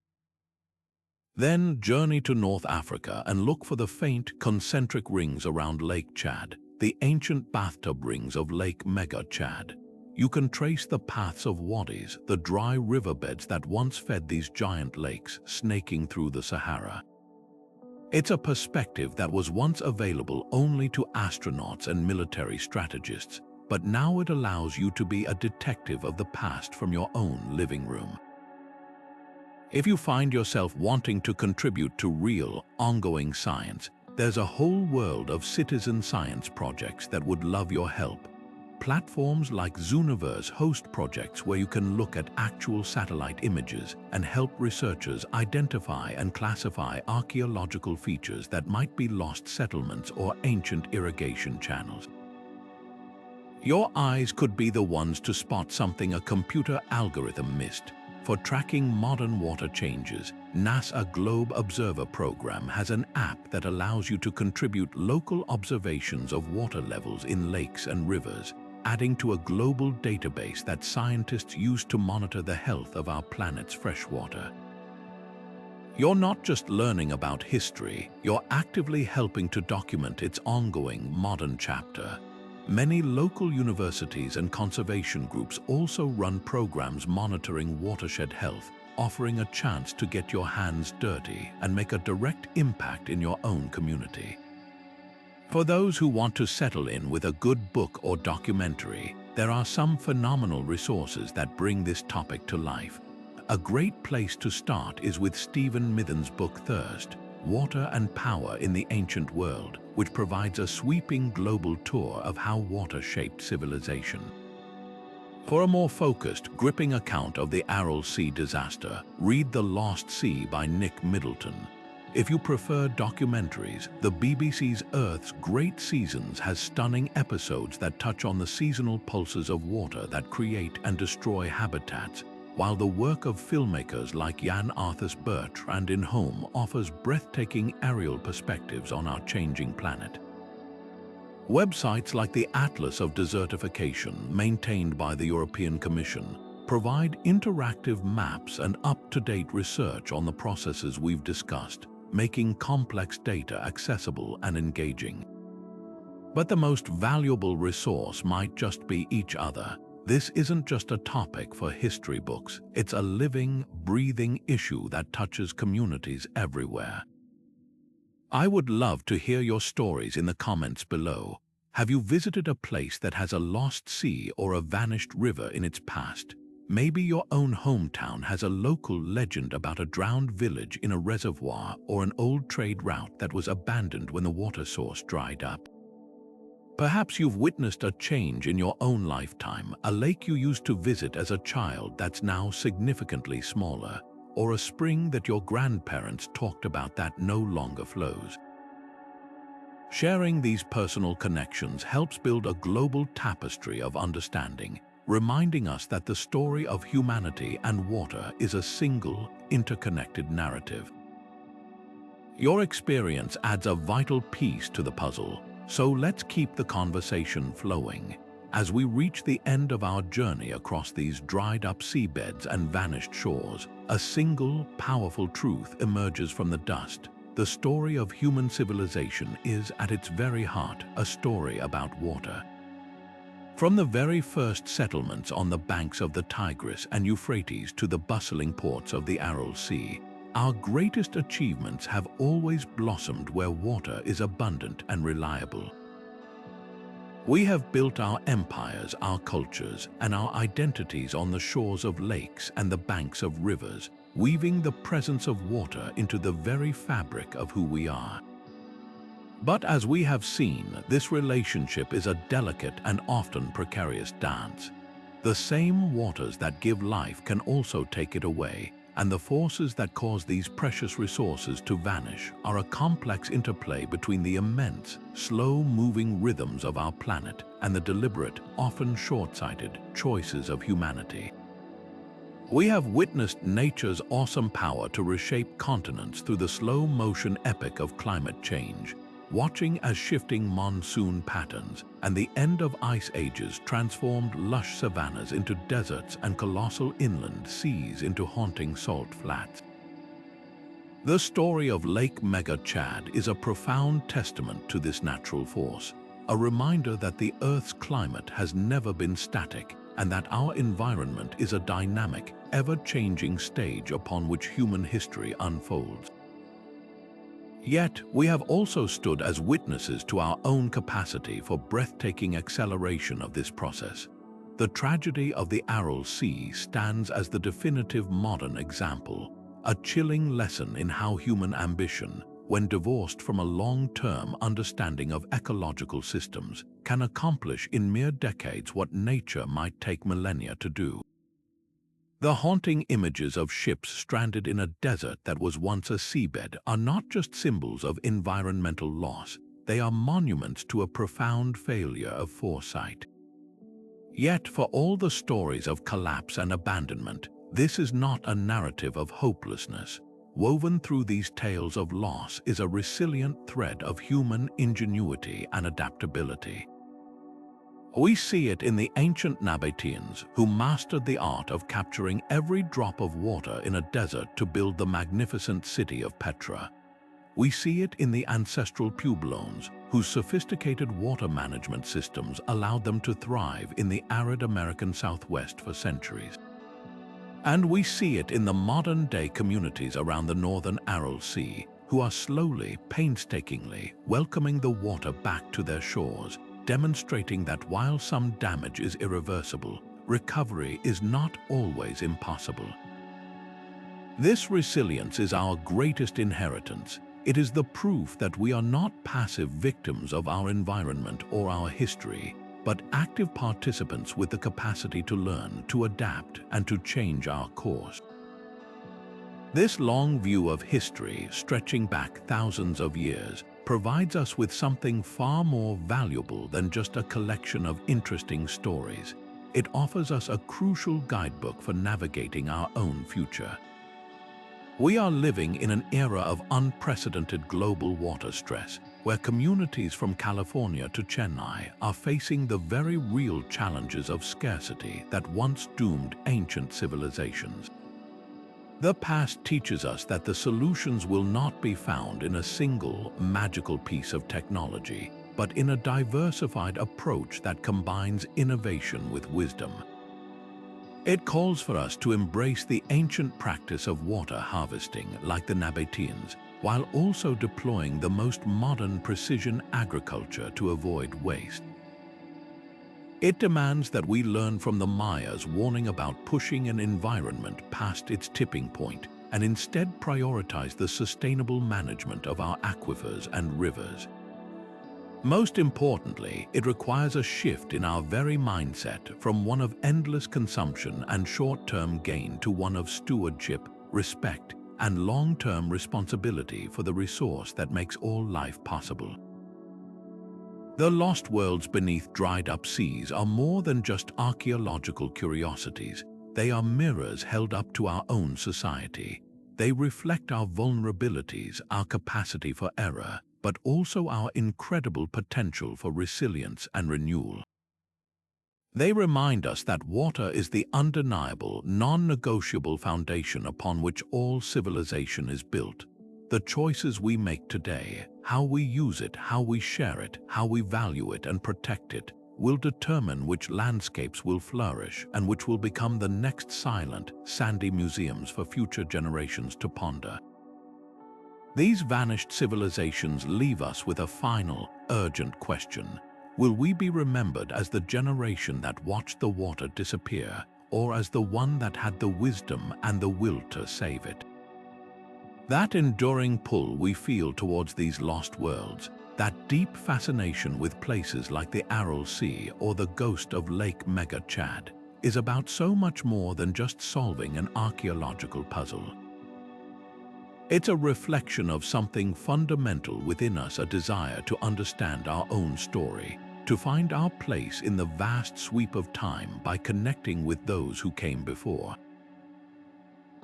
Then journey to North Africa and look for the faint, concentric rings around Lake Chad, the ancient bathtub rings of Lake Megachad. You can trace the paths of wadis, the dry riverbeds that once fed these giant lakes, snaking through the Sahara. It's a perspective that was once available only to astronauts and military strategists, but now it allows you to be a detective of the past from your own living room. If you find yourself wanting to contribute to real, ongoing science, there's a whole world of citizen science projects that would love your help. Platforms like Zooniverse host projects where you can look at actual satellite images and help researchers identify and classify archaeological features that might be lost settlements or ancient irrigation channels. Your eyes could be the ones to spot something a computer algorithm missed. For tracking modern water changes, NASA Globe Observer program has an app that allows you to contribute local observations of water levels in lakes and rivers, adding to a global database that scientists use to monitor the health of our planet's freshwater. You're not just learning about history, you're actively helping to document its ongoing modern chapter. Many local universities and conservation groups also run programs monitoring watershed health, offering a chance to get your hands dirty and make a direct impact in your own community. For those who want to settle in with a good book or documentary, there are some phenomenal resources that bring this topic to life. A great place to start is with Stephen Mithen's book Thirst, Water and Power in the Ancient World, which provides a sweeping global tour of how water shaped civilization. For a more focused, gripping account of the Aral Sea disaster, read The Lost Sea by Nick Middleton. If you prefer documentaries, the BBC's Earth's Great Seasons has stunning episodes that touch on the seasonal pulses of water that create and destroy habitats, while the work of filmmakers like Jan Arthus Bertrand in Home offers breathtaking aerial perspectives on our changing planet. Websites like the Atlas of Desertification, maintained by the European Commission, provide interactive maps and up-to-date research on the processes we've discussed, making complex data accessible and engaging. But the most valuable resource might just be each other. This isn't just a topic for history books, it's a living, breathing issue that touches communities everywhere. I would love to hear your stories in the comments below. Have you visited a place that has a lost sea or a vanished river in its past? Maybe your own hometown has a local legend about a drowned village in a reservoir or an old trade route that was abandoned when the water source dried up. Perhaps you've witnessed a change in your own lifetime, a lake you used to visit as a child that's now significantly smaller, or a spring that your grandparents talked about that no longer flows. Sharing these personal connections helps build a global tapestry of understanding, reminding us that the story of humanity and water is a single, interconnected narrative. Your experience adds a vital piece to the puzzle, so let's keep the conversation flowing. As we reach the end of our journey across these dried-up seabeds and vanished shores, a single, powerful truth emerges from the dust. The story of human civilization is, at its very heart, a story about water. From the very first settlements on the banks of the Tigris and Euphrates to the bustling ports of the Aral Sea, our greatest achievements have always blossomed where water is abundant and reliable. We have built our empires, our cultures, and our identities on the shores of lakes and the banks of rivers, weaving the presence of water into the very fabric of who we are. But as we have seen, this relationship is a delicate and often precarious dance. The same waters that give life can also take it away, and the forces that cause these precious resources to vanish are a complex interplay between the immense, slow-moving rhythms of our planet and the deliberate, often short-sighted, choices of humanity. We have witnessed nature's awesome power to reshape continents through the slow-motion epic of climate change, watching as shifting monsoon patterns and the end of ice ages transformed lush savannas into deserts and colossal inland seas into haunting salt flats. The story of Lake Megachad is a profound testament to this natural force, a reminder that the Earth's climate has never been static and that our environment is a dynamic, ever-changing stage upon which human history unfolds. Yet, we have also stood as witnesses to our own capacity for breathtaking acceleration of this process. The tragedy of the Aral Sea stands as the definitive modern example, a chilling lesson in how human ambition, when divorced from a long-term understanding of ecological systems, can accomplish in mere decades what nature might take millennia to do. The haunting images of ships stranded in a desert that was once a seabed are not just symbols of environmental loss, they are monuments to a profound failure of foresight. Yet, for all the stories of collapse and abandonment, this is not a narrative of hopelessness. Woven through these tales of loss is a resilient thread of human ingenuity and adaptability. We see it in the ancient Nabateans, who mastered the art of capturing every drop of water in a desert to build the magnificent city of Petra. We see it in the ancestral Puebloans, whose sophisticated water management systems allowed them to thrive in the arid American Southwest for centuries. And we see it in the modern-day communities around the northern Aral Sea, who are slowly, painstakingly welcoming the water back to their shores, demonstrating that while some damage is irreversible, recovery is not always impossible. This resilience is our greatest inheritance. It is the proof that we are not passive victims of our environment or our history. but active participants with the capacity to learn, to adapt, and to change our course. This long view of history, stretching back thousands of years, provides us with something far more valuable than just a collection of interesting stories. It offers us a crucial guidebook for navigating our own future. We are living in an era of unprecedented global water stress, where communities from California to Chennai are facing the very real challenges of scarcity that once doomed ancient civilizations. The past teaches us that the solutions will not be found in a single magical piece of technology, but in a diversified approach that combines innovation with wisdom. It calls for us to embrace the ancient practice of water harvesting like the Nabateans, while also deploying the most modern precision agriculture to avoid waste. It demands that we learn from the Mayas' warning about pushing an environment past its tipping point and instead prioritize the sustainable management of our aquifers and rivers. Most importantly, it requires a shift in our very mindset from one of endless consumption and short-term gain to one of stewardship, respect, and long-term responsibility for the resource that makes all life possible. The lost worlds beneath dried-up seas are more than just archaeological curiosities. They are mirrors held up to our own society. They reflect our vulnerabilities, our capacity for error, but also our incredible potential for resilience and renewal. They remind us that water is the undeniable, non-negotiable foundation upon which all civilization is built. The choices we make today, how we use it, how we share it, how we value it and protect it, will determine which landscapes will flourish and which will become the next silent, sandy museums for future generations to ponder. These vanished civilizations leave us with a final, urgent question. Will we be remembered as the generation that watched the water disappear, or as the one that had the wisdom and the will to save it? That enduring pull we feel towards these lost worlds, that deep fascination with places like the Aral Sea or the ghost of Lake Megachad, is about so much more than just solving an archaeological puzzle. It's a reflection of something fundamental within us, a desire to understand our own story, to find our place in the vast sweep of time by connecting with those who came before.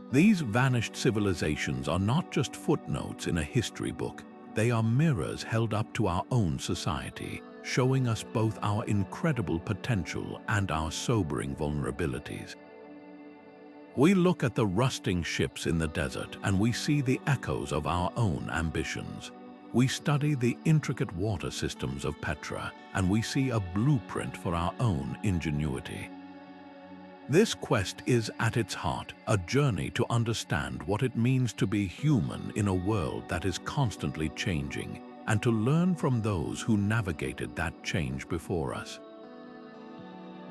These vanished civilizations are not just footnotes in a history book, they are mirrors held up to our own society, showing us both our incredible potential and our sobering vulnerabilities. We look at the rusting ships in the desert and we see the echoes of our own ambitions. We study the intricate water systems of Petra and we see a blueprint for our own ingenuity. This quest is at its heart a journey to understand what it means to be human in a world that is constantly changing and to learn from those who navigated that change before us.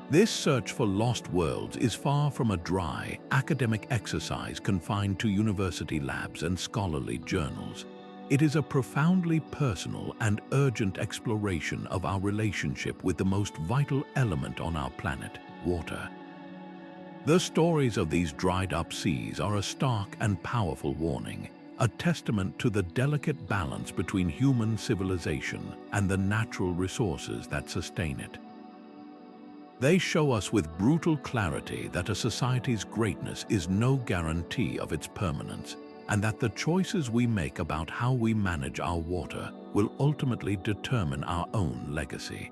This search for lost worlds is far from a dry, academic exercise confined to university labs and scholarly journals. It is a profoundly personal and urgent exploration of our relationship with the most vital element on our planet, water. The stories of these dried-up seas are a stark and powerful warning, a testament to the delicate balance between human civilization and the natural resources that sustain it. They show us with brutal clarity that a society's greatness is no guarantee of its permanence, and that the choices we make about how we manage our water will ultimately determine our own legacy.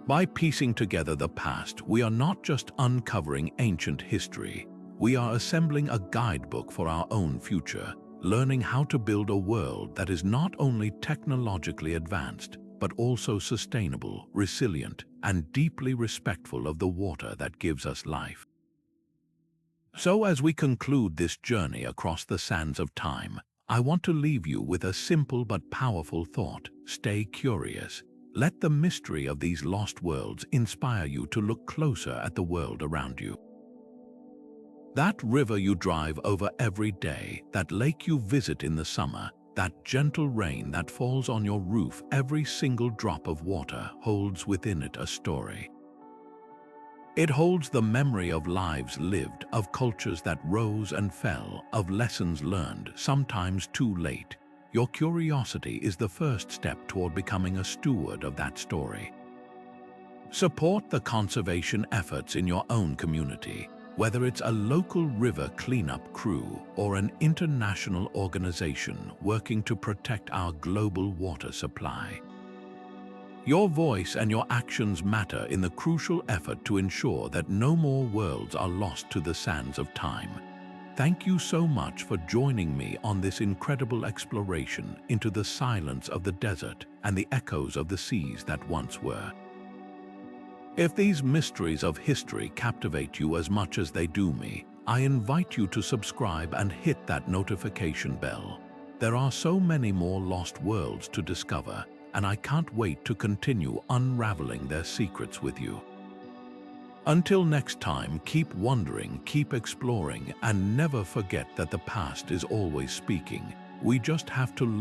By piecing together the past, we are not just uncovering ancient history, we are assembling a guidebook for our own future, learning how to build a world that is not only technologically advanced, but also sustainable, resilient, and deeply respectful of the water that gives us life. So as we conclude this journey across the sands of time, I want to leave you with a simple but powerful thought. Stay curious. Let the mystery of these lost worlds inspire you to look closer at the world around you. That river you drive over every day, that lake you visit in the summer, That gentle rain that falls on your roof, every single drop of water holds within it a story. It holds the memory of lives lived, of cultures that rose and fell, of lessons learned, sometimes too late. Your curiosity is the first step toward becoming a steward of that story. Support the conservation efforts in your own community, whether it's a local river cleanup crew or an international organization working to protect our global water supply. Your voice and your actions matter in the crucial effort to ensure that no more worlds are lost to the sands of time. Thank you so much for joining me on this incredible exploration into the silence of the desert and the echoes of the seas that once were. If these mysteries of history captivate you as much as they do me, I invite you to subscribe and hit that notification bell. There are so many more lost worlds to discover, and I can't wait to continue unraveling their secrets with you. Until next time, keep wondering, keep exploring, and never forget that the past is always speaking. We just have to learn